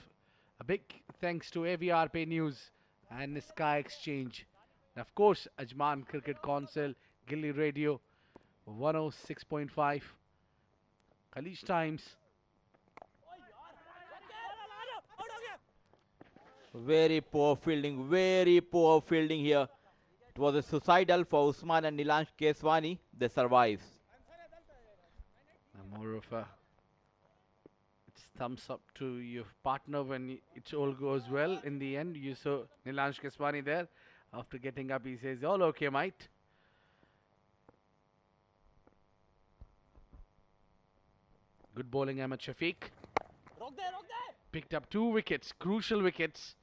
A big thanks to AVRP News and Sky Exchange. And of course, Ajman Cricket Council, Gilly Radio, 106.5, Khalij Times. Very poor fielding here. It was a suicidal for Usman and Nilansh Keswani. They survive. More of a thumbs up to your partner when it all goes well in the end. You saw Nilansh Keswani there. After getting up, he says, all okay, mate. Good bowling, Ahmed Shafiq. Picked up 2 wickets, crucial wickets,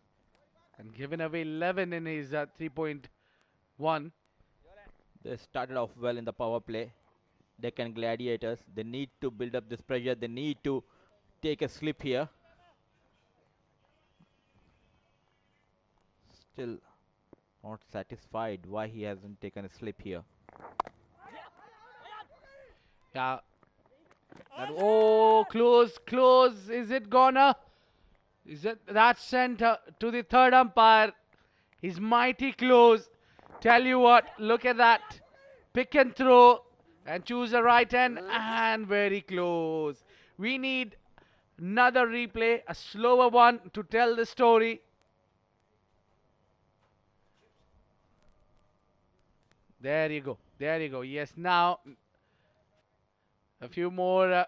and given away 11 in his 3.1. They started off well in the power play. Deccan Gladiators. They need to build up this pressure. They need to take a slip here. Still not satisfied why he hasn't taken a slip here. Yeah. Oh, close. Is it gonna? Is it that sent to the third umpire? He's mighty close. Tell you what, look at that. Pick and throw and choose a right hand, and very close. We need another replay, a slower one to tell the story. There you go. Yes, now a few more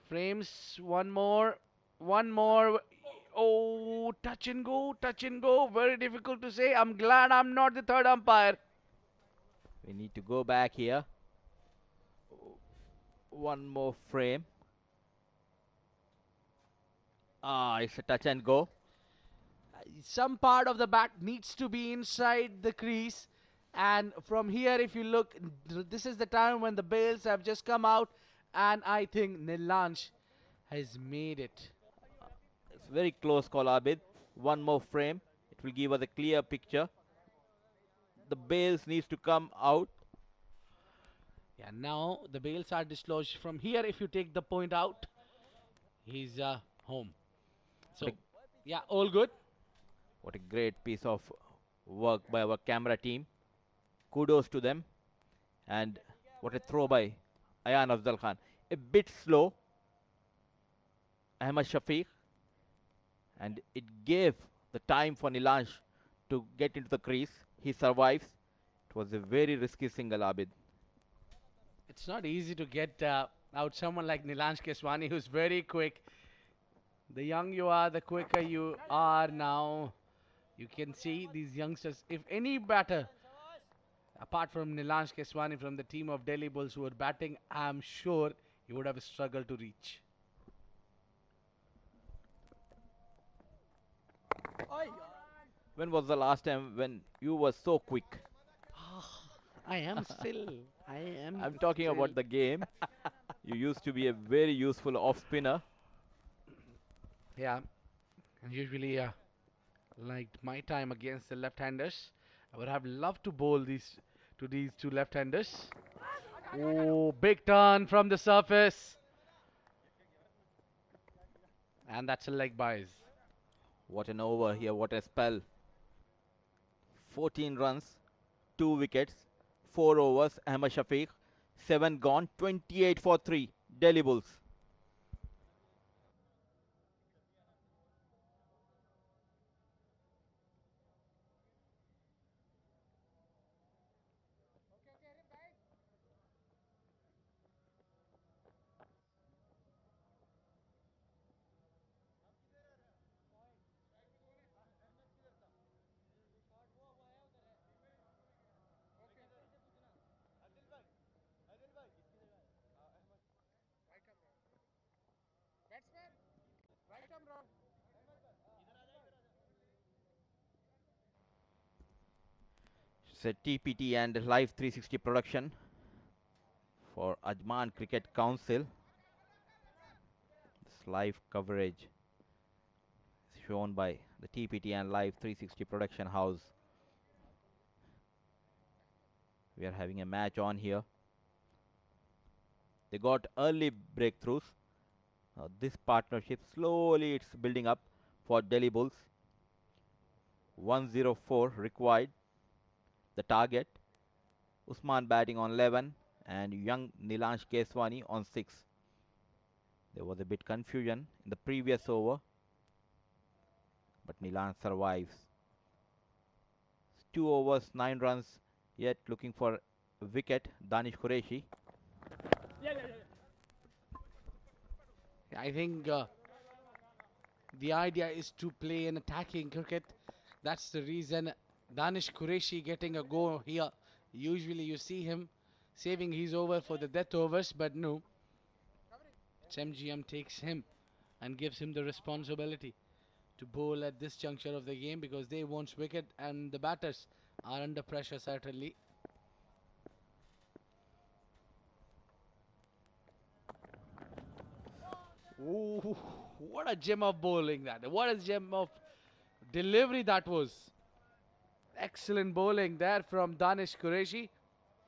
frames. One more. Oh, touch and go. Very difficult to say. I'm glad I'm not the third umpire. We need to go back here. One more frame. It's a touch and go. Some part of the bat needs to be inside the crease, and from here if you look, this is the time when the bails have just come out, and I think Nilansh has made it. It's very close call, Abid. One more frame. It will give us a clear picture. The bails needs to come out. Yeah, now the bails are dislodged. From here, if you take the point out, he's home. So, yeah, all good. What a great piece of work by our camera team. Kudos to them. And what a throw by Ayan Afzal Khan. A bit slow. Ahmed Shafiq. And it gave the time for Nilansh to get into the crease. He survives. It was a very risky single, Abid. It's not easy to get out someone like Nilansh Keswani, who's very quick. The young you are, the quicker you are now. You can see these youngsters. If any batter, apart from Nilansh Keswani from the team of Delhi Bulls who were batting, I'm sure he would have struggled to reach. When was the last time when you were so quick? I am still. I'm talking about the game. You used to be a very useful off spinner. Yeah. And usually, like my time against the left-handers, I would have loved to bowl these two left-handers. Oh, big turn from the surface, and that's a leg byes. What an over here, what a spell. 14 runs, 2 wickets, 4 overs, Ahmed Shafiq, 7 gone, 28 for 3, Delhi Bulls. It's a TPT and live 360 production for Ajman Cricket Council. This live coverage is shown by the TPT and live 360 production house. We are having a match on here. They got early breakthroughs. This partnership slowly it's building up for Delhi Bulls. 104 required. The target. Usman batting on 11 and young Nilansh Keswani on 6. There was a bit confusion in the previous over, but Nilansh survives. 2 overs, 9 runs, yet looking for a wicket. Danish Qureshi. I think the idea is to play an attacking cricket. That's the reason Danish Qureshi getting a go here. Usually you see him saving his over for the death overs, but no. MGM takes him and gives him the responsibility to bowl at this juncture of the game because they want wicket and the batters are under pressure certainly. Ooh, what a gem of bowling that. What a gem of delivery that was. Excellent bowling there from Danish Qureshi.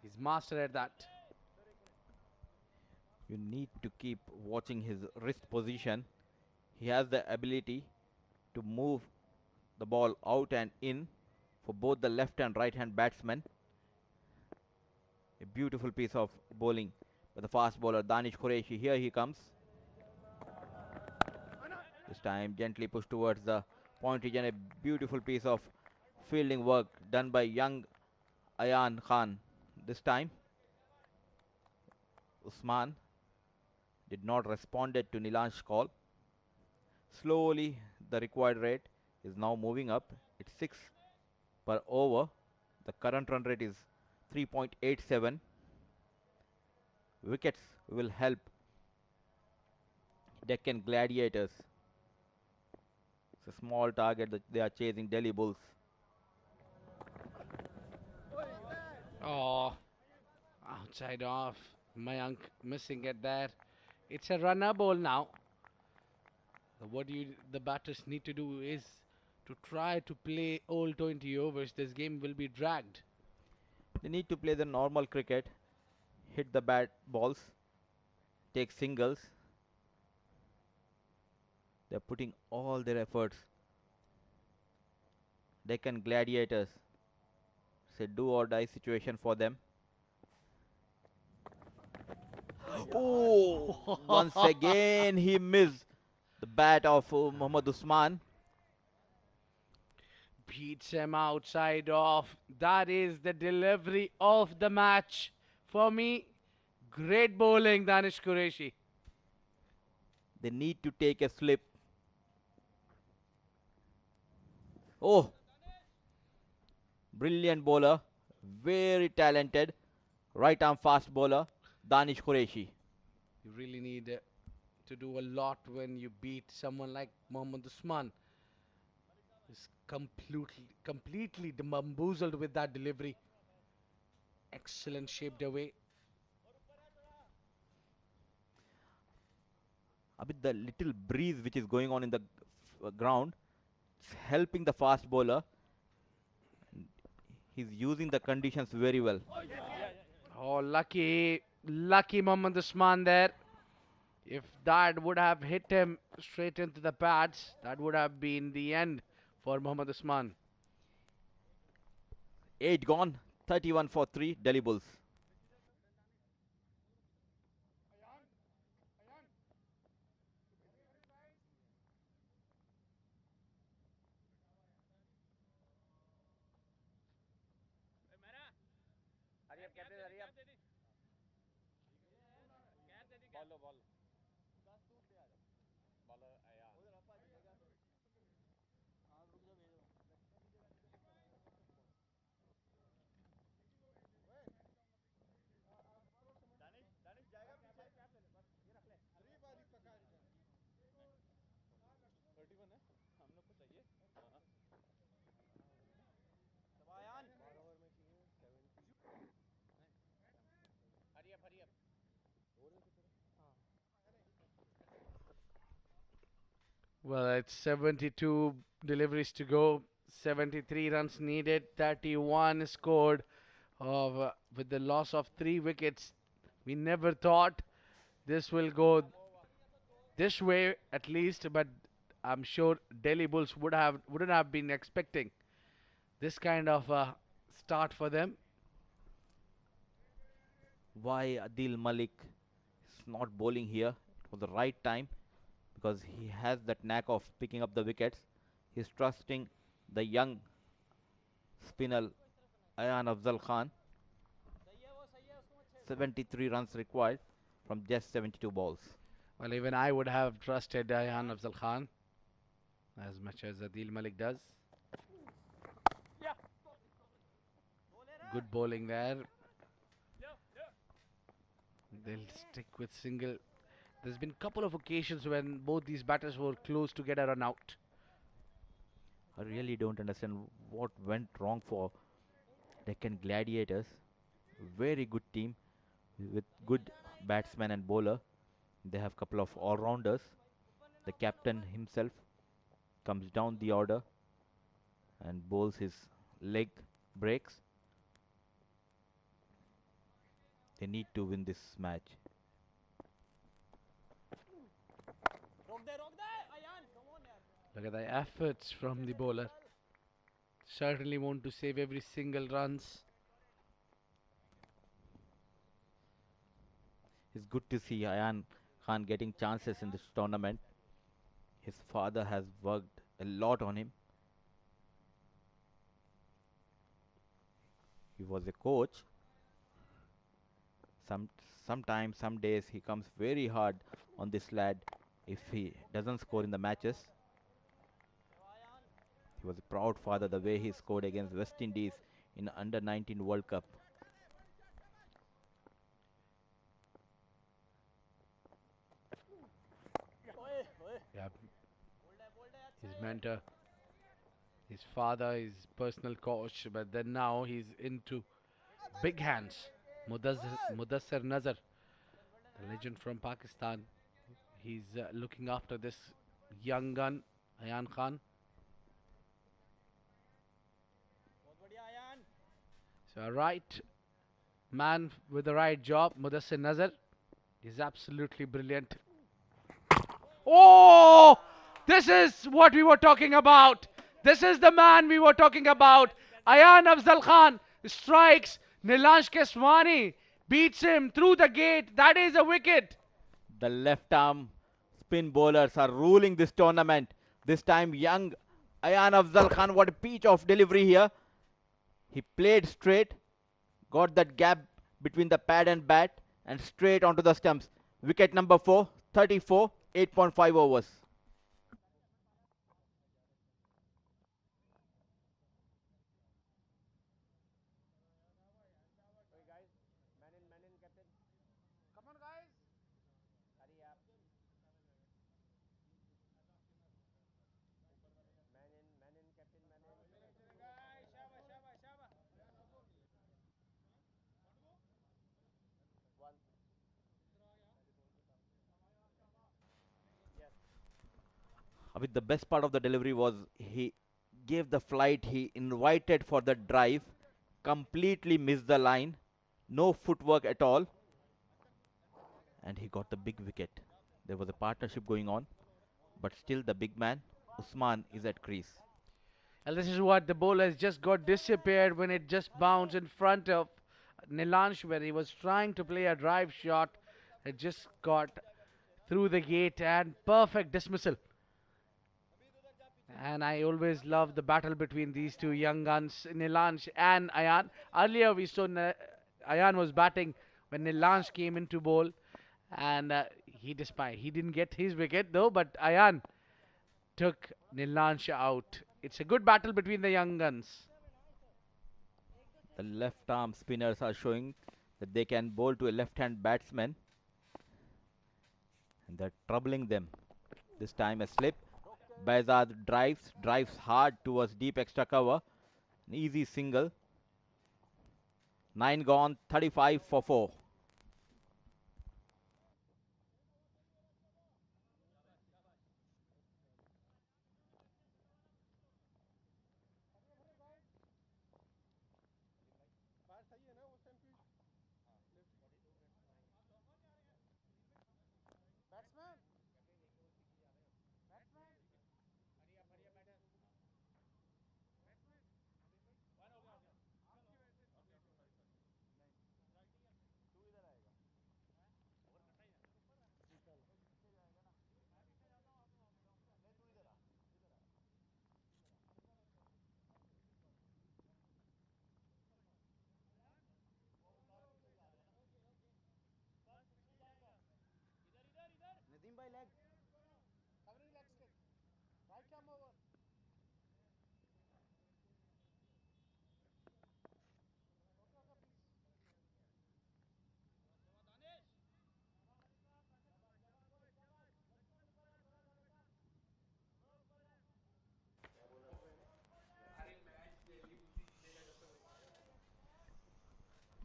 He's master at that. You need to keep watching his wrist position. He has the ability to move the ball out and in for both the left and right hand batsmen. A beautiful piece of bowling by the fast bowler Danish Qureshi. Here he comes. This time gently pushed towards the point region. A beautiful piece of fielding work done by young Ayan Khan. This time Usman did not respond to Nilansh's call. Slowly the required rate is now moving up. It's 6 per over. The current run rate is 3.87. Wickets will help Deccan Gladiators. It's a small target that they are chasing, Delhi Bulls. Oh, outside off. Mayank missing it there. It's a runner ball now. What the batters need to do is to try to play all 20 overs. This game will be dragged. They need to play the normal cricket, hit the bat balls, take singles. They're putting all their efforts. Deccan Gladiators. It's a do or die situation for them. Oh, once again he missed the bat of Mohammad Usman. Beats him outside off. That is the delivery of the match. For me, great bowling, Danish Qureshi. They need to take a slip. Oh, brilliant bowler, very talented, right arm fast bowler, Danish Qureshi. You really need to do a lot when you beat someone like Mohammad Usman. He's completely bamboozled with that delivery. Excellent shaped away. With the little breeze which is going on in the ground, helping the fast bowler. He's using the conditions very well. Oh, lucky Mohammad Usman there. If that would have hit him straight into the pads, that would have been the end for Mohammad Usman. 8 gone, 31 for 3, Delhi Bulls. Well, it's 72 deliveries to go, 73 runs needed, 31 scored with the loss of 3 wickets. We never thought this will go this way at least, but I'm sure Delhi Bulls wouldn't have been expecting this kind of start for them. Why Adil Malik is not bowling here? It was the right time because he has that knack of picking up the wickets. He's trusting the young spinner Ayan Afzal Khan. 73 runs required from just 72 balls. Well, even I would have trusted Ayhan Afzal Khan as much as Adil Malik does. Good bowling there. They'll stick with single. There's been a couple of occasions when both these batters were close to get a run out. I really don't understand what went wrong for Deccan Gladiators. Very good team with good batsman and bowler. They have a couple of all-rounders. The captain himself comes down the order and bowls his leg breaks. They need to win this match. Look at the efforts from the bowler. Certainly want to save every single runs. It's good to see Ayan Khan getting chances in this tournament. His father has worked a lot on him. He was a coach. Sometimes, some days he comes very hard on this lad if he doesn't score in the matches. He was a proud father the way he scored against West Indies in Under 19 World Cup. Yeah. His mentor, his father, his personal coach, but then now he's into big hands. Mudassir Nazar, the legend from Pakistan. He's looking after this young gun, Ayan Khan. So a right man with the right job, Mudassir Nazar, is absolutely brilliant. Oh, this is what we were talking about. This is the man we were talking about. Ayan Afzal Khan strikes. Nilansh Keswani beats him through the gate. That is a wicket. The left arm spin bowlers are ruling this tournament. This time young Ayan Afzal Khan, what a peach of delivery here. He played straight, got that gap between the pad and bat and straight onto the stumps. Wicket number 4, 34, 8.5 overs. With the best part of the delivery was he gave the flight, he invited for the drive, completely missed the line, no footwork at all, and he got the big wicket. There was a partnership going on, but still the big man, Usman, is at crease. And this is what the ball has just got disappeared when it just bounced in front of Nilansh where he was trying to play a drive shot. It just got through the gate and perfect dismissal. And I always love the battle between these two young guns, Nilansh and Ayan. Earlier we saw Ayan was batting when Nilansh came into bowl, and he didn't get his wicket though, but Ayan took Nilansh out. It's a good battle between the young guns. The left arm spinners are showing that they can bowl to a left hand batsman, and they're troubling them. This time a slip. Baizad drives hard towards deep extra cover. An easy single. 9 gone, 35 for 4.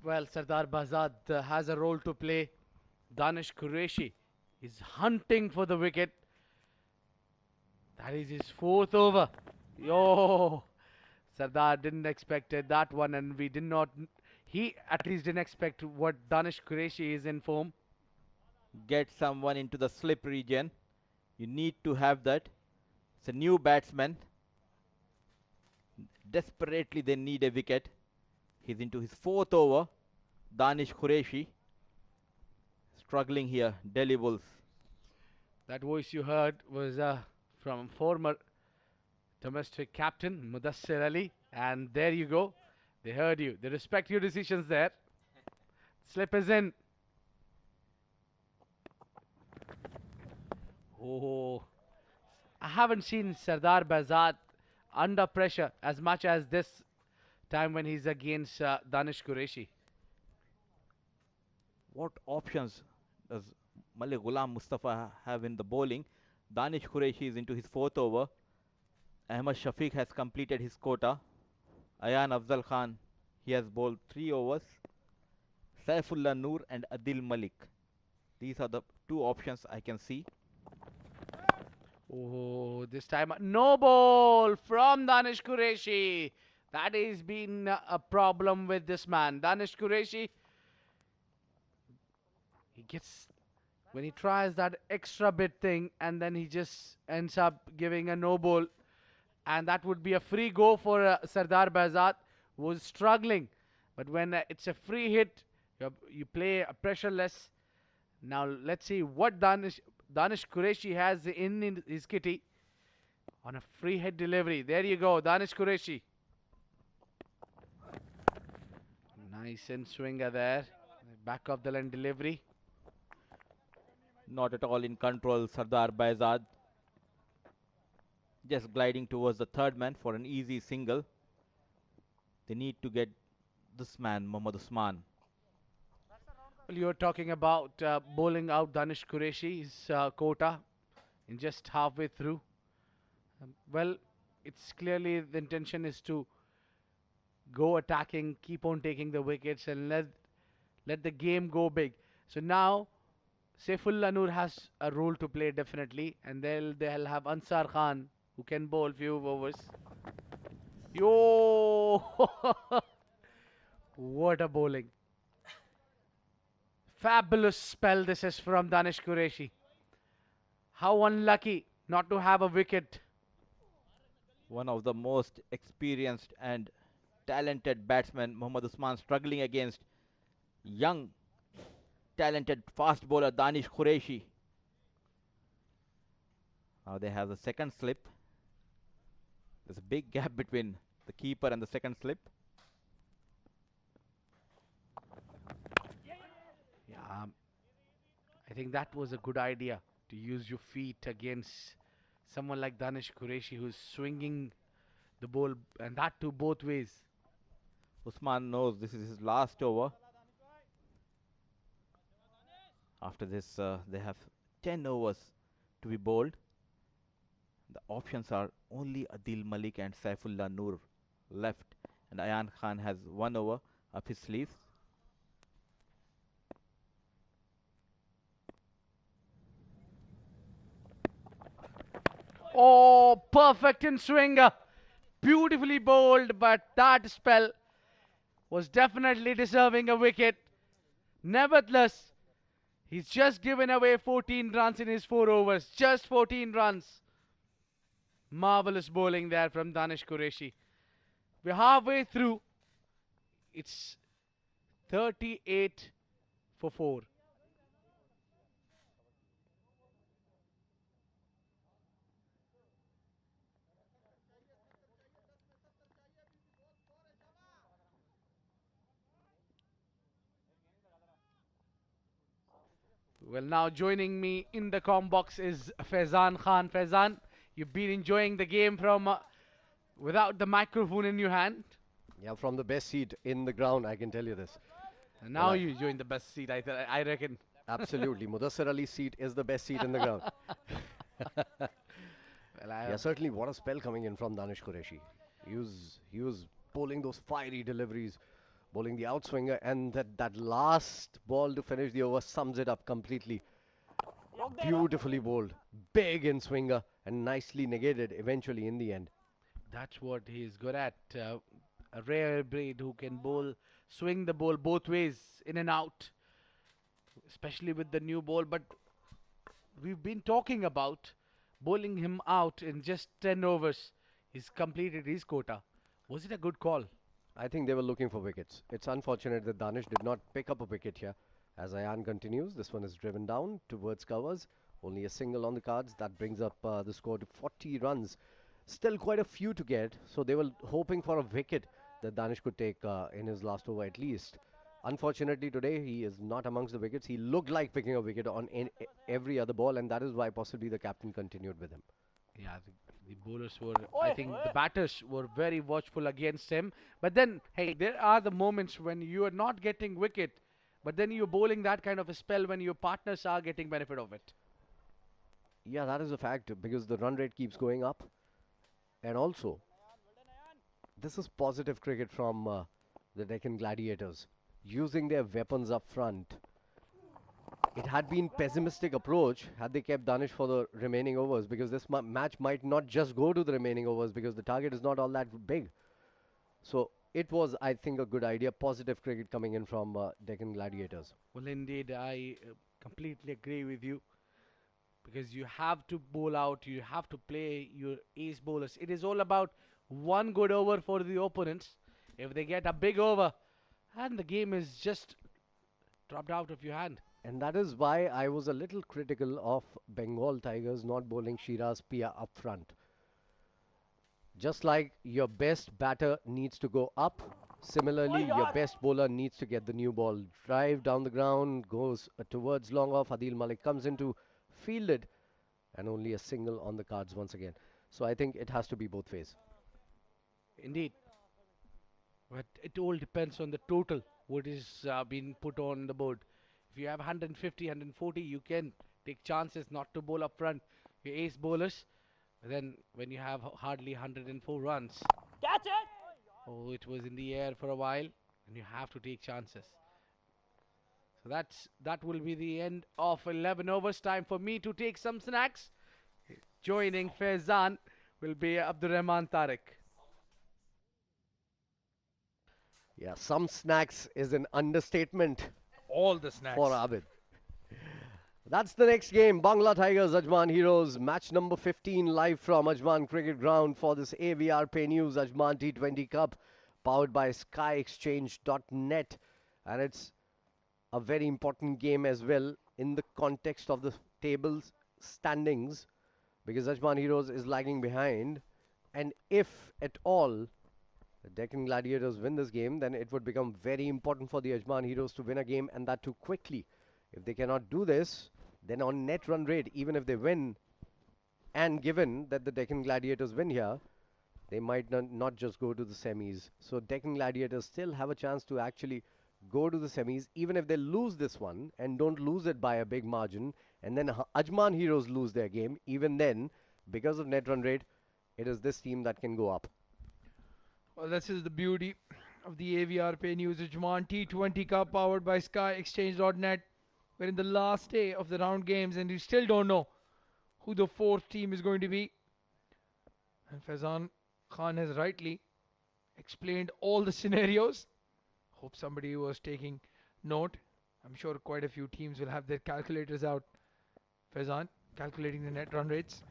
Well, Sardar Bazad has a role to play. Danish Qureshi is hunting for the wicket. That is his fourth over. Yo, Sardar didn't expect that one, and we did not. He at least didn't expect what Danish Qureshi is in form. Get someone into the slip region. You need to have that. It's a new batsman. Desperately they need a wicket. He's into his fourth over. Danish Qureshi struggling here. Delhi Bulls. That voice you heard was from former domestic captain Mudassir Ali, and there you go. They heard you. They respect your decisions there. Slip is in. Oh, I haven't seen Sardar Bazad under pressure as much as this time when he's against Danish Qureshi. What options does Malik Ghulam Mustafa have in the bowling? Danish Qureshi is into his fourth over. Ahmad Shafiq has completed his quota. Ayan Afzal Khan, he has bowled 3 overs. Saifullah Noor and Adil Malik. These are the 2 options I can see. Oh, this time no ball from Danish Qureshi. That has been a problem with this man. Danish Qureshi, he gets, when he tries that extra bit thing and then he just ends up giving a no ball. And that would be a free go for Sardar Bazad, who was struggling. But when it's a free hit, you play pressureless. Now let's see what Danish Qureshi has in his kitty on a free hit delivery. There you go, Danish Qureshi. Nice in swinger there. Back of the line delivery. Not at all in control, Sardar Baizad. Just gliding towards the third man for an easy single. They need to get this man, Mohammad Usman. Well, you're talking about bowling out Danish Qureshi's quota in just halfway through. Well, it's clearly the intention is to go attacking, keep on taking the wickets, and let the game go big. So now Saifullah Noor has a role to play definitely, and they'll have Ansar Khan who can bowl few overs. Yo, what a bowling! Fabulous spell this is from Danish Qureshi. How unlucky not to have a wicket. One of the most experienced and talented batsmen, Mohammad Usman, struggling against young, talented fast bowler Danish Qureshi. Now they have the second slip. There's a big gap between the keeper and the second slip. Yeah, I think that was a good idea to use your feet against someone like Danish Qureshi who's swinging the ball and that too both ways. Usman knows this is his last over. After this, they have 10 overs to be bowled. The options are only Adil Malik and Saifullah Noor left, and Ayan Khan has 1 over up his sleeves. Oh, perfect in swinger. Beautifully bowled, but that spell was definitely deserving a wicket. Nevertheless, he's just given away 14 runs in his 4 overs. Just 14 runs. Marvelous bowling there from Danish Qureshi. We're halfway through. It's 38 for 4. Well, now joining me in the com box is Faizan Khan. Faizan, you've been enjoying the game from without the microphone in your hand. Yeah, from the best seat in the ground, I can tell you this. And now you join the best seat, I reckon. Absolutely. Mudassir Ali's seat is the best seat in the ground. Well, Yeah, certainly. What a spell coming in from Danish Qureshi. He was bowling those fiery deliveries, bowling the outswinger, and that last ball to finish the over sums it up completely. Beautifully bowled, big in swinger, and nicely negated eventually in the end. That's what he's good at. A rare breed who can swing the ball both ways, in and out, especially with the new ball. But we've been talking about bowling him out in just 10 overs. He's completed his quota. Was it a good call? I think they were looking for wickets. It's unfortunate that Danish did not pick up a wicket here. As Ayan continues, this one is driven down towards covers. Only a single on the cards. That brings up the score to 40 runs. Still quite a few to get. So they were hoping for a wicket that Danish could take in his last over at least. Unfortunately today, he is not amongst the wickets. He looked like picking a wicket on every other ball, and that is why possibly the captain continued with him. Yeah, the bowlers were, I think the batters were very watchful against him. But then, hey, there are the moments when you are not getting wicket, but then you're bowling that kind of a spell when your partners are getting benefit of it. Yeah, that is a fact because the run rate keeps going up. And also, this is positive cricket from the Deccan Gladiators, using their weapons up front. It had been pessimistic approach had they kept Danish for the remaining overs, because this match might not just go to the remaining overs because the target is not all that big. So it was, I think, a good idea. Positive cricket coming in from Deccan Gladiators. Well, indeed, I completely agree with you. Because you have to bowl out, you have to play your ace bowlers. It is all about one good over for the opponents. If they get a big over, and the game is just dropped out of your hand. And that is why I was a little critical of Bengal Tigers not bowling Shiraz Pia up front. Just like your best batter needs to go up, similarly your best bowler needs to get the new ball. Drive down the ground, goes towards long off. Adil Malik comes into fielded, and only a single on the cards once again. So I think it has to be both ways. Indeed. But it all depends on the total, what is being put on the board. If you have 150, 140, you can take chances not to bowl up front. Your ace bowlers, then when you have hardly 104 runs. Catch it! Oh, it was in the air for a while, and you have to take chances. So that will be the end of 11 overs. Time for me to take some snacks. Joining Faizan will be Abdurrahman Tariq. Yeah, some snacks is an understatement All the for snacks. Abid. That's the next game. Bangla Tigers, Ajman Heroes. Match number 15 live from Ajman Cricket Ground for this AVR Pay News Ajman T20 Cup, powered by SkyExchange.net. And it's a very important game as well in the context of the tables standings, because Ajman Heroes is lagging behind. And if at all the Deccan Gladiators win this game, then it would become very important for the Ajman Heroes to win a game, and that too quickly. If they cannot do this, then on net run rate, even if they win, and given that the Deccan Gladiators win here, they might not just go to the semis. So Deccan Gladiators still have a chance to actually go to the semis, even if they lose this one and don't lose it by a big margin, and then Ajman Heroes lose their game. Even then, because of net run rate, it is this team that can go up. Well, this is the beauty of the AVR Pay News Ajman T20 Cup powered by SkyExchange.net. We're in the last day of the round games and we still don't know who the fourth team is going to be. And Faizan Khan has rightly explained all the scenarios. Hope somebody was taking note. I'm sure quite a few teams will have their calculators out. Faizan, calculating the net run rates.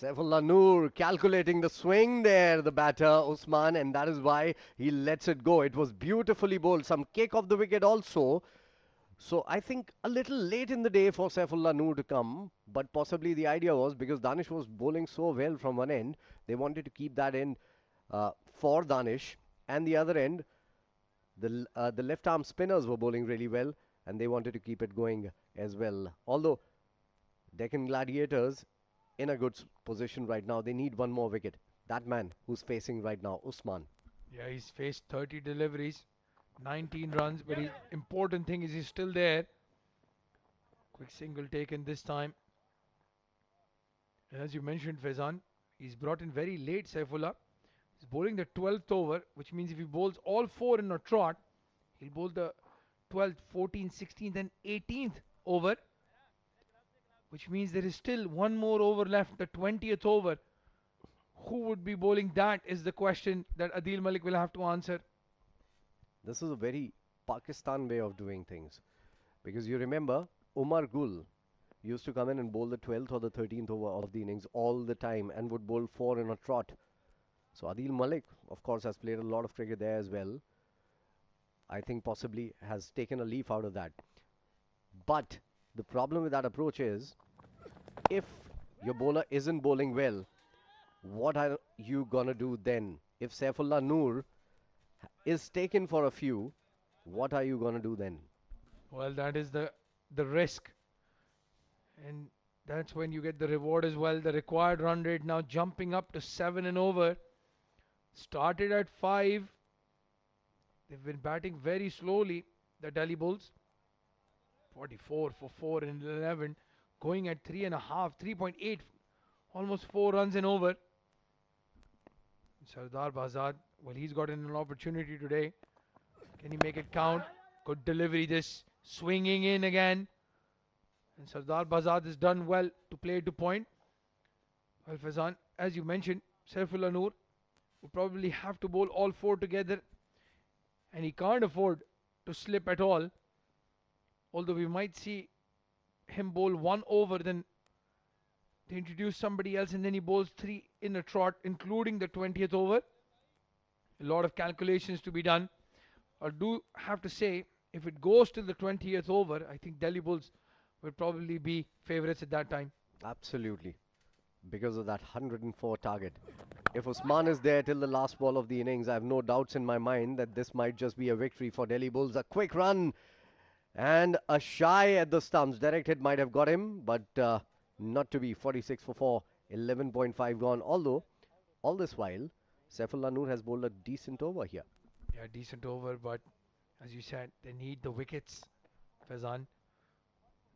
Saifullah Noor calculating the swing there, the batter Usman, and that is why he lets it go. It was beautifully bowled. Some kick off the wicket also. So I think a little late in the day for Saifullah Noor to come, but possibly the idea was because Danish was bowling so well from one end, they wanted to keep that in for Danish, and the other end, the left arm spinners were bowling really well, and they wanted to keep it going as well. Although Deccan Gladiators in a good position right now, they need one more wicket. That man who's facing right now, Usman. Yeah, he's faced 30 deliveries, 19 runs, but the important thing is he's still there. Quick single taken this time. And as you mentioned, Faizan, he's brought in very late Saifullah. He's bowling the 12th over, which means if he bowls all four in a trot, he'll bowl the 12th, 14th, 16th and 18th over, which means there is still one more over left, the 20th over. Who would be bowling that is the question that Adil Malik will have to answer. This is a very Pakistan way of doing things, because you remember Umar Gul used to come in and bowl the 12th or the 13th over of the innings all the time and would bowl four in a trot. So Adil Malik, of course, has played a lot of cricket there as well. I think possibly has taken a leaf out of that. But the problem with that approach is, if your bowler isn't bowling well, what are you gonna do then? If Saifullah Noor is taken for a few, what are you gonna do then? Well, that is the risk. And that's when you get the reward as well. The required run rate now jumping up to 7 and over. Started at 5. They've been batting very slowly, the Delhi Bulls. 44 for 4 and 11. Going at 3.5, 3.8. Almost 4 runs and over. Sardar Bazad, well, he's gotten an opportunity today. Can he make it count? Good delivery this. Swinging in again. And Sardar Bazad has done well to play to point. Well, Faizan, as you mentioned, Saifullah Noor will probably have to bowl all four together. And he can't afford to slip at all. Although we might see him bowl one over, then they introduce somebody else and then he bowls 3 in a trot, including the 20th over. A lot of calculations to be done. I do have to say, if it goes till the 20th over, I think Delhi Bulls will probably be favourites at that time. Absolutely. Because of that 104 target. If Usman is there till the last ball of the innings, I have no doubts in my mind that this might just be a victory for Delhi Bulls. A quick run and a shy at the stumps. Direct hit might have got him, but not to be. 46 for 4, 11.5 gone. Although, all this while, Saifullah Noor has bowled a decent over here. Yeah, decent over, but as you said, they need the wickets, Faizan.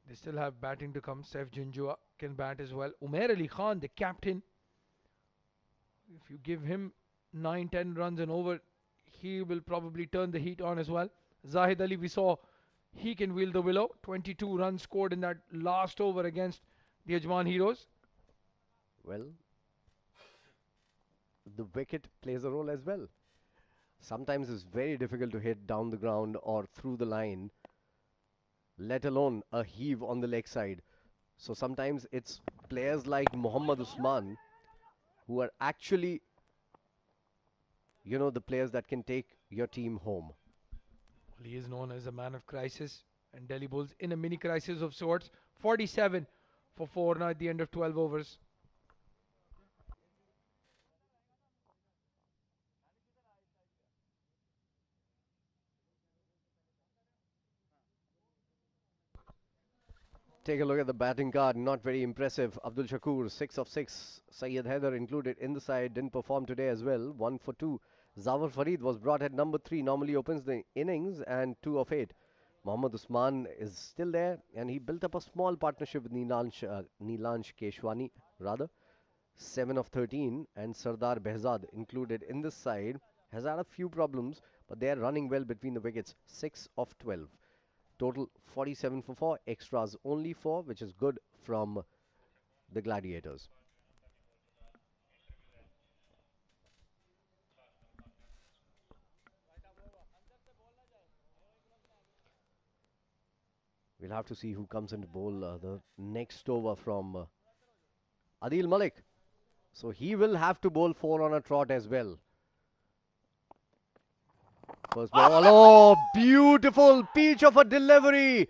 They still have batting to come. Saif Junjua can bat as well. Umair Ali Khan, the captain, if you give him 9-10 runs and over, he will probably turn the heat on as well. Zahid Ali, we saw he can wheel the willow. 22 runs scored in that last over against the Ajman Heroes. Well, the wicket plays a role as well. Sometimes it's very difficult to hit down the ground or through the line, let alone a heave on the leg side. So sometimes it's players like Mohammad Usman who are actually, the players that can take your team home. Well, he is known as a man of crisis, and Delhi Bulls in a mini crisis of sorts. 47 for 4 now at the end of 12 overs. Take a look at the batting card, not very impressive. Abdul Shakur, 6 of 6. Syed Haider included in the side, didn't perform today as well, 1 for 2. Zawar Farid was brought at number 3, normally opens the innings, and 2 of 8. Mohammad Usman is still there, and he built up a small partnership with Neelansh Keshwani, rather. 7 of 13, and Sardar Behzad included in this side. Has had a few problems, but they are running well between the wickets. 6 of 12. Total 47 for 4, extras only 4, which is good from the Gladiators. We'll have to see who comes into bowl the next over from Adil Malik. So he will have to bowl 4 on a trot as well. First ball, oh, beautiful peach of a delivery.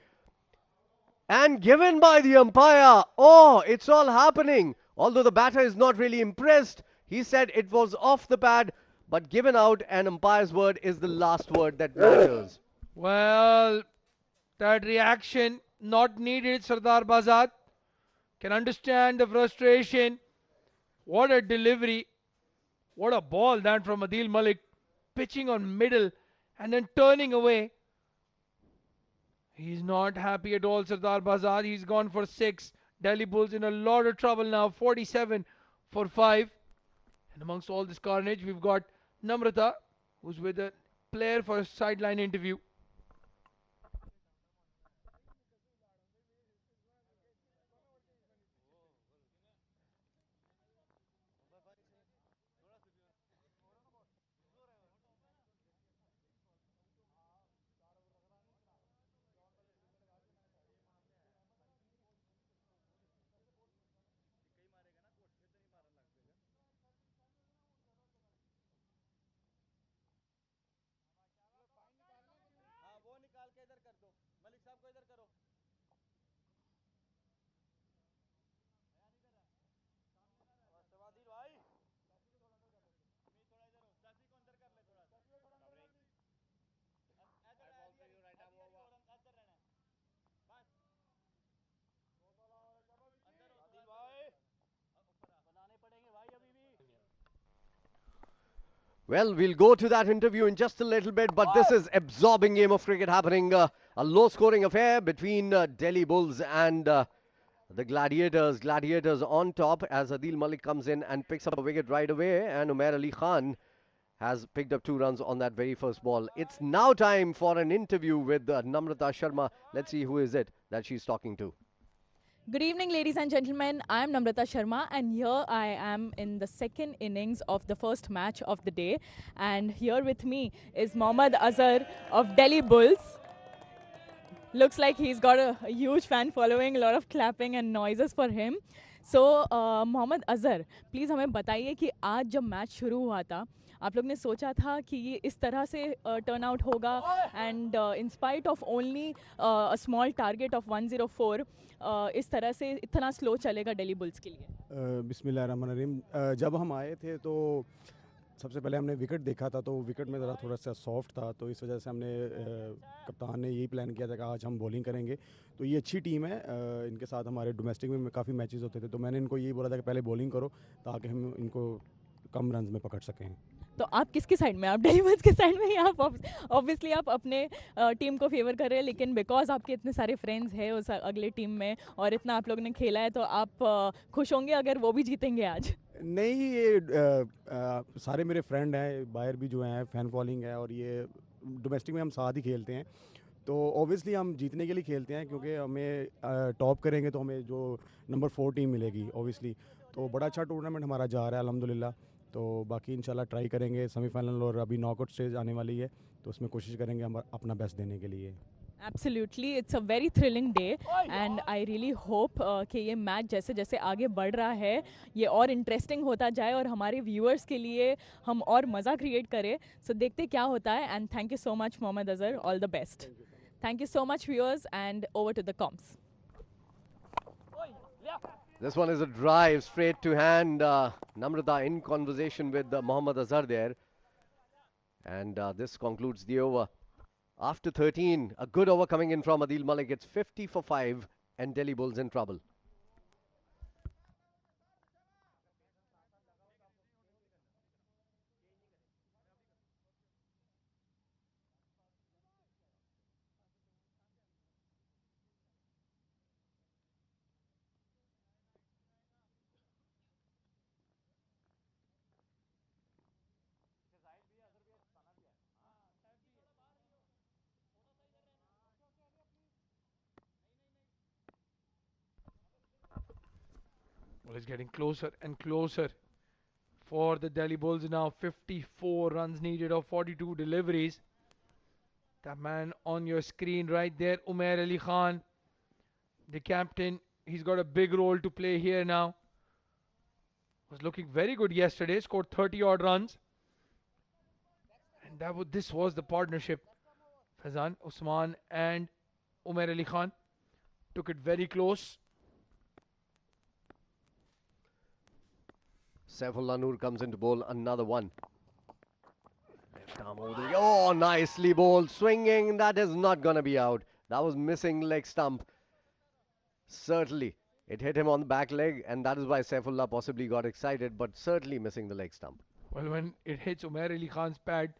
And given by the umpire. Oh, it's all happening. Although the batter is not really impressed, he said it was off the pad, but given out, an umpire's word is the last word that matters. Well, that reaction not needed. Sardar Behzad can understand the frustration. What a delivery. What a ball that from Adil Malik. Pitching on middle and then turning away. He's not happy at all, Sardar Behzad. He's gone for 6. Delhi Bulls in a lot of trouble now. 47 for 5. And amongst all this carnage, we've got Namrata, who's with a player for a sideline interview. Well, we'll go to that interview in just a little bit, but this is absorbing game of cricket happening. A low-scoring affair between Delhi Bulls and the Gladiators. Gladiators on top as Adil Malik comes in and picks up a wicket right away, and Umair Ali Khan has picked up 2 runs on that very first ball. It's now time for an interview with Namrata Sharma. Let's see who is it that she's talking to. Good evening, ladies and gentlemen. I'm Namrata Sharma, and here I am in the second innings of the first match of the day. And here with me is Mohammad Azhar of Delhi Bulls. Looks like he's got a huge fan following, a lot of clapping and noises for him. So, Mohammad Azhar, please हमें बताइए कि आज जब match शुरू हुआ था, आप लोग ने सोचा था कि ये इस तरह से टर्न आउट होगा, and in spite of only a small target of 104 इस तरह से इतना स्लो चलेगा दिल्ली बुल्स के लिए? बिस्मिल्लाहिर्रहमानिर्रहीम। जब हम आए थे तो सबसे पहले हमने विकेट देखा था, तो विकेट में ज़रा थोड़ा सा सॉफ्ट था, तो इस वजह से हमने कप्तान ने यही प्लान किया था कि आज हम बॉलिंग करेंगे। तो ये अच्छी टीम है, इनके साथ हमारे डोमेस्टिक में काफ़ी मैचेस होते थे, तो मैंने इनको यही बोला था कि पहले बॉलिंग करो ताकि हम इनको कम रन में पकड़ सकें। तो आप किसके साइड में? आप दिल्ली बुल्स के साइड में? आप ऑब्वियसली आप अपने टीम को फेवर कर रहे हैं, लेकिन बिकॉज आपके इतने सारे फ्रेंड्स हैं उस अगले टीम में और इतना आप लोगों ने खेला है, तो आप खुश होंगे अगर वो भी जीतेंगे आज? नहीं, ये सारे मेरे फ्रेंड हैं, बाहर भी जो हैं, फैन फॉलोइंग है, और ये डोमेस्टिक में हम साथ ही खेलते हैं, तो ऑब्वियसली हम जीतने के लिए खेलते हैं, क्योंकि हमें टॉप करेंगे तो हमें जो नंबर 4 टीम मिलेगी ऑब्वियसली। तो बड़ा अच्छा टूर्नामेंट हमारा जा रहा है अल्हम्दुलिल्लाह। तो बाकी इंशाल्लाह ट्राई करेंगे, सेमीफाइनल और अभी नॉकआउट स्टेज आने वाली है, तो उसमें कोशिश करेंगे हम अपना बेस्ट देने के लिए। Absolutely, it's a very thrilling day and I really hope कि ये मैच जैसे जैसे आगे बढ़ रहा है ये और इंटरेस्टिंग होता जाए और हमारे व्यूअर्स के लिए हम और मज़ा क्रिएट करें। सो देखते क्या होता है and thank you so much Mohammad Azhar, all the best. Thank you so much viewers and over to the comms. This one is a drive straight to hand. Namrata in conversation with Mohammad Azhar there. And this concludes the over. After 13, a good over coming in from Adil Malik. It's 50 for 5 and Delhi Bulls in trouble. Well, it's getting closer and closer for the Delhi Bulls now. 54 runs needed of 42 deliveries. That man on your screen right there, Umair Ali Khan, the captain, he's got a big role to play here now. Was looking very good yesterday, scored 30 odd runs. And this was the partnership. Fazan, Usman and Umair Ali Khan took it very close. Saifullah Noor comes in to bowl another one. Oh, nicely bowled, swinging. That is not going to be out. That was missing leg stump. Certainly, it hit him on the back leg, and that is why Saifullah possibly got excited, but certainly missing the leg stump. Well, when it hits Umair Ali Khan's pad,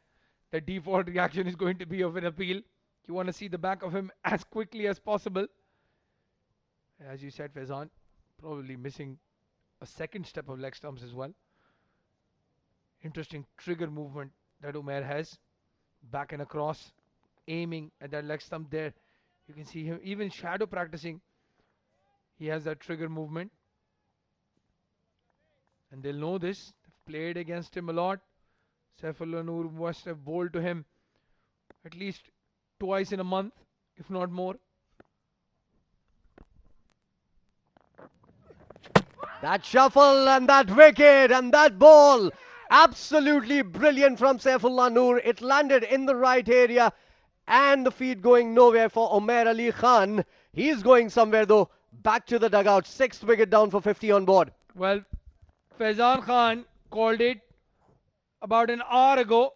the default reaction is going to be of an appeal. You want to see the back of him as quickly as possible. As you said, Faizan, probably missing a second step of leg stumps as well. Interesting trigger movement that Umair has. Back and across, aiming at that leg stump there. You can see him even shadow practicing. He has that trigger movement. And they'll know this. They've played against him a lot. Saifullah Noor must have bowled to him at least twice in a month, if not more. That shuffle and that wicket and that ball. Absolutely brilliant from Saifullah Noor. It landed in the right area and the feed going nowhere for Umair Ali Khan. He's going somewhere though. Back to the dugout. 6th wicket down for 50 on board. Well, Faizan Khan called it about an hour ago,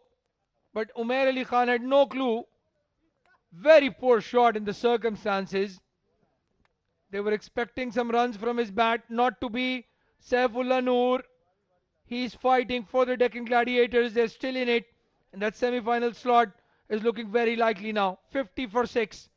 but Umair Ali Khan had no clue. Very poor shot in the circumstances. They were expecting some runs from his bat, not to be. Saifullah Noor, he's fighting for the Deccan Gladiators. They're still in it, and that semi-final slot is looking very likely now. 50 for 6.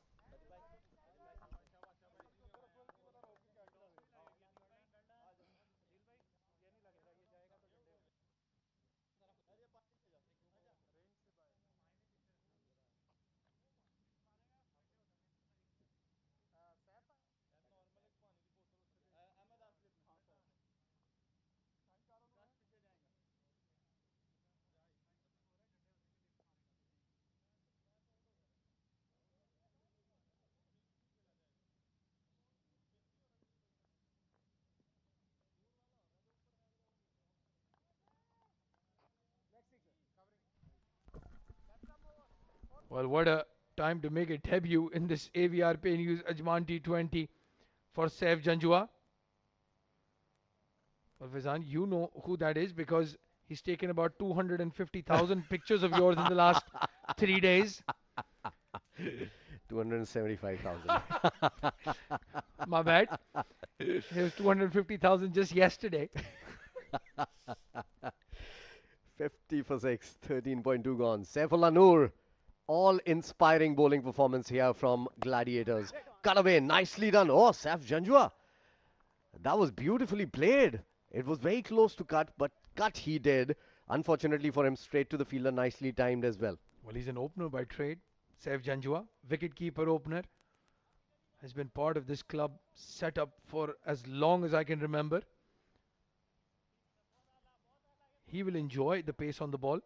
Well, what a time to make a debut in this AVR Pay News Ajman T20 for Saif Janjua. Well, Faizan, you know who that is because he's taken about 250,000 pictures of yours in the last 3 days. 275,000. My bad. It was 250,000 just yesterday. 50 for 6, 13.2 gone. Saifullah Noor, all inspiring bowling performance here from Gladiators. Cut away, nicely done. Oh, Saif Janjua. That was beautifully played. It was very close to cut, but cut he did. Unfortunately for him, straight to the fielder, nicely timed as well. Well, he's an opener by trade. Saif Janjua, wicket-keeper opener, has been part of this club setup for as long as I can remember. He will enjoy the pace on the ball.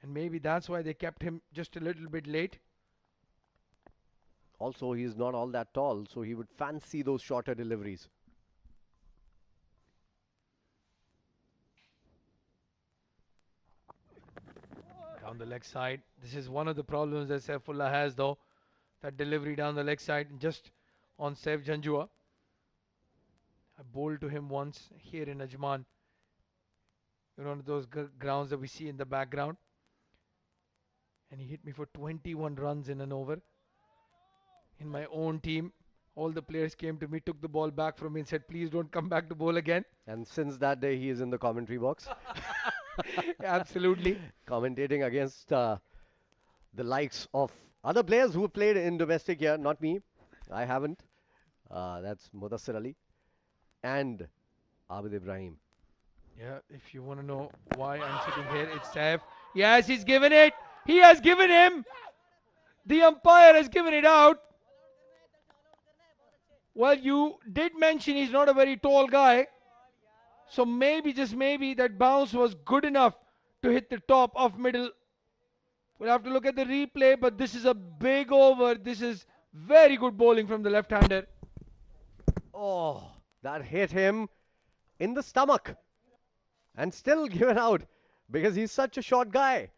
And maybe that's why they kept him just a little bit late. Also, he is not all that tall, so he would fancy those shorter deliveries. Down the leg side. This is one of the problems that Saifullah has, though. That delivery down the leg side, just on Saif Janjua. I bowled to him once here in Ajman. One of those grounds that we see in the background. And he hit me for 21 runs in an over. In my own team, all the players came to me, took the ball back from me and said, please don't come back to bowl again. And since that day, he is in the commentary box. Absolutely. Commentating against the likes of other players who played in domestic here. Not me. I haven't. That's Mudassir Ali and Abid Ibrahim. Yeah, if you want to know why I'm sitting here, it's Saif. Yes, he's given it. He has given him. The umpire has given it out. Well, you did mention he's not a very tall guy. So maybe, just maybe, that bounce was good enough to hit the top of middle. We'll have to look at the replay, but this is a big over. This is very good bowling from the left-hander. Oh, that hit him in the stomach. And still given out because he's such a short guy.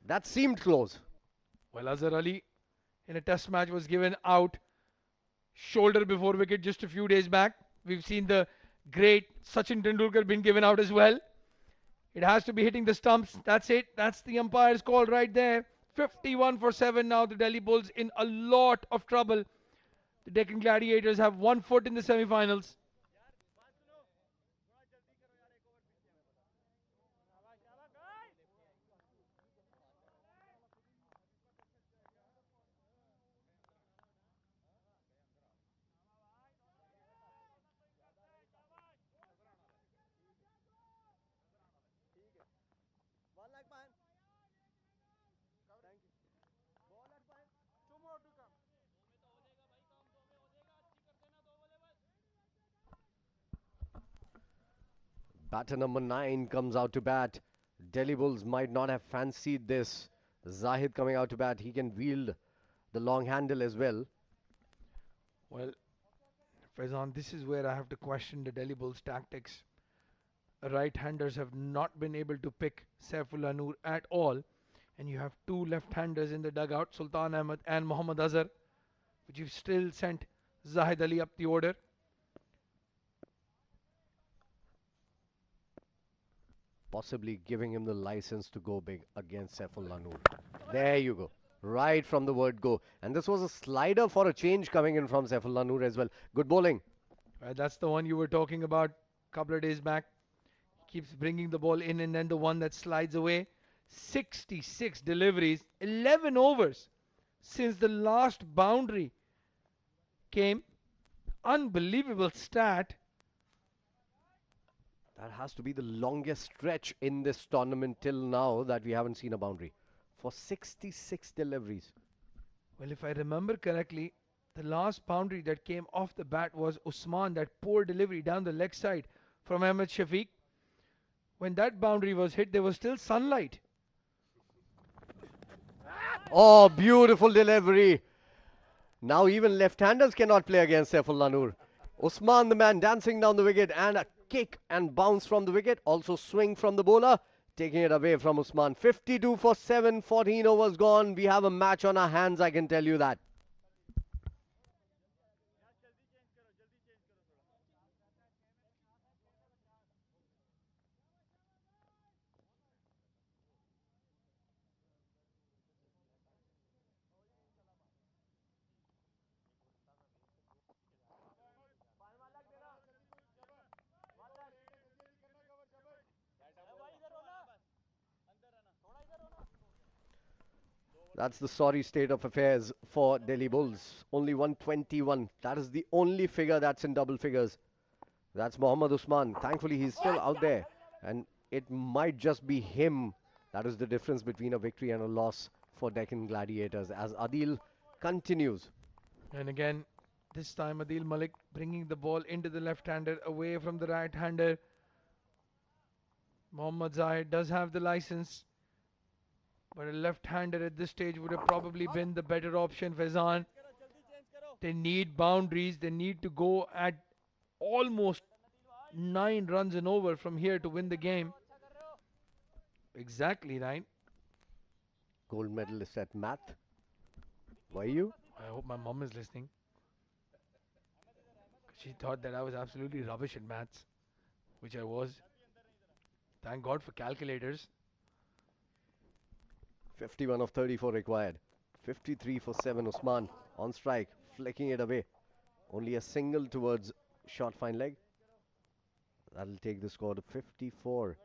That seemed close. Well, Azhar Ali in a test match was given out shoulder before wicket just a few days back. We've seen the great Sachin Tendulkar been given out as well. It has to be hitting the stumps. That's it. That's the umpire's call right there. 51 for 7 now. The Delhi Bulls in a lot of trouble. The Deccan Gladiators have 1 foot in the semi-finals. Batter number 9 comes out to bat. Delhi Bulls might not have fancied this. Zahid coming out to bat. He can wield the long handle as well. Well, Faizan, this is where I have to question the Delhi Bulls' tactics. Right-handers have not been able to pick Saifullah Noor at all. And you have 2 left-handers in the dugout, Sultan Ahmed and Mohammad Azhar. But you've still sent Zahid Ali up the order. Possibly giving him the license to go big against Saifullah Noor. There you go. Right from the word go. And this was a slider for a change coming in from Saifullah Noor as well. Good bowling. That's the one you were talking about a couple of days back. Keeps bringing the ball in, and then the one that slides away. 66 deliveries, 11 overs since the last boundary came. Unbelievable stat. That has to be the longest stretch in this tournament till now that we haven't seen a boundary. For 66 deliveries. Well, if I remember correctly, the last boundary that came off the bat was Usman, that poor delivery down the leg side from Ahmed Shafiq. When that boundary was hit, there was still sunlight. Oh, beautiful delivery. Now even left-handers cannot play against Saifullah Noor. Usman, the man, dancing down the wicket, and a kick and bounce from the wicket. Also swing from the bowler, taking it away from Usman. 52 for 7, 14 overs gone. We have a match on our hands, I can tell you that. That's the sorry state of affairs for Delhi Bulls. Only 121. That is the only figure that's in double figures. That's Mohammad Usman. Thankfully, he's still out there. And it might just be him. That is the difference between a victory and a loss for Deccan Gladiators as Adil continues. And again, this time Adil Malik bringing the ball into the left-hander, away from the right-hander. Mohammad Zahid does have the license, but a left-hander at this stage would have probably been the better option. Faizan, they need boundaries. They need to go at almost 9 runs and over from here to win the game. Exactly right. Gold medalist at math. Were you? I hope my mom is listening. She thought that I was absolutely rubbish at maths, which I was. Thank God for calculators. 51 of 34 required. 53 for 7. Usman on strike, flicking it away. Only a single towards short fine leg. That'll take the score to 54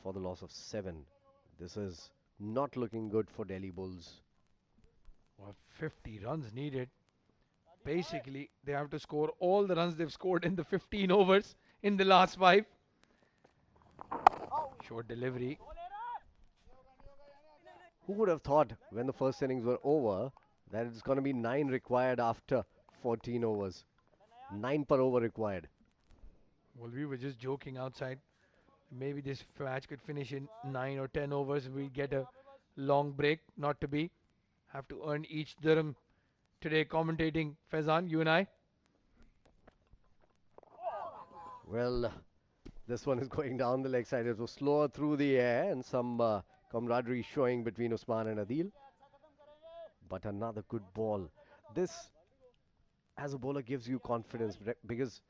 for the loss of 7. This is not looking good for Delhi Bulls. Well, 50 runs needed. Basically, they have to score all the runs they've scored in the 15 overs in the last 5. Short delivery. Who would have thought when the first innings were over that it's going to be 9 required after 14 overs? 9 per over required. Well, we were just joking outside. Maybe this match could finish in 9 or 10 overs. We get a long break. Not to be. Have to earn each dirham today commentating. Faizan, you and I. Well, this one is going down the leg side. It was slower through the air and some camaraderie showing between Usman and Adil. But another good ball. This, as a bowler, gives you confidence because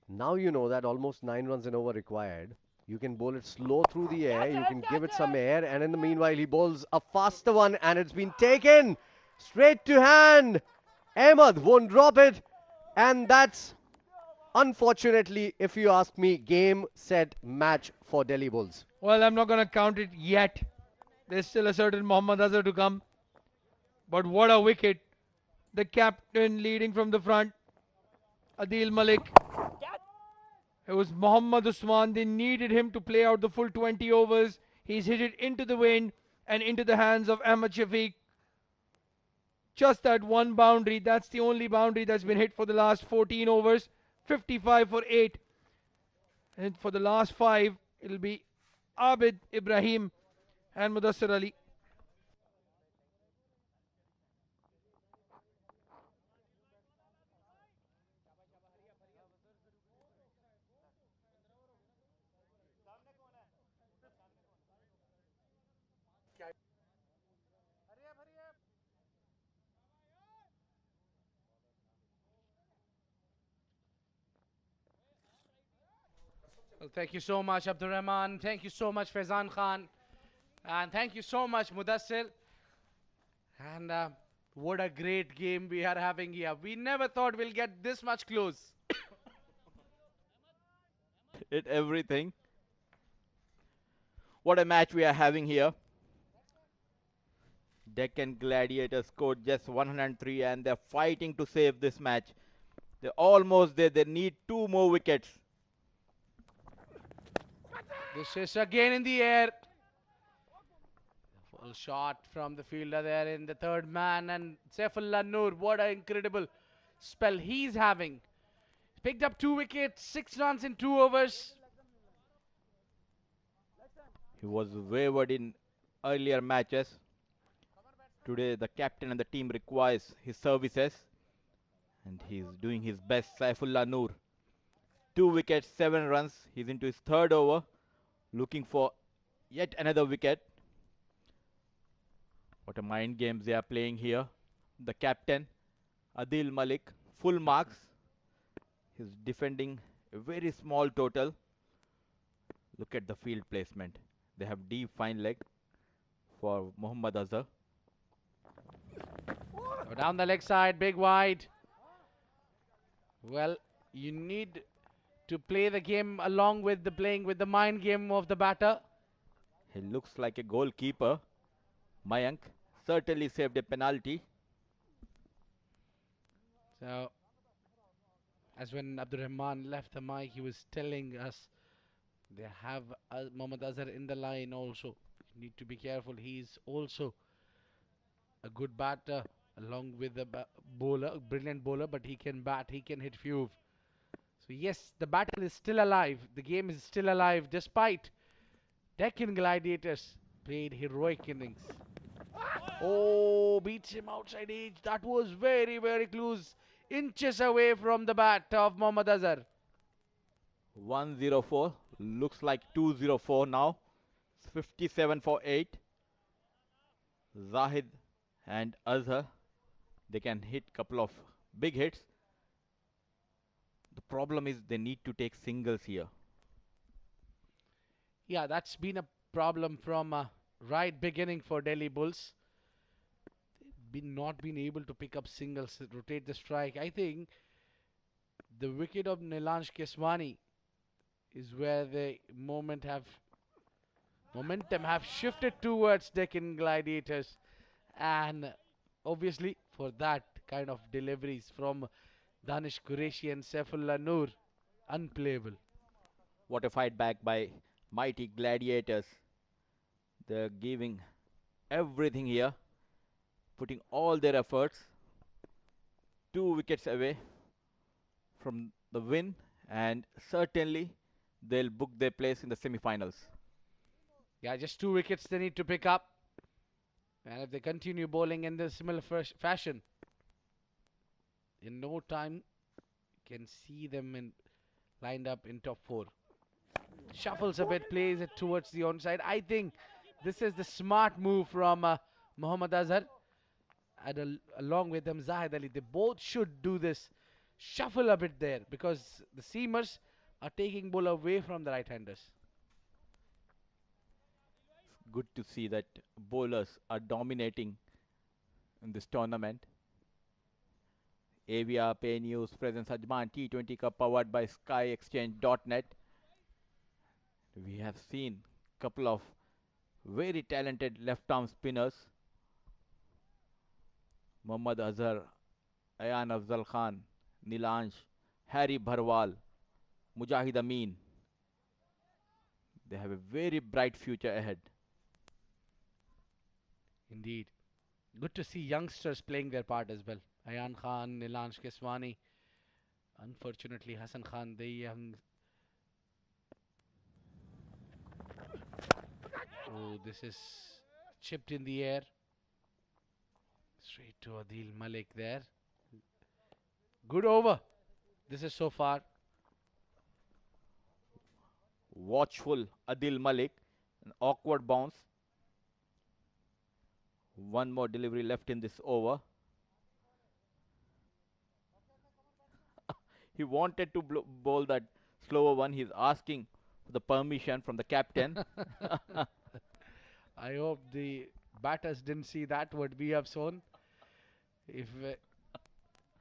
now you know that almost 9 runs and over required. You can bowl it slow through the air. You can give it some air. And in the meanwhile, he bowls a faster one. And it's been taken straight to hand. Ahmed won't drop it. And that's, unfortunately, if you ask me, game, set, match for Delhi Bulls. Well, I'm not going to count it yet. There's still a certain Mohammad Azhar to come. But what a wicket. The captain leading from the front. Adil Malik. It was Mohammad Usman. They needed him to play out the full 20 overs. He's hit it into the wind and into the hands of Ahmed Shafiq. Just that one boundary. That's the only boundary that's been hit for the last 14 overs. 55 for 8. And for the last 5, it'll be Abid Ibrahim and Mudassir Ali. Well, thank you so much, Abdur Rahman. Thank you so much, Faizan Khan. And thank you so much, Mudassir. And what a great game we are having here. We never thought we'll get this much close. Hit everything. What a match we are having here. Deccan Gladiators scored just 103 and they're fighting to save this match. They're almost there. They need 2 more wickets. This is again in the air. Full shot from the fielder there in the third man. And Saifullah Noor, what an incredible spell he's having. Picked up 2 wickets, 6 runs in 2 overs. He was wavered in earlier matches. Today the captain and the team requires his services. And he's doing his best. Saifullah Noor. 2 wickets, 7 runs. He's into his 3rd over. Looking for yet another wicket. What a mind games they are playing here. The captain, Adil Malik, full marks. He's defending a very small total. Look at the field placement. They have deep fine leg for Mohammad Azhar. So down the leg side, big wide. Well, you need to play the game along with the playing with the mind game of the batter. He looks like a goalkeeper. Mayank certainly saved a penalty. So, as when Abdur Rahman left the mic, he was telling us they have Mohammad Azhar in the line also. You need to be careful. He's also a good batter along with a bowler, a brilliant bowler, but he can bat, he can hit few. So yes, the battle is still alive. The game is still alive despite Deccan Gladiators played heroic innings. Oh, beats him outside edge. That was very, very close. Inches away from the bat of Mohammad Azhar. 104. Looks like 204 now. 57 for 8. Zahid and Azhar, they can hit couple of big hits. The problem is they need to take singles here. Yeah, that's been a problem from right beginning for Delhi Bulls. They've not been able to pick up singles, rotate the strike. I think the wicket of Nilansh Keswani is where the momentum have shifted towards Deccan Gladiators, and obviously for that kind of deliveries from Danish Qureshi and Saifullah Noor, unplayable. What a fight back by mighty Gladiators. They're giving everything here, putting all their efforts. 2 wickets away from the win, and certainly they'll book their place in the semi-finals. Yeah, just 2 wickets they need to pick up. And if they continue bowling in this similar fashion, in no time, you can see them lined up in top 4. Shuffles a bit, plays it towards the onside. I think this is the smart move from Mohammad Azhar. And along with them, Zahid Ali. They both should do this. Shuffle a bit there, because the seamers are taking ball away from the right-handers. Good to see that bowlers are dominating in this tournament. AVR Pay News presents Ajman T20 Cup powered by SkyExchange.net. We have seen a couple of very talented left-arm spinners. Mohammad Azhar, Ayan Afzal Khan, Nilansh, Harry Bharwal, Mujahid Amin. They have a very bright future ahead. Indeed. Good to see youngsters playing their part as well. Ayan Khan, Nilansh Keswani. Unfortunately, Hassan Khan, the young. Oh, this is chipped in the air. Straight to Adil Malik there. Good over. This is so far. Watchful Adil Malik. An awkward bounce. One more delivery left in this over. He wanted to bowl that slower one. He's asking for the permission from the captain. I hope the batters didn't see that, what we have shown. If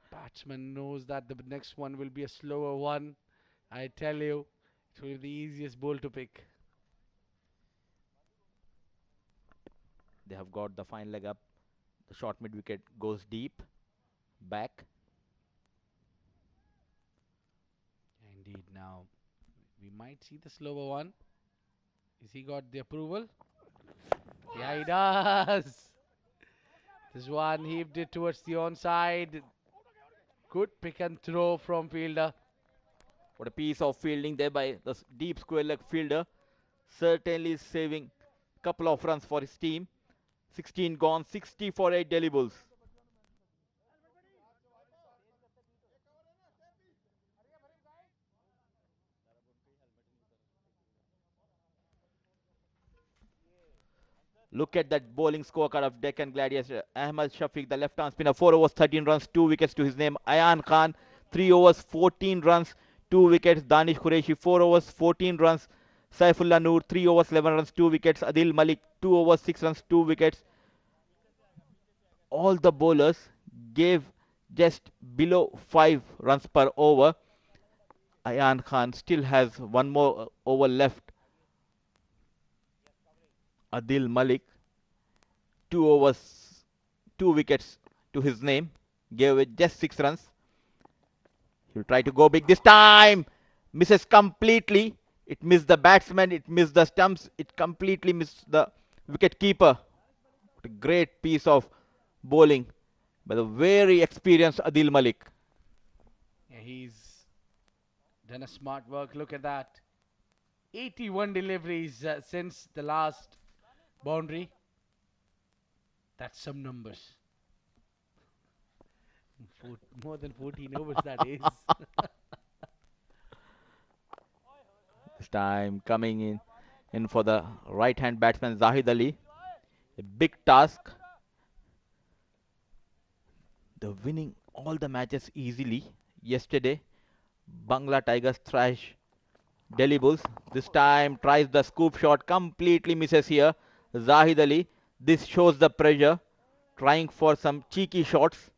batsman knows that the next one will be a slower one, I tell you, it will be the easiest ball to pick. They have got the fine leg up. The short mid wicket goes deep. Back. Indeed, now we might see the slower one. Is he got the approval? Yeah, he does. This one heaved it towards the onside. Good pick and throw from fielder. What a piece of fielding there by the deep square leg fielder. Certainly saving a couple of runs for his team. 16 gone, 60 for 8 Delhi Bulls. Look at that bowling scorecard of Deccan Gladiators. Ahmad Shafiq, the left-arm spinner, 4 overs, 13 runs, 2 wickets to his name. Ayan Khan, 3 overs, 14 runs, 2 wickets. Danish Qureshi, 4 overs, 14 runs. Saifullah Noor, 3 overs, 11 runs, 2 wickets. Adil Malik, 2 overs, 6 runs, 2 wickets. All the bowlers gave just below 5 runs per over. Ayan Khan still has 1 more over left. Adil Malik, 2 overs, 2 wickets to his name, gave it just 6 runs. He'll try to go big this time. Misses completely. It missed the batsman, it missed the stumps, it completely missed the wicket keeper. A great piece of bowling by the very experienced Adil Malik. Yeah, he's done a smart work. Look at that. 81 deliveries since the last boundary. That's some numbers. More than 14 overs, that is. This time coming in for the right-hand batsman Zahid Ali. A big task. The winning all the matches easily. Yesterday, Bangla Tigers thrash Delhi Bulls. This time tries the scoop shot, completely misses here. Zahid Ali. This shows the pressure. Trying for some cheeky shots.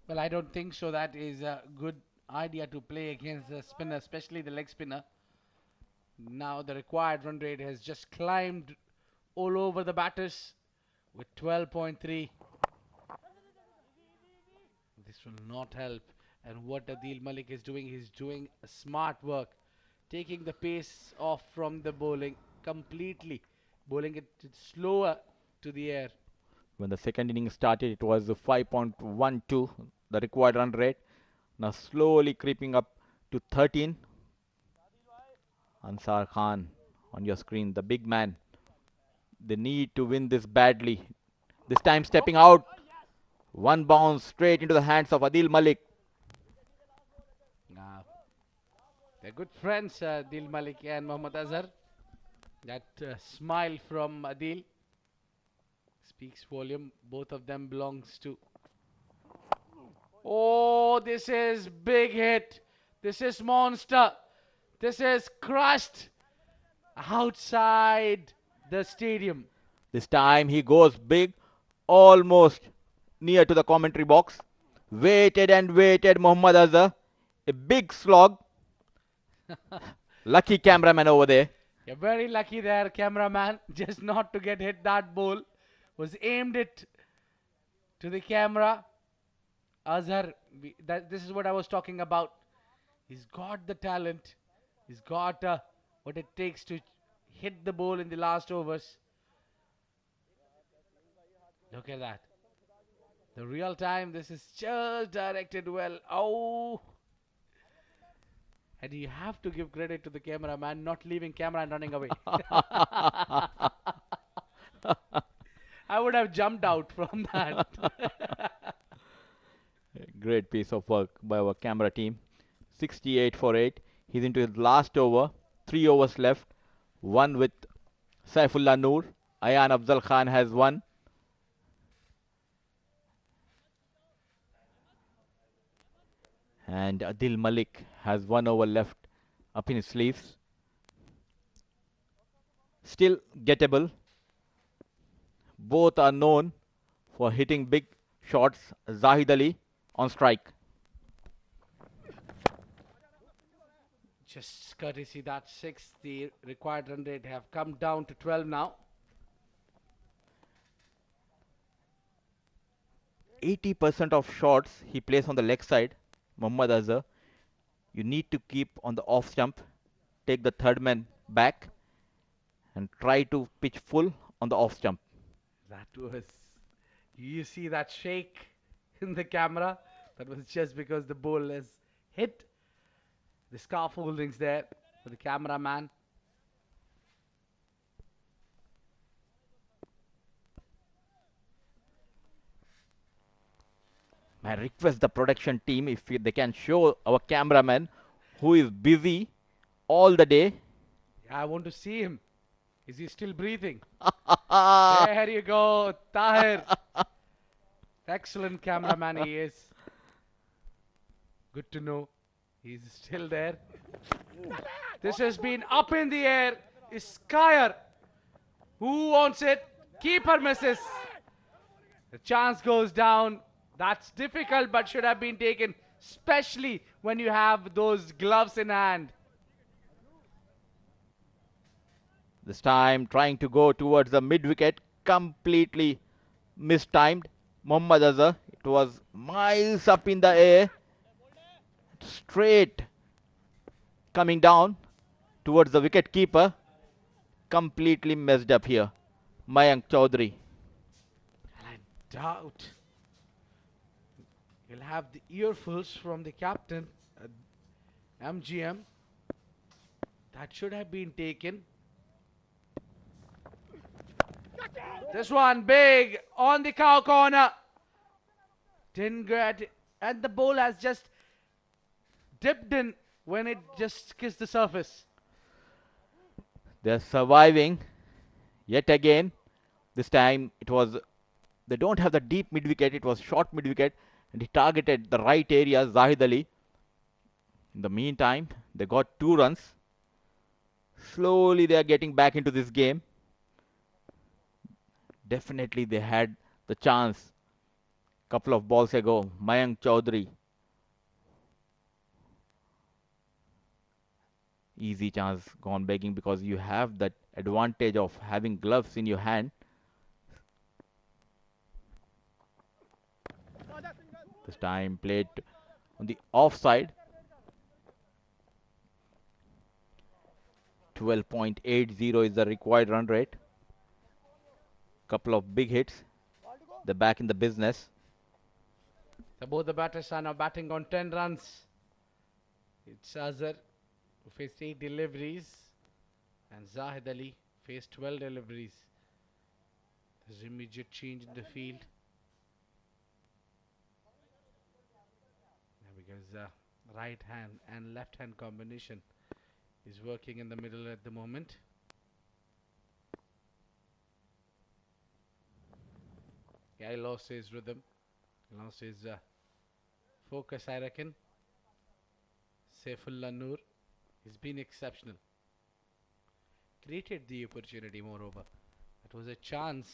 Well, I don't think so. That is a good idea to play against the spinner, especially the leg spinner. Now the required run rate has just climbed all over the batters with 12.3. This will not help. And what Adil Malik is doing, he's doing a smart work. Taking the pace off from the bowling completely. Bowling it slower to the air. When the second inning started, it was 5.12, the required run rate. Now slowly creeping up to 13. Ansar Khan on your screen, the big man. They need to win this badly. This time stepping out. One bounce straight into the hands of Adil Malik. They're good friends, Adil Malik and Mohammad Azhar. That smile from Adil speaks volume. Both of them belongs to. Oh, this is big hit. This is monster. This is crushed outside the stadium. This time he goes big, almost near to the commentary box. Waited and waited, Mohammad Azhar. A big slog. Lucky cameraman over there. You're very lucky there, cameraman. Just not to get hit. That ball was aimed it to the camera. Azhar, this is what I was talking about. He's got the talent. He's got what it takes to hit the ball in the last overs. Look at that. The real time, this is just directed well. Oh. And you have to give credit to the cameraman not leaving camera and running away. I would have jumped out from that. Great piece of work by our camera team. 68 for 8. He's into his last over. 3 overs left. One with Saifullah Noor. Ayan Afzal Khan has one. And Adil Malik has 1 over left up in his sleeves. Still gettable. Both are known for hitting big shots. Zahid Ali on strike. Just courtesy that 6, the required run rate have come down to 12 now. 80% of shots he plays on the leg side. Mohammad Azhar, you need to keep on the off stump, take the third man back and try to pitch full on the off stump. That was, you see that shake in the camera? That was just because the ball has hit the scaffoldings there for the cameraman. I request the production team if they can show our cameraman who is busy all the day. Yeah, I want to see him. Is he still breathing? There you go, Tahir. Excellent cameraman he is. Good to know. He's still there. This has been up in the air. Skyer. Who wants it? Keeper misses. The chance goes down. That's difficult but should have been taken, especially when you have those gloves in hand. This time trying to go towards the mid wicket, completely mistimed. Mohammad Azhar, it was miles up in the air, straight coming down towards the wicket keeper, completely messed up here. Mayank Chaudhary. And I doubt he'll have the earfuls from the captain, MGM. That should have been taken. This one big on the cow corner. Didn't get it. And the ball has just dipped in when it just kissed the surface. They're surviving yet again. This time it was, they don't have the deep mid wicket, it was short mid wicket, and he targeted the right area, Zahid Ali. In the meantime, they got 2 runs. Slowly they are getting back into this game. Definitely they had the chance couple of balls ago. Mayank Chaudhary. Easy chance gone begging because you have that advantage of having gloves in your hand. This time played on the offside. 12.80 is the required run rate. Couple of big hits. They're back in the business. So both the batters are now batting on 10 runs. It's Azhar who faced 8 deliveries and Zahid Ali faced 12 deliveries. There's immediate change in the field. Because right hand and left hand combination is working in the middle at the moment. Yeah, he lost his rhythm, lost his focus, I reckon. Saifullah Noor has been exceptional. Created the opportunity, moreover. It was a chance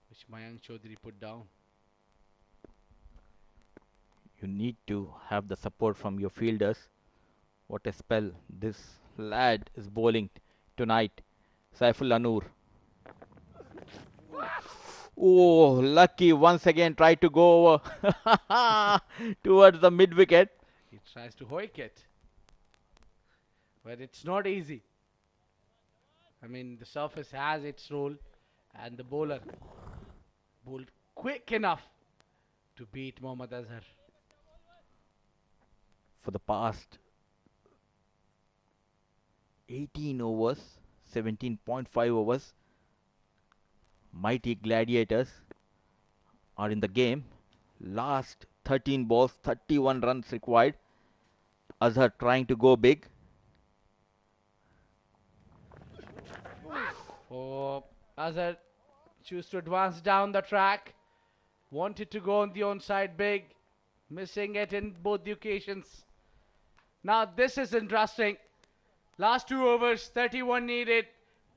which Mayank Chaudhary put down. You need to have the support from your fielders. What a spell this lad is bowling tonight. Saifullah Noor. Oh, lucky once again tried to go over towards the mid wicket. He tries to hoik it, but it's not easy. I mean, the surface has its role, and the bowler bowled quick enough to beat Mohammad Azhar. For the past 18 overs, 17.5 overs, mighty Gladiators are in the game. Last 13 balls, 31 runs required. Azhar trying to go big. Oh, Azhar choose to advance down the track. Wanted to go on the onside big. Missing it in both the occasions. Now this is interesting. Last 2 overs, 31 needed.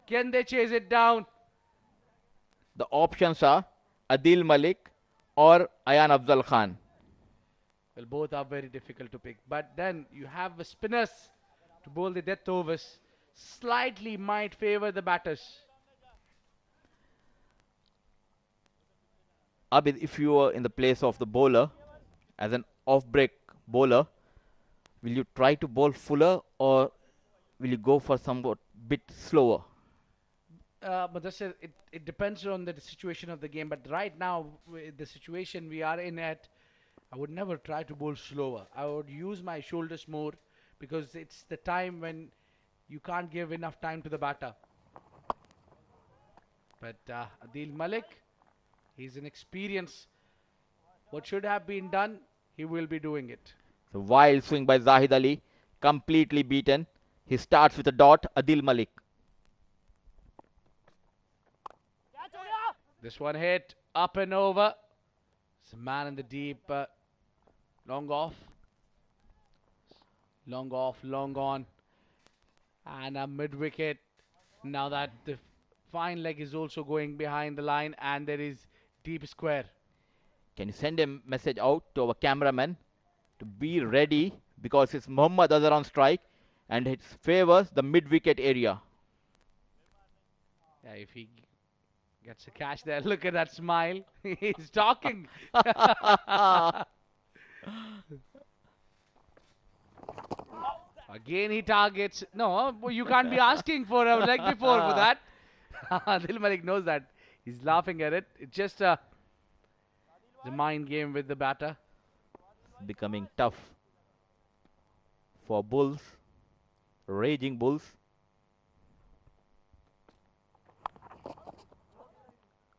Can they chase it down? The options are Adil Malik or Ayan Afzal Khan. Well, both are very difficult to pick. But then you have the spinners to bowl the death overs. Slightly might favor the batters. Abid, if you were in the place of the bowler, as an off-break bowler, will you try to bowl fuller or will you go for somewhat bit slower? But this is, it depends on the situation of the game. But right now, with the situation we are in at, I would never try to bowl slower. I would use my shoulders more because it's the time when you can't give enough time to the batter. But Adil Malik, he's an experience. What should have been done, he will be doing it. The wild swing by Zahid Ali, completely beaten. He starts with a dot, Adil Malik. This one hit up and over. It's a man in the deep. Long off. Long off, long on. And a mid wicket. Now that the fine leg is also going behind the line and there is deep square. Can you send a message out to our cameraman to be ready because it's Mohammad Azhar on strike and it favors the mid wicket area. Yeah, if he gets a catch there, look at that smile. He's talking. Again he targets. No, you can't be asking for a leg before for that. Adil Malik knows that. He's laughing at it. It's just the mind game with the batter. It's becoming tough for Bulls, raging Bulls.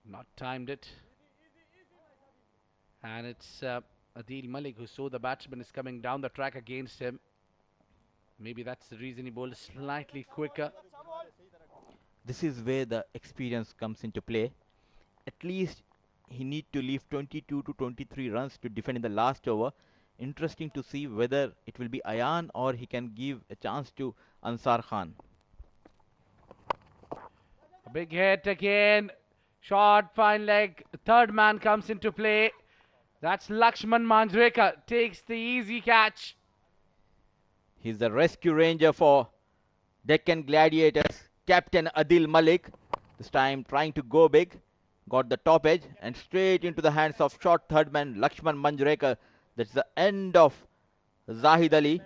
Not timed it. And it's Adil Malik who saw the batsman is coming down the track against him. Maybe that's the reason he bowled slightly quicker. This is where the experience comes into play. At least he need to leave 22 to 23 runs to defend in the last over. Interesting to see whether it will be Ayan or he can give a chance to Ansar Khan. A big hit again. Short, fine leg. Third man comes into play. That's Lakshman Manjrekar. Takes the easy catch. He's the rescue ranger for Deccan Gladiators. Captain Adil Malik. This time trying to go big. Got the top edge and straight into the hands of short third man Lakshman Manjrekar. That's the end of Zahid Ali.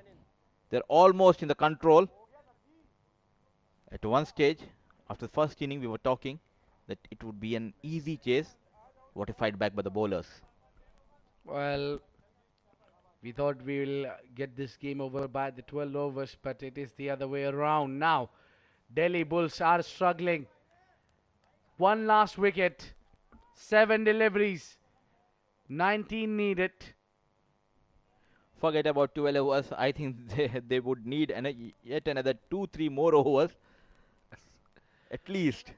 They're almost in the control. At one stage, after the first inning, we were talking that it would be an easy chase. What a fight back by the bowlers. Well, we thought we will get this game over by the 12 overs, but it is the other way around. Now, Delhi Bulls are struggling. One last wicket, 7 deliveries, 19 needed. Forget about 12 overs. I think they would need yet another 2-3 more overs. At least.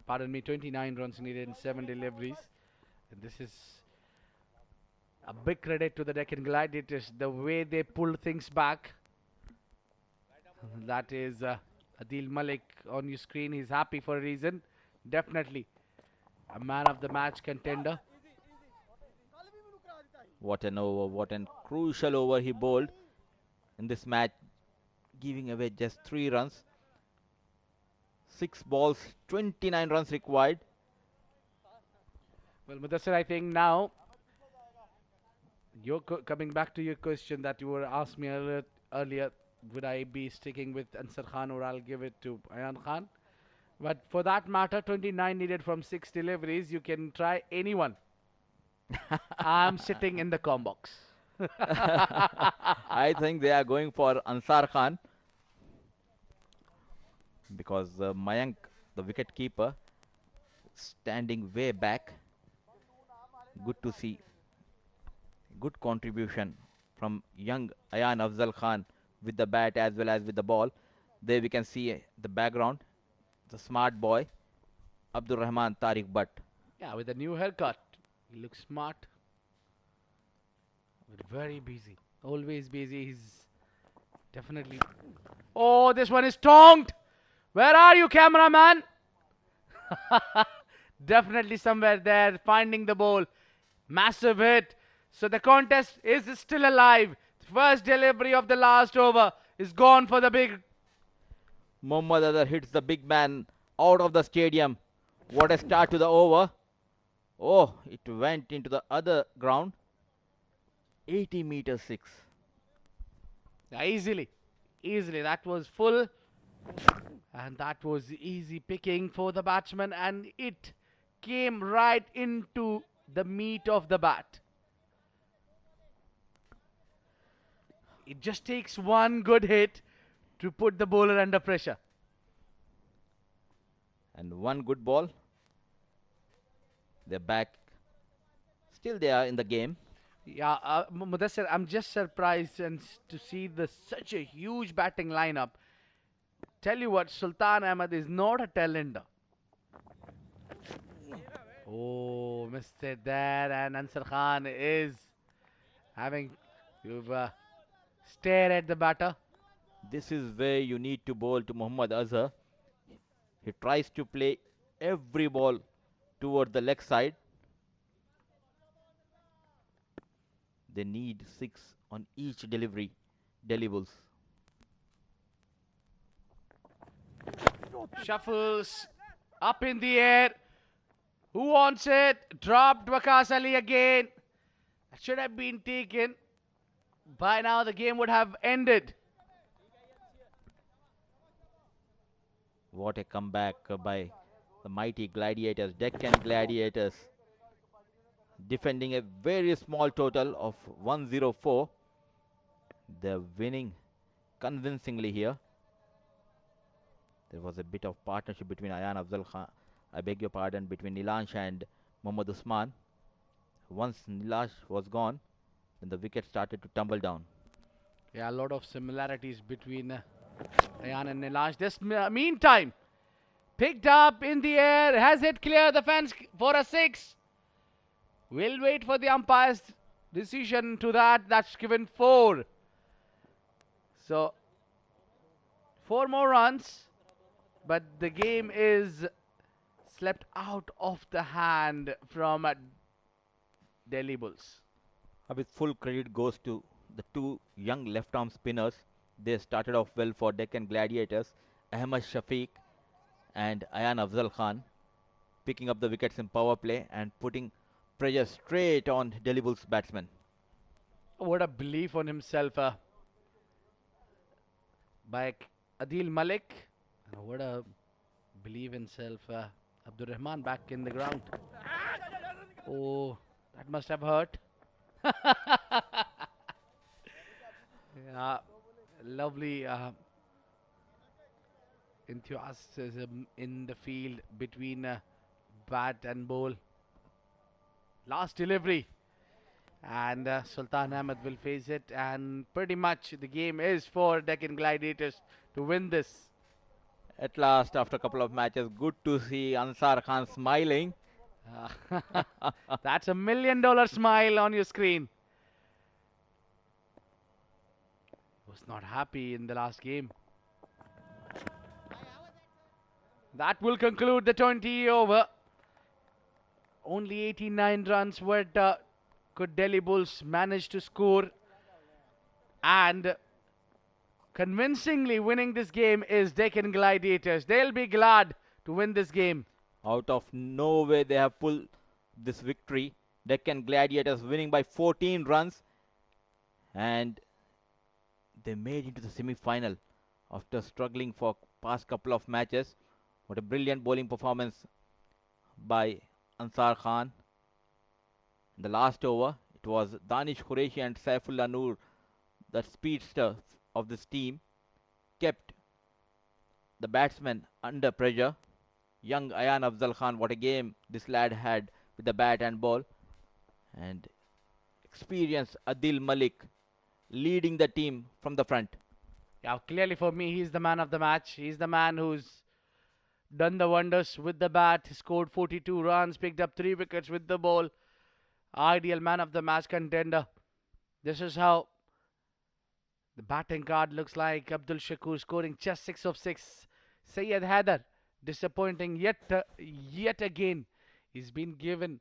Pardon me, 29 runs needed in 7 deliveries. And this is a big credit to the Deccan Gladiators, the way they pulled things back. That is Adil Malik on your screen. He's happy for a reason. Definitely a man of the match contender. What an over, what an crucial over he bowled in this match, giving away just 3 runs. 6 balls, 29 runs required. Well, Mudassir, I think now you're coming back to your question that you were asked me earlier, would I be sticking with Ansar Khan or I'll give it to Ayan Khan? But for that matter, 29 needed from 6 deliveries. You can try anyone. I'm sitting in the com box. I think they are going for Ansar Khan because Mayank, the wicket keeper, standing way back. Good to see. Good contribution from young Ayan Afzal Khan with the bat as well as with the ball. There we can see the background. The smart boy, Abdur Rahman Tariq Butt. Yeah, with a new haircut. He looks smart. But very busy. Always busy. He's definitely... Oh, this one is tongued. Where are you, cameraman? Definitely somewhere there, finding the ball. Massive hit. So the contest is still alive. First delivery of the last over is gone for the big... Mohammad Azhar hits the big man out of the stadium. What a start to the over. Oh, it went into the other ground. 80 meters 6. Yeah, easily. Easily. That was full. And that was easy picking for the batsman. And it came right into the meat of the bat. It just takes one good hit to put the bowler under pressure. And one good ball. They're back. Still they are in the game. Yeah, Mudassir, I'm just surprised to see such a huge batting lineup. Tell you what, Sultan Ahmed is not a tailender. Oh, missed it there, and Ansar Khan is having to stare at the batter. This is where you need to bowl to Mohammad Azhar. He tries to play every ball toward the leg side. They need 6 on each delivery. Delhi Bulls. Shuffles up in the air. Who wants it? Dropped Waqas Ali again. That should have been taken. By now the game would have ended. What a comeback by The mighty Gladiators, Deccan Gladiators, defending a very small total of 104. They're winning convincingly here. There was a bit of partnership between Ayan Afzal Khan, I beg your pardon, between Nilansh and Mohammad Usman. Once Nilansh was gone, then the wicket started to tumble down. Yeah, a lot of similarities between Ayan and Nilansh. This meantime, picked up in the air, has hit clear the fence for a 6. We'll wait for the umpire's decision to that. That's given 4. So, 4 more runs, but the game is slept out of the hand from Delhi Bulls. With full credit goes to the two young left-arm spinners. They started off well for Deccan Gladiators. Ahmad Shafiq and Ayan Afzal Khan picking up the wickets in power play and putting pressure straight on Delhi Bulls batsmen. What a belief on himself by Adil Malik. What a belief in self. Abdur Rahman back in the ground. Oh, that must have hurt. Yeah, lovely enthusiasm in the field between bat and ball. Last delivery, and Sultan Ahmed will face it, and pretty much the game is for Deccan Gladiators to win this. At last, after a couple of matches, good to see Ansar Khan smiling. That's $1 million smile on your screen. Was not happy in the last game. That will conclude the 20 over. Only 89 runs. What could Delhi Bulls manage to score? And convincingly winning this game is Deccan Gladiators. They'll be glad to win this game. Out of nowhere, they have pulled this victory. Deccan Gladiators winning by 14 runs. And they made into the semi-final after struggling for past couple of matches. What a brilliant bowling performance by Ansar Khan. In the last over, it was Danish Qureshi and Saifullah Noor, the speedster of this team, kept the batsmen under pressure. Young Ayan Afzal Khan, what a game this lad had with the bat and ball. And experienced Adil Malik leading the team from the front. Yeah, clearly for me, he's the man of the match. He's the man who's done the wonders with the bat. He scored 42 runs, picked up 3 wickets with the ball. Ideal man of the match contender. This is how the batting card looks like. Abdul Shakur scoring just 6 of 6. Syed Haider disappointing yet again. He's been given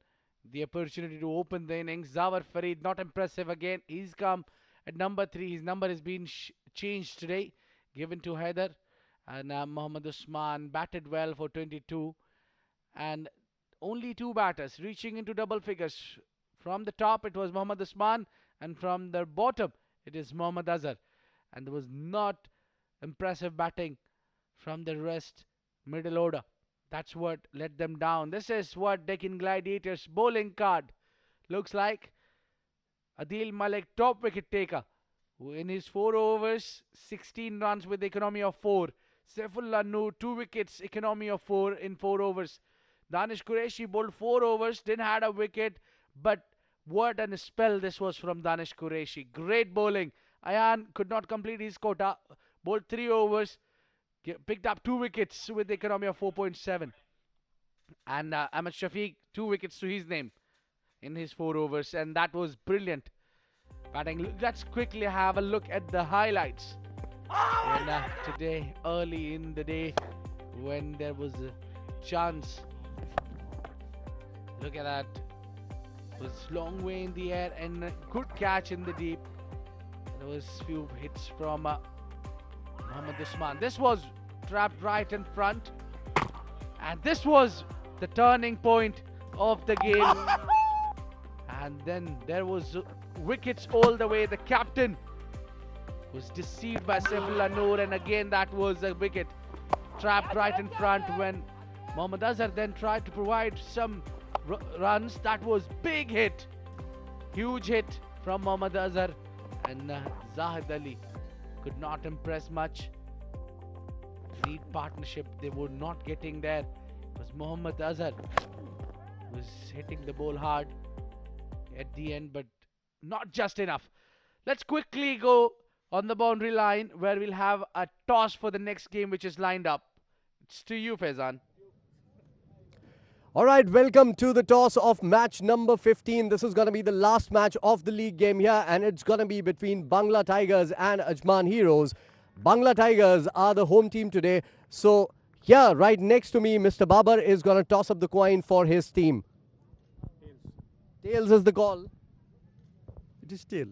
the opportunity to open the innings. Zawar Farid not impressive again. He's come at number 3. His number has been changed today, given to Haider. And Mohammad Usman batted well for 22. And only 2 batters reaching into double figures. From the top, it was Mohammad Usman. And from the bottom, it is Mohammad Azhar. And there was not impressive batting from the rest middle order. That's what let them down. This is what Deccan Gladiators bowling card looks like. Adil Malik, top wicket taker. In his 4 overs, 16 runs with economy of 4. Saifullah Noor, 2 wickets, economy of 4 in 4 overs. Danish Qureshi bowled 4 overs, didn't had a wicket, but what a spell this was from Danish Qureshi. Great bowling. Ayan could not complete his quota, bowled 3 overs, picked up 2 wickets with economy of 4.7. And Ahmad Shafiq, 2 wickets to his name in his 4 overs, and that was brilliant batting. Let's quickly have a look at the highlights. And today, early in the day, when there was a chance, look at that. It was long way in the air and a good catch in the deep. There was few hits from Mohammad Usman. This was trapped right in front, and this was the turning point of the game. And then there was wickets all the way. The captain was deceived by Saifullah Noor, and again that was a wicket trapped right in front when Mohammad Azhar then tried to provide some runs. That was big hit. Huge hit from Mohammad Azhar, and Zahid Ali could not impress much. Lead partnership, they were not getting there. It was Mohammad Azhar was hitting the ball hard at the end, but not just enough. Let's quickly go on the boundary line where we'll have a toss for the next game which is lined up. It's to you, Faizan. All right, welcome to the toss of match number 15. This is going to be the last match of the league game here, and it's going to be between Bangla Tigers and Ajman Heroes. Bangla Tigers are the home team today. So here, right next to me, Mr. Babar is going to toss up the coin for his team. Tails is the call. It is tail.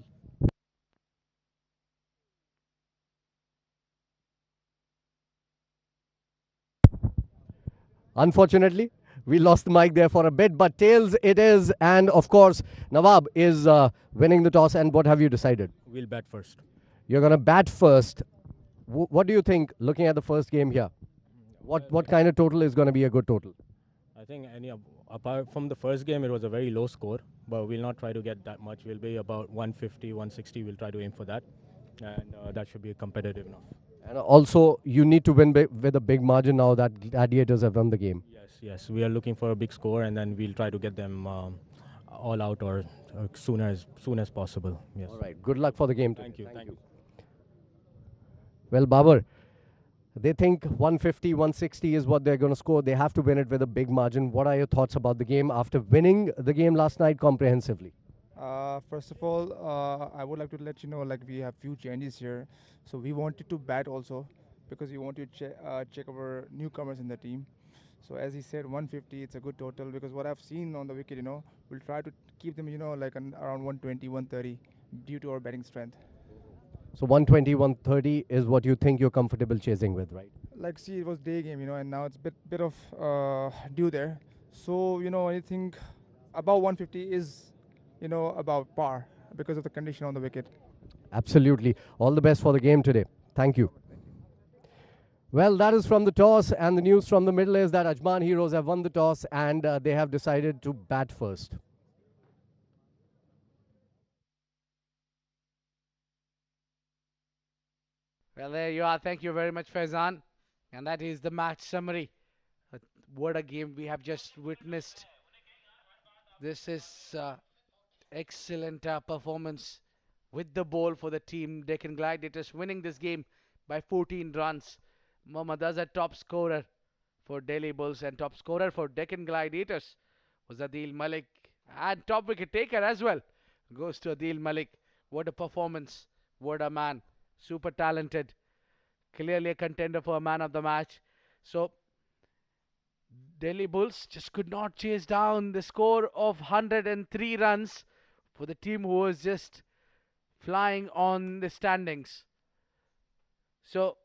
Unfortunately, we lost the mic there for a bit, but tails it is. And of course, Nawab is winning the toss. And what have you decided? We'll bat first. You're going to bat first. What do you think, looking at the first game here? What kind of total is going to be a good total? I think apart from the first game, it was a very low score, but we'll not try to get that much. We'll be about 150, 160. We'll try to aim for that, and that should be competitive enough. And also, you need to win with a big margin now that Gladiators have won the game. Yes. We are looking for a big score, and then we'll try to get them all out or soon as possible. Yes. All right. Good luck for the game. Thank you. Well, Babar, they think 150, 160 is what they're going to score. They have to win it with a big margin. What are your thoughts about the game after winning the game last night comprehensively? First of all, I would like to let you know, like, we have few changes here. So we wanted to bat also because we want to check our newcomers in the team. So as he said, 150, it's a good total because what I've seen on the wicket, we'll try to keep them, like around 120, 130 due to our batting strength. So 120, 130 is what you think you're comfortable chasing with, right? Like, see, it was day game, and now it's bit of due there. So, anything above 150 is, about par because of the condition on the wicket. Absolutely. All the best for the game today. Thank you. Well, that is from the toss, and the news from the middle is that Ajman Heroes have won the toss and they have decided to bat first. Well, there you are. Thank you very much, Faizan. And that is the match summary. What a game we have just witnessed. This is excellent performance with the ball for the team. Deccan Gladiators winning this game by 14 runs. Mohammad Azhar, top scorer for Delhi Bulls, and top scorer for Deccan Gladiators was Adil Malik. And top wicket taker as well goes to Adil Malik. What a performance. What a man. Super talented. Clearly a contender for a man of the match. So Delhi Bulls just could not chase down the score of 103 runs for the team who was just flying on the standings. So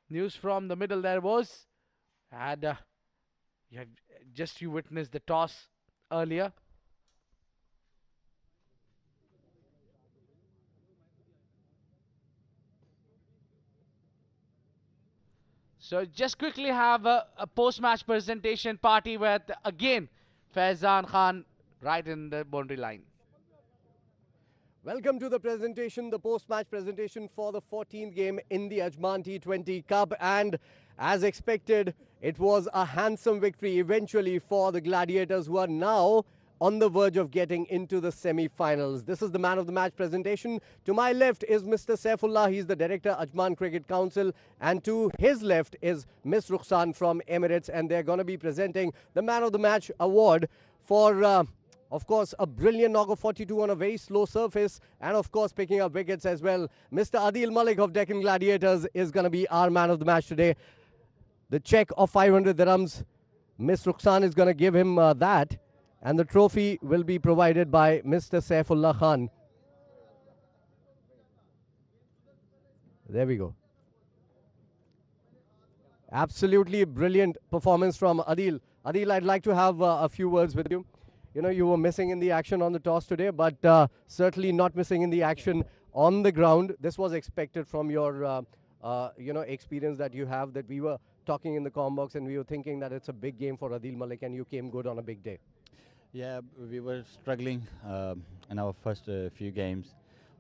news from the middle there was, and you witnessed the toss earlier. So just quickly have a post-match presentation party with, again, Faizan Khan right in the boundary line. Welcome to the presentation, the post-match presentation for the 14th game in the Ajman T20 Cup. And as expected, it was a handsome victory eventually for the Gladiators, who are now on the verge of getting into the semi-finals. This is the man of the match presentation. To my left is Mr. Saifullah. He's the director, Ajman Cricket Council. And to his left is Miss Rukhsaan from Emirates. And they're going to be presenting the man of the match award for, of course, a brilliant knock of 42 on a very slow surface. And, of course, picking up wickets as well. Mr. Adil Malik of Deccan Gladiators is going to be our man of the match today. The check of 500 dirhams, Miss Rukhsaan is going to give him that. And the trophy will be provided by Mr. Saifullah Khan. There we go. Absolutely brilliant performance from Adil. Adil, I'd like to have a few words with you. You know, you were missing in the action on the toss today, but certainly not missing in the action on the ground. This was expected from your, experience that you have, that we were talking in the comm box and we were thinking that it's a big game for Adil Malik and you came good on a big day. Yeah, we were struggling in our first few games.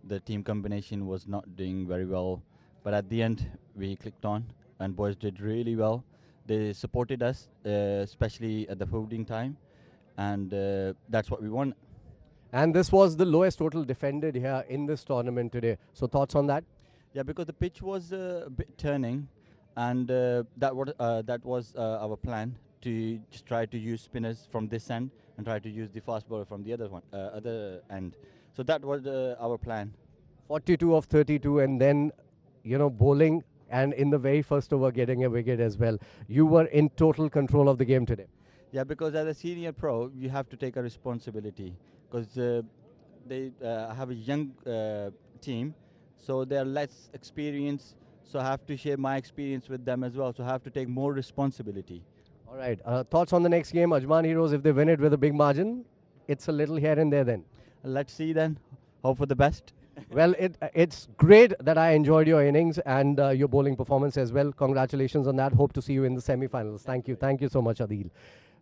The team combination was not doing very well, but at the end we clicked on and boys did really well. They supported us, especially at the holding time, and that's what we want. And this was the lowest total defended here in this tournament today. So thoughts on that? Yeah, because the pitch was a bit turning, and that was our plan to just try to use spinners from this end and try to use the fast bowler from the other end. So that was our plan. 42 of 32 and then, bowling and in the very first over getting a wicket as well. You were in total control of the game today. Yeah, because as a senior pro, you have to take a responsibility because they have a young team, so they are less experienced. So I have to share my experience with them as well. So I have to take more responsibility. All right. Thoughts on the next game, Ajman Heroes? If they win it with a big margin, it's a little here and there then. Let's see then. Hope for the best. Well, it's great that I enjoyed your innings and your bowling performance as well. Congratulations on that. Hope to see you in the semi-finals. Thank you. Thank you so much, Adil.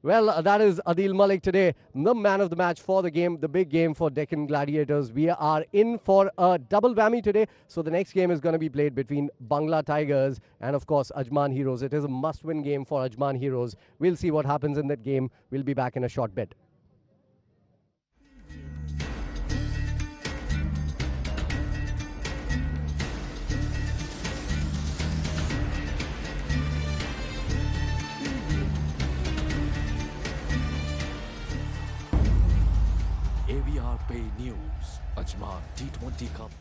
Well, that is Adil Malik today, the man of the match for the game, the big game for Deccan Gladiators. We are in for a double whammy today. So the next game is going to be played between Bangla Tigers and, of course, Ajman Heroes. It is a must-win game for Ajman Heroes. We'll see what happens in that game. We'll be back in a short bit. AVR Pay News, Ajman T20 Cup